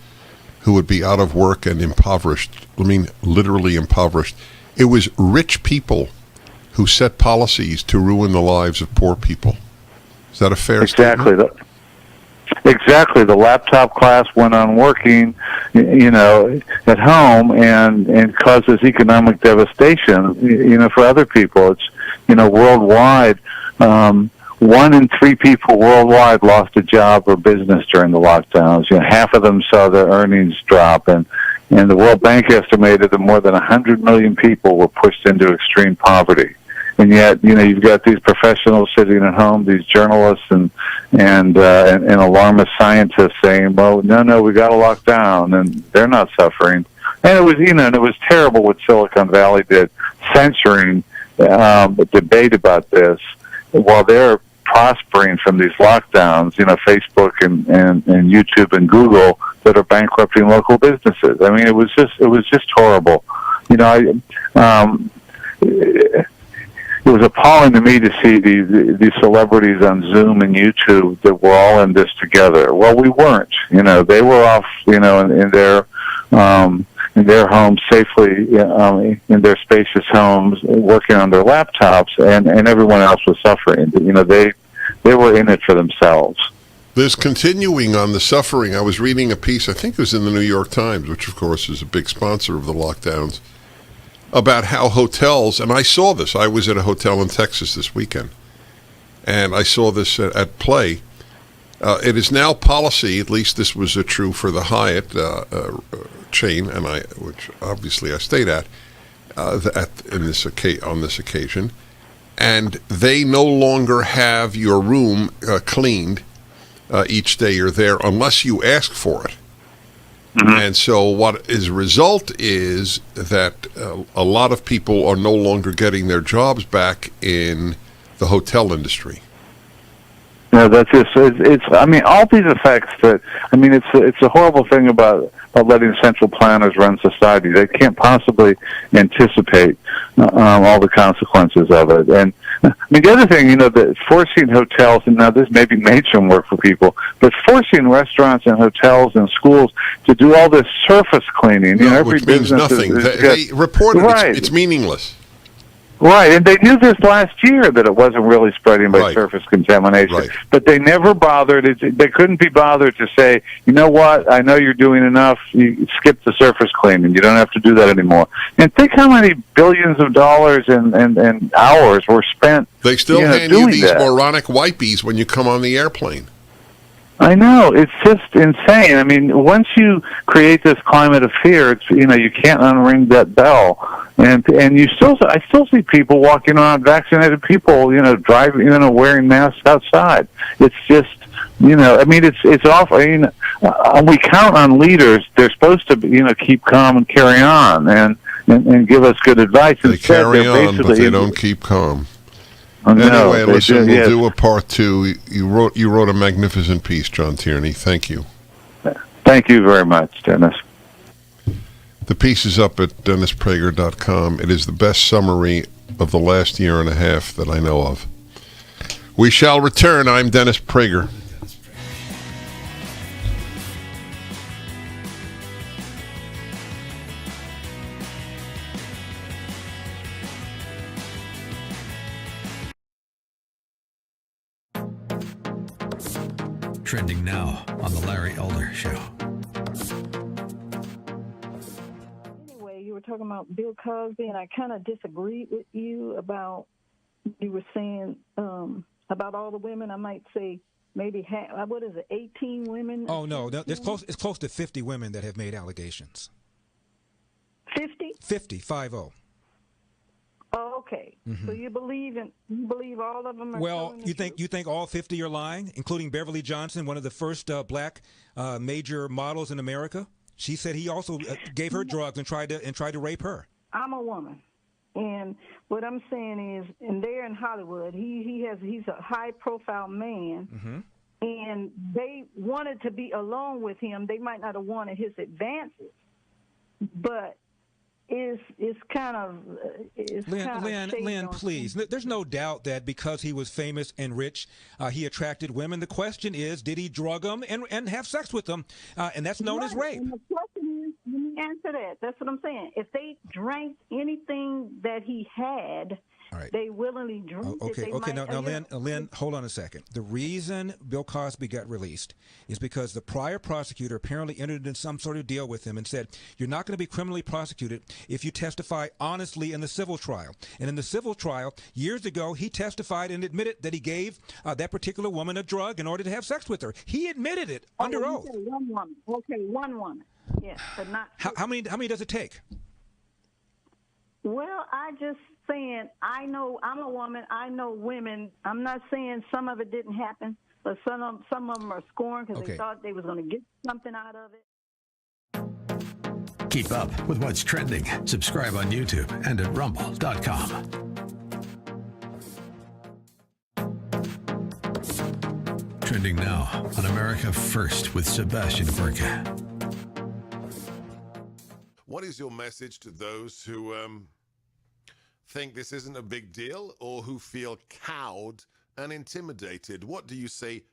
who would be out of work and impoverished. Literally impoverished. It was rich people who set policies to ruin the lives of poor people. Is that a fair statement? Exactly. The laptop class went on working, at home and causes economic devastation, for other people. It's, worldwide, 1 in 3 people worldwide lost a job or business during the lockdowns. Half of them saw their earnings drop, and the World Bank estimated that more than 100 million people were pushed into extreme poverty. And yet, you've got these professionals sitting at home, these journalists and alarmist scientists saying, well, no, we got to lock down, and they're not suffering. And it was, and it was terrible what Silicon Valley did, censoring debate about this while they're prospering from these lockdowns, Facebook and YouTube and Google that are bankrupting local businesses. It was just horrible. It was appalling to me to see these celebrities on Zoom and YouTube that were all in this together. Well, we weren't. They were off, in their homes safely, in their spacious homes, working on their laptops, and everyone else was suffering. They were in it for themselves. There's continuing on the suffering. I was reading a piece, I think it was in the New York Times, which of course is a big sponsor of the lockdowns, about how hotels, and I saw this. I was at a hotel in Texas this weekend, and I saw this at play. It is now policy, at least this was true for the Hyatt chain, which obviously I stayed at on this occasion, and they no longer have your room cleaned each day you're there unless you ask for it. And so what is result is that a lot of people are no longer getting their jobs back in the hotel industry. That's just, it's, I mean, all these effects that, I mean, it's a horrible thing about letting central planners run society. They can't possibly anticipate all the consequences of it. And I mean, the other thing, that forcing hotels, and now this maybe made some work for people, but forcing restaurants and hotels and schools to do all this surface cleaning, every which means business nothing. is They reported right. It's meaningless. Right, and they knew this last year that it wasn't really spreading by surface contamination, but they never bothered. They couldn't be bothered to say, you know what, I know you're doing enough, you skip the surface cleaning, you don't have to do that anymore. And think how many billions of dollars and hours were spent. They still hand doing you these that. moronic wipies when you come on the airplane. I know, it's just insane. I mean, once you create this climate of fear, it's you can't unring that bell. And I still see people walking around, vaccinated people, driving, wearing masks outside. It's just, I mean, it's awful. I mean, we count on leaders. They're supposed to, keep calm and carry on and give us good advice. They Instead, carry they're on, but they don't keep calm. No, anyway, listen, do, we'll do a part two. You wrote a magnificent piece, John Tierney. Thank you. Thank you very much, Dennis. The piece is up at DennisPrager.com. It is the best summary of the last year and a half that I know of. We shall return. I'm Dennis Prager. Trending now on the Larry Elder Show. Anyway, you were talking about Bill Cosby, and I kind of disagreed with you about, you were saying about all the women. I might say maybe 18 women? Oh, no, it's close to 50 women that have made allegations. 50? 50, 50. Oh, okay. Mm-hmm. So you believe all of them are telling the truth? You think all 50 are lying, including Beverly Johnson, one of the first black major models in America? She said he also gave her drugs and tried to rape her. I'm a woman, and what I'm saying is, and they're in Hollywood. He's a high profile man, mm-hmm. and they wanted to be alone with him. They might not have wanted his advances, but it's kind of Lynn, please. There's no doubt that because he was famous and rich, he attracted women. The question is, did he drug them and have sex with them? And that's known as rape. And the question is, let me answer that. That's what I'm saying. If they drank anything that he had, they willingly drank it. Okay. Now, Lynn, hold on a second. The reason Bill Cosby got released is because the prior prosecutor apparently entered into some sort of deal with him and said, you're not going to be criminally prosecuted if you testify honestly in the civil trial. And in the civil trial, years ago, he testified and admitted that he gave that particular woman a drug in order to have sex with her. He admitted it under oath. Okay, one woman. Okay, one woman. Yes, but not two. How many does it take? Well, I just saying, I know I'm a woman. I know women. I'm not saying some of it didn't happen, but some of them are scorned because they thought they was going to get something out of it. Keep up with what's trending. Subscribe on YouTube and at rumble.com. Trending now on America First with Sebastian Burka. What is your message to those who think this isn't a big deal or who feel cowed and intimidated? What do you say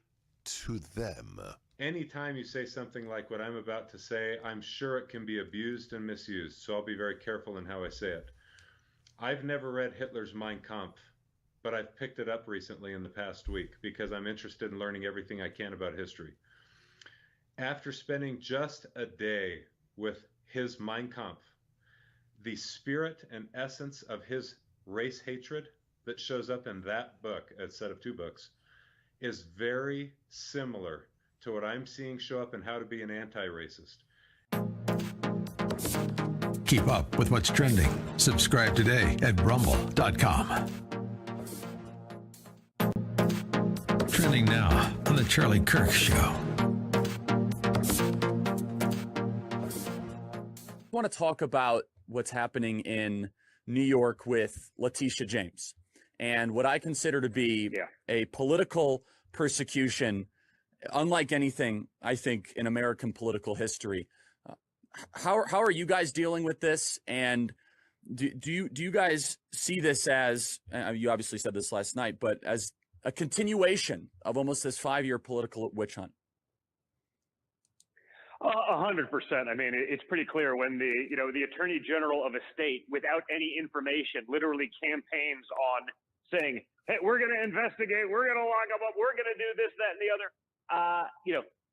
to them? Anytime you say something like what I'm about to say, I'm sure it can be abused and misused, so I'll be very careful in how I say it. I've never read Hitler's Mein Kampf, but I've picked it up recently in the past week because I'm interested in learning everything I can about history. After spending just a day with his Mein Kampf, the spirit and essence of his race hatred that shows up in that book, a set of 2 books, is very similar to what I'm seeing show up in How to Be an Anti-Racist. Keep up with what's trending. Subscribe today at rumble.com. Trending now on the Charlie Kirk Show. I want to talk about what's happening in New York with Letitia James and what I consider to be a political persecution unlike anything, I think, in American political history. How are you guys dealing with this? And do you guys see this as, you obviously said this last night, but as a continuation of almost this 5-year political witch hunt? 100%. I mean, it's pretty clear when the Attorney General of a state, without any information, literally campaigns on saying, "Hey, we're going to investigate, we're going to lock them up, we're going to do this, that, and the other."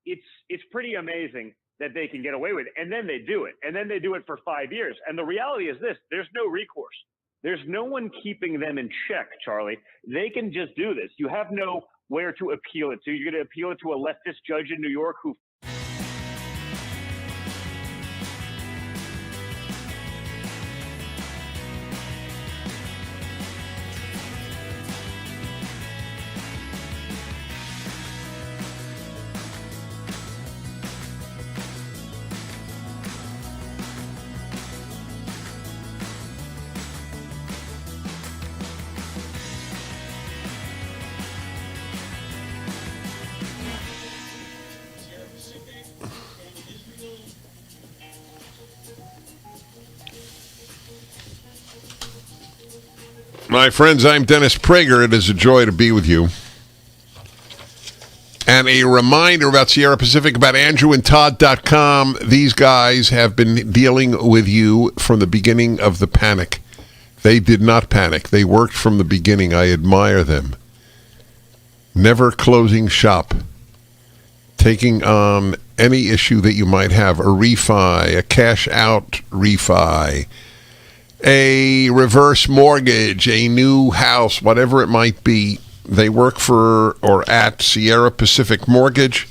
It's pretty amazing that they can get away with it, and then they do it, and then they do it for 5 years. And the reality is this: there's no recourse. There's no one keeping them in check, Charlie. They can just do this. You have nowhere to appeal it to. You're going to appeal it to a leftist judge in New York who. My friends, I'm Dennis Prager. It is a joy to be with you. And a reminder about Sierra Pacific, about AndrewandTodd.com. These guys have been dealing with you from the beginning of the panic. They did not panic. They worked from the beginning. I admire them. Never closing shop. Taking on any issue that you might have. A refi, a cash out refi, a reverse mortgage, a new house, whatever it might be. They work for or at Sierra Pacific Mortgage.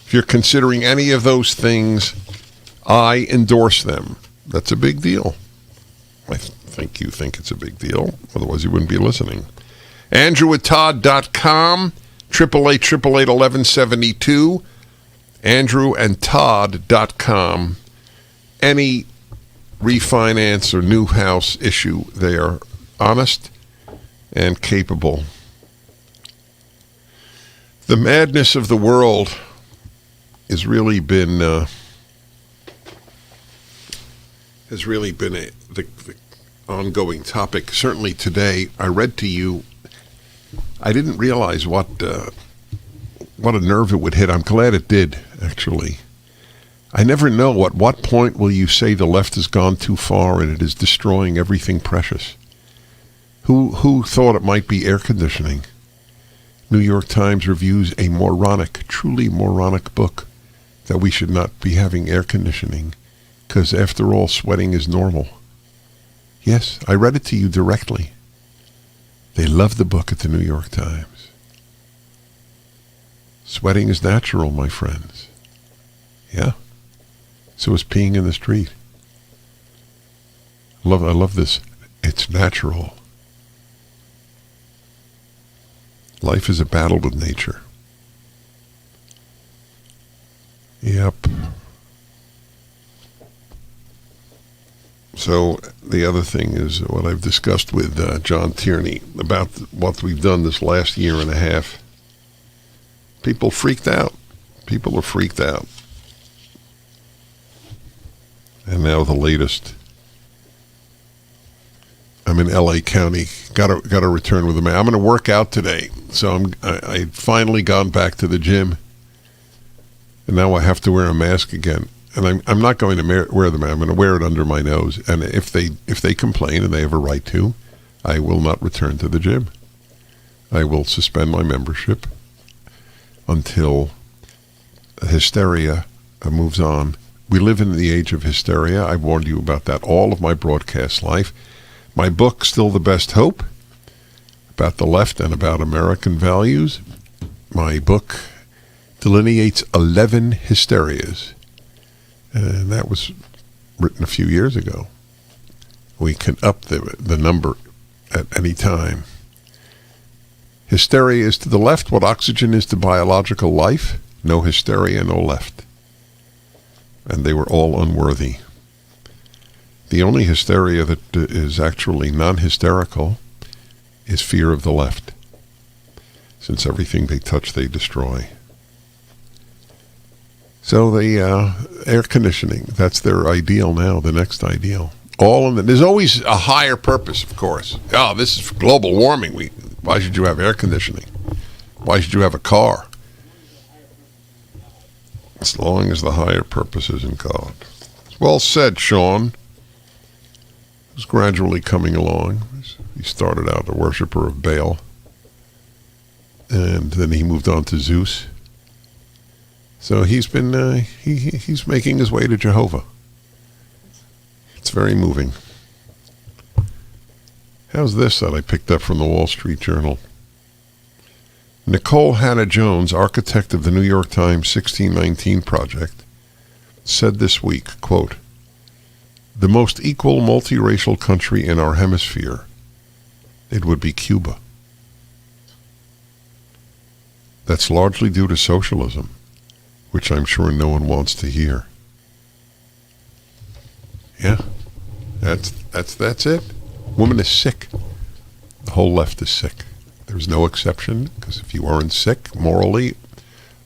If you're considering any of those things, I endorse them. That's a big deal. I think you think it's a big deal. Otherwise, you wouldn't be listening. AndrewandTodd.com, 888-888-1172. AndrewandTodd.com. Any refinance or new house issue, they are honest and capable. The madness of the world has really been the ongoing topic. Certainly today, I read to you. I didn't realize what a nerve it would hit. I'm glad it did, actually. I never know at what point will you say the left has gone too far and it is destroying everything precious. Who thought it might be air conditioning? New York Times reviews a moronic, truly moronic book that we should not be having air conditioning because, after all, sweating is normal. Yes, I read it to you directly. They love the book at the New York Times. Sweating is natural, my friends. Yeah. So is peeing in the street. I love this. It's natural. Life is a battle with nature. Yep. So the other thing is what I've discussed with John Tierney about what we've done this last year and a half. People freaked out. People are freaked out. And now the latest. I'm in LA County. Got to return with the man. I'm going to work out today. So I finally gone back to the gym. And now I have to wear a mask again. And I'm not going to wear the mask. I'm going to wear it under my nose. And if they complain, and they have a right to, I will not return to the gym. I will suspend my membership until hysteria moves on. We live in the age of hysteria. I warned you about that all of my broadcast life. My book, Still the Best Hope, about the left and about American values. My book delineates 11 hysterias. And that was written a few years ago. We can up the number at any time. Hysteria is to the left what oxygen is to biological life. No hysteria, no left. And they were all unworthy. The only hysteria that is actually non-hysterical is fear of the left, since everything they touch they destroy. So the air conditioning, that's their ideal now, the next ideal. All of them. There's always a higher purpose, of course. Oh, this is global warming. Why should you have air conditioning? Why should you have a car? As long as the higher purpose is in God. Well said, Sean. He was gradually coming along. He started out a worshiper of Baal. And then he moved on to Zeus. So he's been, he's making his way to Jehovah. It's very moving. How's this that I picked up from the Wall Street Journal? Nicole Hannah-Jones, architect of the New York Times 1619 Project, said this week, quote, "The most equal multiracial country in our hemisphere, it would be Cuba. That's largely due to socialism, which I'm sure no one wants to hear." Yeah, that's it. Woman is sick. The whole left is sick. There's no exception, because if you weren't sick morally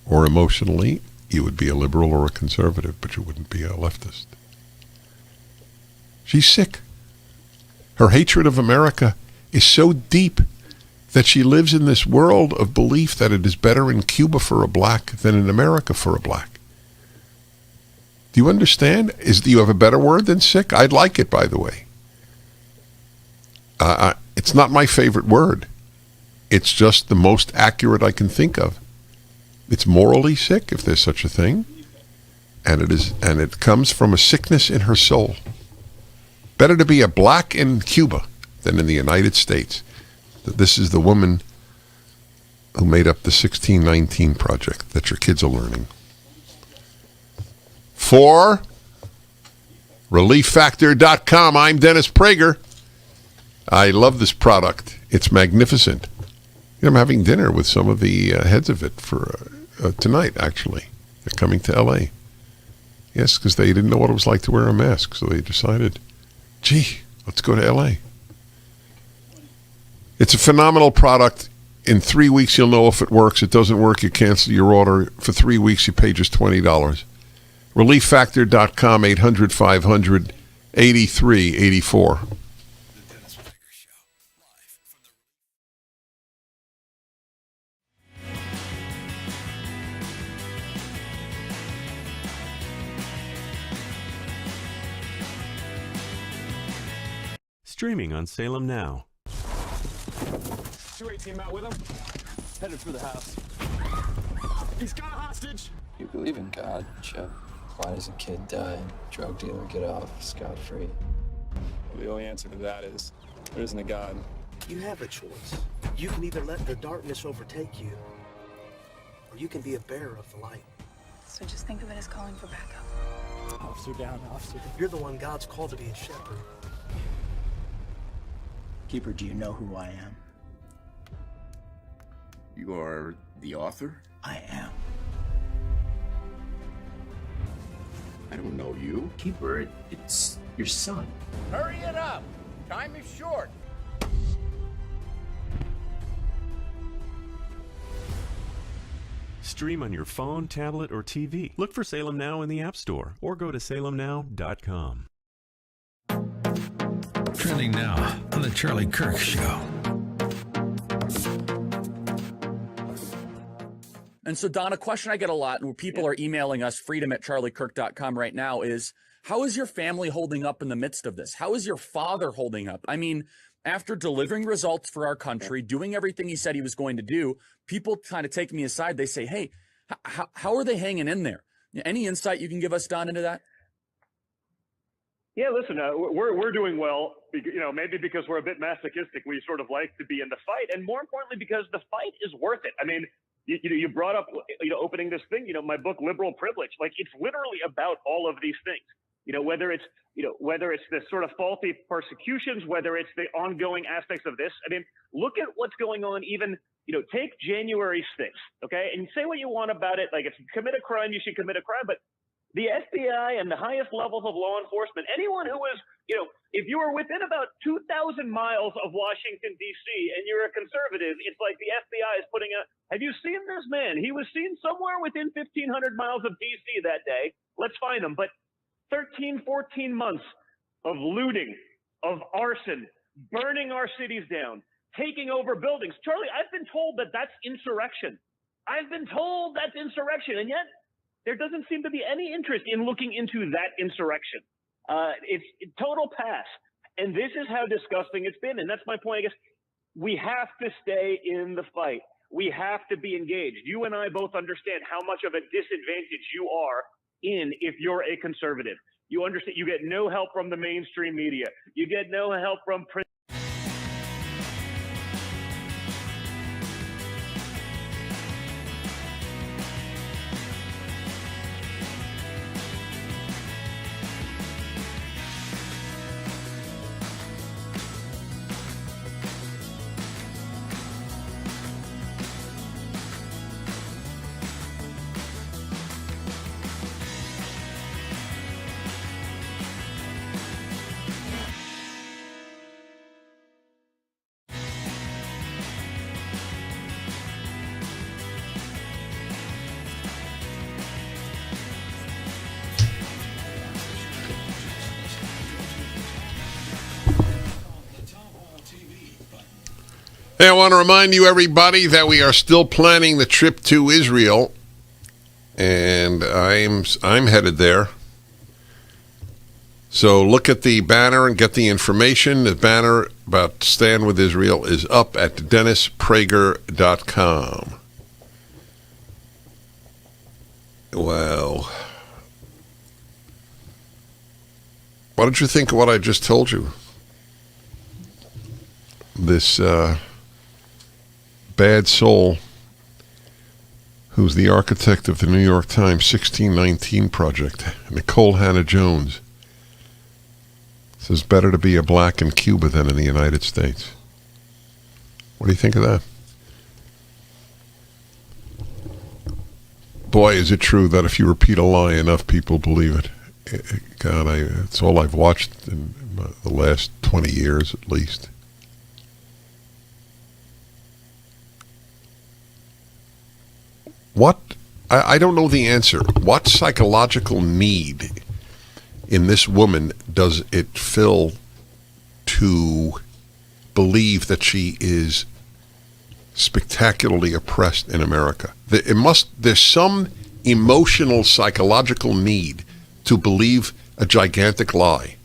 or emotionally, you would be a liberal or a conservative, but you wouldn't be a leftist. She's sick. Her hatred of America is so deep that she lives in this world of belief that it is better in Cuba for a black than in America for a black. Do you understand? Do you have a better word than sick? I'd like it, by the way. It's not my favorite word. It's just the most accurate I can think of. It's morally sick, if there's such a thing, and it comes from a sickness in her soul. Better to be a black in Cuba than in the United States. This is the woman who made up the 1619 Project that your kids are learning. For ReliefFactor.com, I'm Dennis Prager. I love this product. It's magnificent. I'm having dinner with some of the heads of it for tonight, actually. They're coming to L.A. Yes, because they didn't know what it was like to wear a mask, so they decided, gee, let's go to L.A. It's a phenomenal product. In 3 weeks, you'll know if it works. It doesn't work, you cancel your order. For 3 weeks, you pay just $20. ReliefFactor.com, 800-500-8384. Streaming on Salem Now. 218 out with him. Headed for the house. He's got a hostage. You believe in God, Chip. Why does a kid die? Drug dealer get off scot-free. Well, the only answer to that is there isn't a God. You have a choice. You can either let the darkness overtake you, or you can be a bearer of the light. So just think of it as calling for backup. Officer down, officer. You're the one God's called to be a shepherd. Keeper, do you know who I am? You are the author? I am. I don't know you. Keeper, it's your son. Hurry it up. Time is short. Stream on your phone, tablet, or TV. Look for Salem Now in the App Store or go to salemnow.com. Trending now on The Charlie Kirk Show. And so, Don, a question I get a lot, and where people are emailing us, freedom@charliekirk.com right now, is how is your family holding up in the midst of this? How is your father holding up? I mean, after delivering results for our country, doing everything he said he was going to do, people kind of take me aside. They say, hey, how are they hanging in there? Any insight you can give us, Don, into that? Yeah, listen, we're doing well, maybe because we're a bit masochistic. We sort of like to be in the fight, and more importantly, because the fight is worth it. I mean, you brought up, opening this thing, my book, Liberal Privilege, like it's literally about all of these things, whether it's the sort of faulty persecutions, whether it's the ongoing aspects of this. I mean, look at what's going on even, take January 6th, okay? And say what you want about it. Like if you commit a crime, you should commit a crime, but the FBI and the highest levels of law enforcement, anyone who is, if you are within about 2,000 miles of Washington, D.C., and you're a conservative, it's like the FBI is putting out, have you seen this man? He was seen somewhere within 1,500 miles of D.C. that day. Let's find him. But 13, 14 months of looting, of arson, burning our cities down, taking over buildings. Charlie, I've been told that that's insurrection. I've been told that's insurrection, and yet there doesn't seem to be any interest in looking into that insurrection. It's total pass. And this is how disgusting it's been. And that's my point, I guess. We have to stay in the fight. We have to be engaged. You and I both understand how much of a disadvantage you are in if you're a conservative. You understand you get no help from the mainstream media. You get no help from print. Hey, I want to remind you, everybody, that we are still planning the trip to Israel, and I'm headed there. So look at the banner and get the information. The banner about Stand With Israel is up at DennisPrager.com. Well, what did you think of what I just told you? This bad soul who's the architect of the New York Times 1619 Project, Nicole Hannah-Jones, says better to be a black in Cuba than in the United States. What do you think of that? Boy, is it true that if you repeat a lie, enough people believe it. God, it's all I've watched in the last 20 years at least. I don't know the answer. What psychological need in this woman does it fill to believe that she is spectacularly oppressed in America? There's some emotional, psychological need to believe a gigantic lie.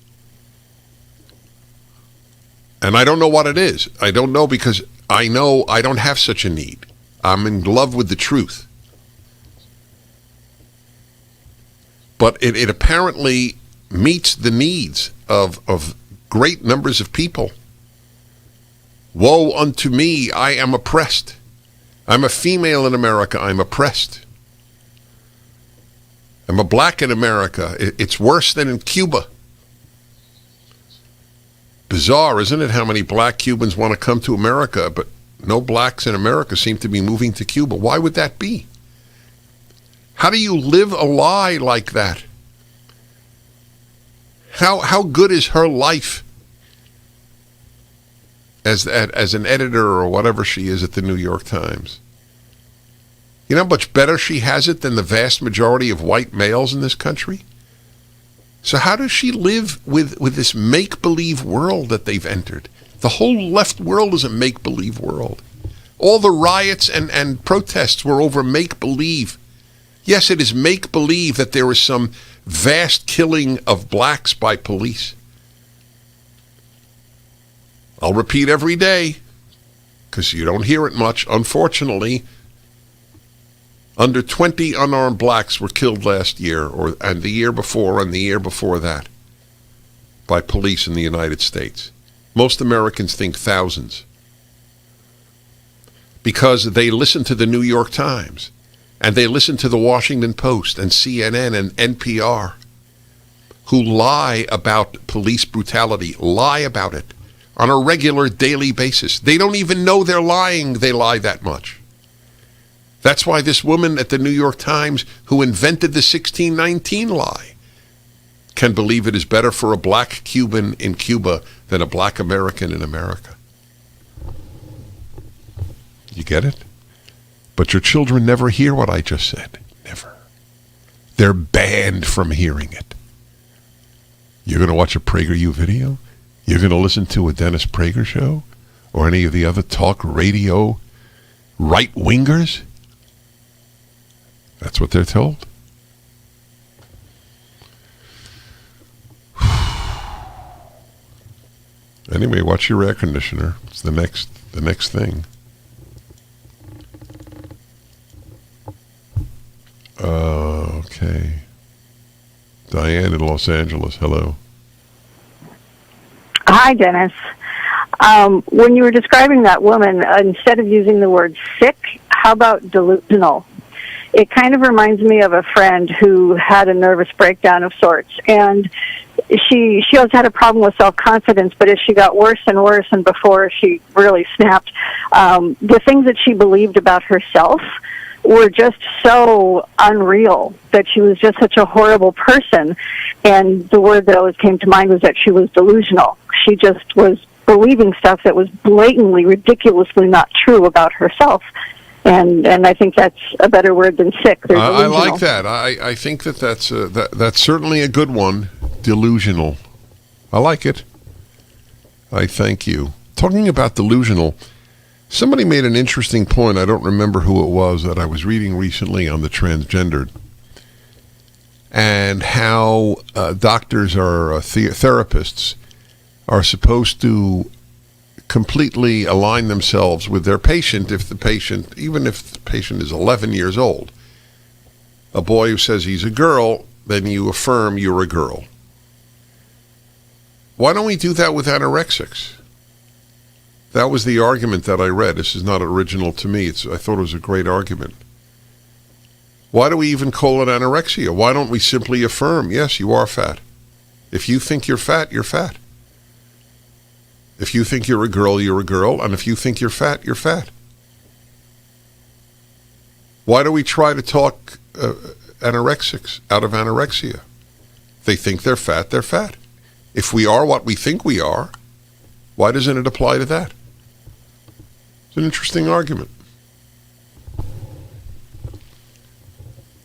And I don't know what it is. I don't know, because I know I don't have such a need. I'm in love with the truth. But it apparently meets the needs of great numbers of people. Woe unto me, I am oppressed. I'm a female in America, I'm oppressed. I'm a black in America, it's worse than in Cuba. Bizarre, isn't it, how many black Cubans want to come to America, but no blacks in America seem to be moving to Cuba. Why would that be? How do you live a lie like that? How good is her life as an editor or whatever she is at the New York Times? You know how much better she has it than the vast majority of white males in this country? So how does she live with this make-believe world that they've entered? The whole left world is a make-believe world. All the riots and protests were over make-believe. Yes, it is make-believe that there was some vast killing of blacks by police. I'll repeat every day because you don't hear it much. Unfortunately, under 20 unarmed blacks were killed last year, and the year before, and the year before that, by police in the United States. Most Americans think thousands because they listen to the New York Times and they listen to the Washington Post and CNN and NPR, who lie about police brutality, lie about it on a regular daily basis. They don't even know they're lying. They lie that much. That's why this woman at the New York Times who invented the 1619 lie can believe it is better for a black Cuban in Cuba than a black American in America. You get it? But your children never hear what I just said. Never. They're banned from hearing it. You're going to watch a PragerU video? You're going to listen to a Dennis Prager show? Or any of the other talk radio right-wingers? That's what they're told. Anyway, watch your air conditioner. It's the next thing. Okay. Diane in Los Angeles. Hello. Hi, Dennis. When you were describing that woman, instead of using the word sick, how about delusional? It kind of reminds me of a friend who had a nervous breakdown of sorts, and she always had a problem with self-confidence, but as she got worse and worse and before she really snapped, the things that she believed about herself were just so unreal that she was just such a horrible person. And the word that always came to mind was that she was delusional. She just was believing stuff that was blatantly, ridiculously not true about herself. And I think that's a better word than sick. I like that. I think that's certainly a good one. Delusional. I like it. I thank you. Talking about delusional, somebody made an interesting point. I don't remember who it was that I was reading recently on the transgendered, and how doctors or therapists are supposed to completely align themselves with their patient even if the patient is 11 years old. A boy who says he's a girl, then you affirm you're a girl. Why don't we do that with anorexics? That was the argument that I read. This is not original to me. I thought it was a great argument. Why do we even call it anorexia? Why don't we simply affirm, yes, you are fat. If you think you're fat, you're fat. If you think you're a girl, you're a girl. And if you think you're fat, you're fat. Why do we try to talk anorexics out of anorexia? They think they're fat, they're fat. If we are what we think we are, why doesn't it apply to that? It's an interesting argument.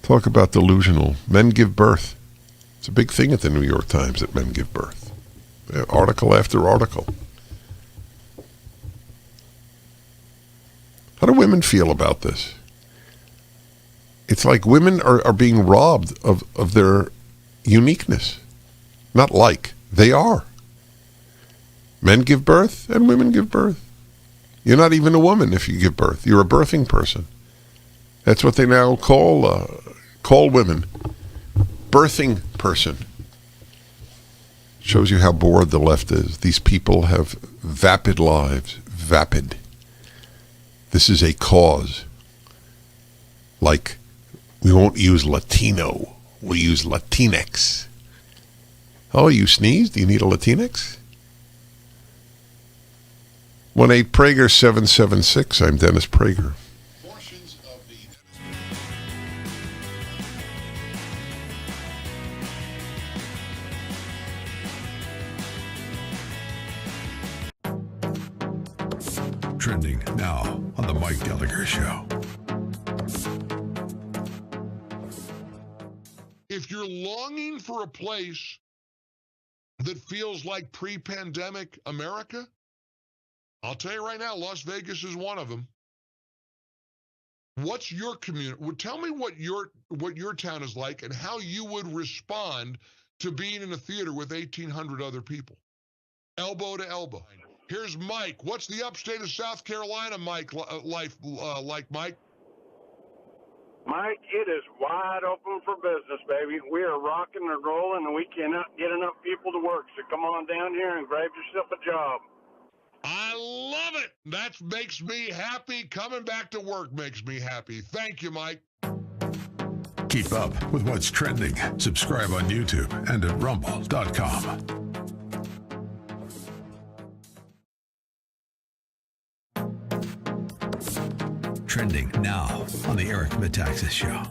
Talk about delusional. Men give birth. It's a big thing at the New York Times that men give birth. Article after article. How do women feel about this? It's like women are being robbed of their uniqueness. Not like. They are. Men give birth and women give birth. You're not even a woman if you give birth. You're a birthing person. That's what they now call women. Birthing person. Shows you how bored the left is. These people have vapid lives. Vapid. This is a cause. Like, we won't use Latino. We use Latinx. Oh, you sneezed? Do you need a Latinx? 1-8 Prager 776. I'm Dennis Prager. Trending now on the Mike Gallagher Show. If you're longing for a place that feels like pre-pandemic America, I'll tell you right now, Las Vegas is one of them. What's your community? Tell me what your town is like and how you would respond to being in a theater with 1,800 other people, elbow to elbow. Here's Mike. What's the upstate of South Carolina, Mike, life like, Mike? Mike, it is wide open for business, baby. We are rocking and rolling, and we cannot get enough people to work. So come on down here and grab yourself a job. I love it. That makes me happy. Coming back to work makes me happy. Thank you, Mike. Keep up with what's trending. Subscribe on YouTube and at rumble.com. Trending now on the Eric Metaxas Show.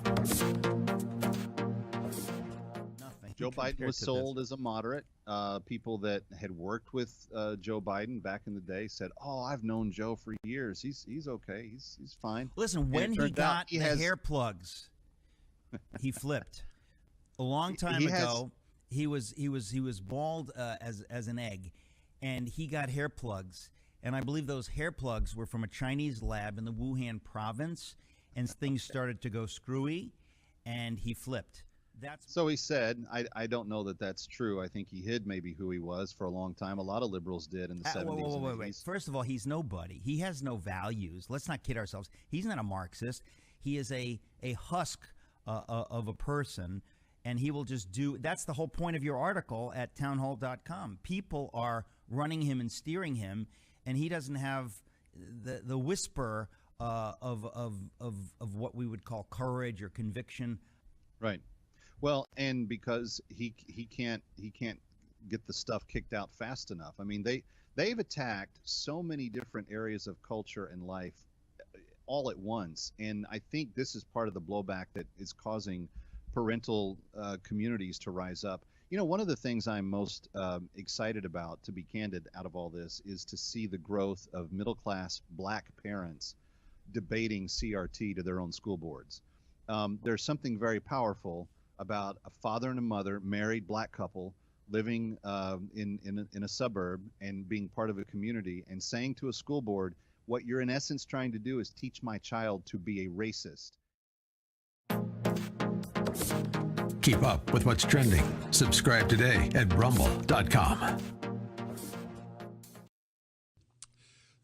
Joe Biden was sold as a moderate. People that had worked with Joe Biden back in the day said, "Oh, I've known Joe for years. He's okay. He's fine." Listen, when he got the hair plugs, he flipped. A long time ago, he was bald as an egg, and he got hair plugs. And I believe those hair plugs were from a Chinese lab in the Wuhan province, and things started to go screwy, and he flipped. So he said. I don't know that that's true. I think he hid maybe who he was for a long time. A lot of liberals did in the 70s and 80s. Wait. First of all, he's nobody. He has no values. Let's not kid ourselves. He's not a Marxist. He is a husk of a person, and he will just do. That's the whole point of your article at townhall.com. People are running him and steering him, and he doesn't have the whisper of what we would call courage or conviction. Right. Well, and because he can't get the stuff kicked out fast enough. I mean, they've attacked so many different areas of culture and life all at once, and I think this is part of the blowback that is causing parental communities to rise up. You know, one of the things I'm most excited about, to be candid, out of all this, is to see the growth of middle-class black parents debating CRT to their own school boards. There's something very powerful about a father and a mother, married black couple, living in a suburb and being part of a community and saying to a school board, what you're in essence trying to do is teach my child to be a racist. Keep up with what's trending. Subscribe today at rumble.com.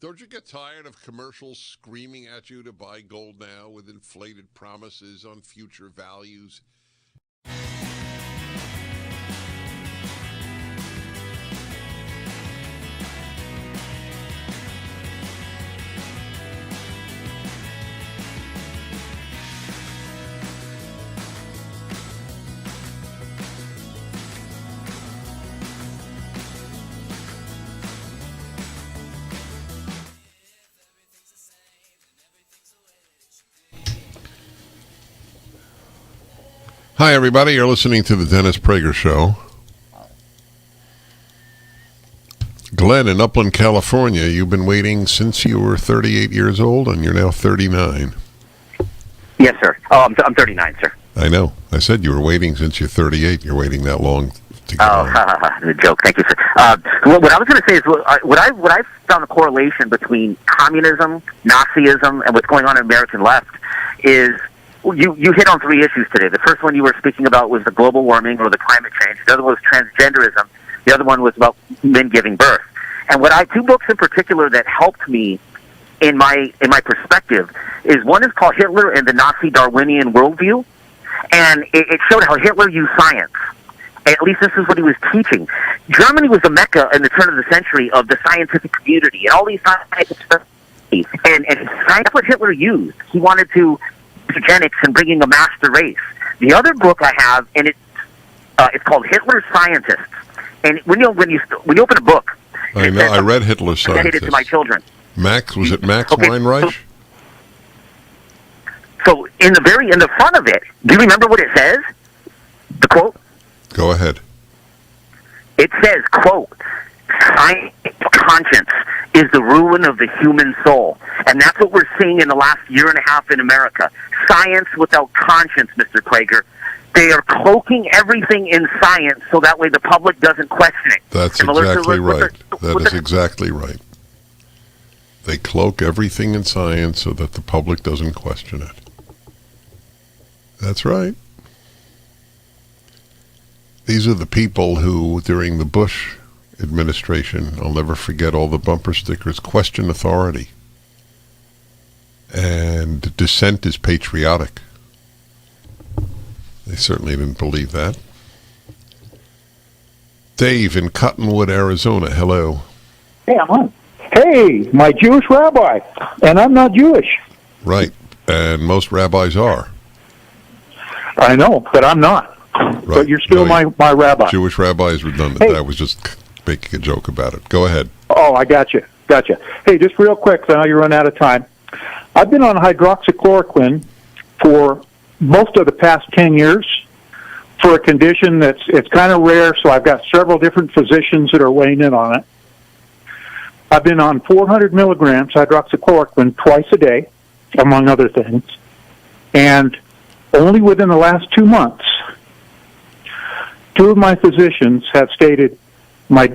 Don't you get tired of commercials screaming at you to buy gold now with inflated promises on future values? Hi, everybody. You're listening to the Dennis Prager Show. Glenn in Upland, California, you've been waiting since you were 38 years old, and you're now 39. Yes, sir. Oh, I'm 39, sir. I know. I said you were waiting since you're 38. You're waiting that long to get on. The joke. Thank you, sir. What I was going to say is what I found the correlation between communism, Nazism, and what's going on in the American left is you hit on three issues today. The first one you were speaking about was the global warming or the climate change. The other one was transgenderism. The other one was about men giving birth. And two books in particular that helped me in my perspective is one is called Hitler and the Nazi Darwinian Worldview, and it showed how Hitler used science. At least this is what he was teaching. Germany was the mecca in the turn of the century of the scientific community, and all these scientists. And that's what Hitler used. He wanted to eugenics and bringing a master race. The other book I have, and it's called Hitler's Scientists. And when you open a book, I know. I read Hitler's Scientists. Dedicated to my children. Max Weinreich? So in the front of it, do you remember what it says? The quote? Go ahead. It says, quote, "Science conscience is the ruin of the human soul." And that's what we're seeing in the last year and a half in America. Science without conscience, Mr. Prager. They are cloaking everything in science so that way the public doesn't question it. That's exactly right. That is exactly right. They cloak everything in science so that the public doesn't question it. That's right. These are the people who, during the Bush administration. I'll never forget all the bumper stickers. Question authority. And dissent is patriotic. They certainly didn't believe that. Dave in Cottonwood, Arizona. Hello. Hey, I'm on. Hey, my Jewish rabbi, and I'm not Jewish. Right, and most rabbis are. I know, but I'm not. Right. But you're still No, my rabbi. Jewish rabbi is redundant. Hey. I was just making a joke about it. Go ahead. Oh, I got you. Hey, just real quick, 'cause I know you run out of time. I've been on hydroxychloroquine for most of the past 10 years for a condition it's kind of rare, so I've got several different physicians that are weighing in on it. I've been on 400 milligrams hydroxychloroquine twice a day, among other things, and only within the last 2 months, 2 of my physicians have stated my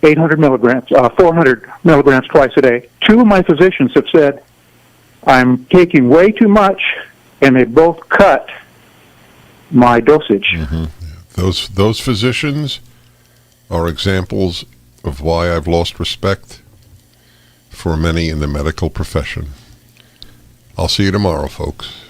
800 milligrams, 400 milligrams twice a day. 2 of my physicians have said I'm taking way too much, and they both cut my dosage. Mm-hmm. Those physicians are examples of why I've lost respect for many in the medical profession. I'll see you tomorrow, folks.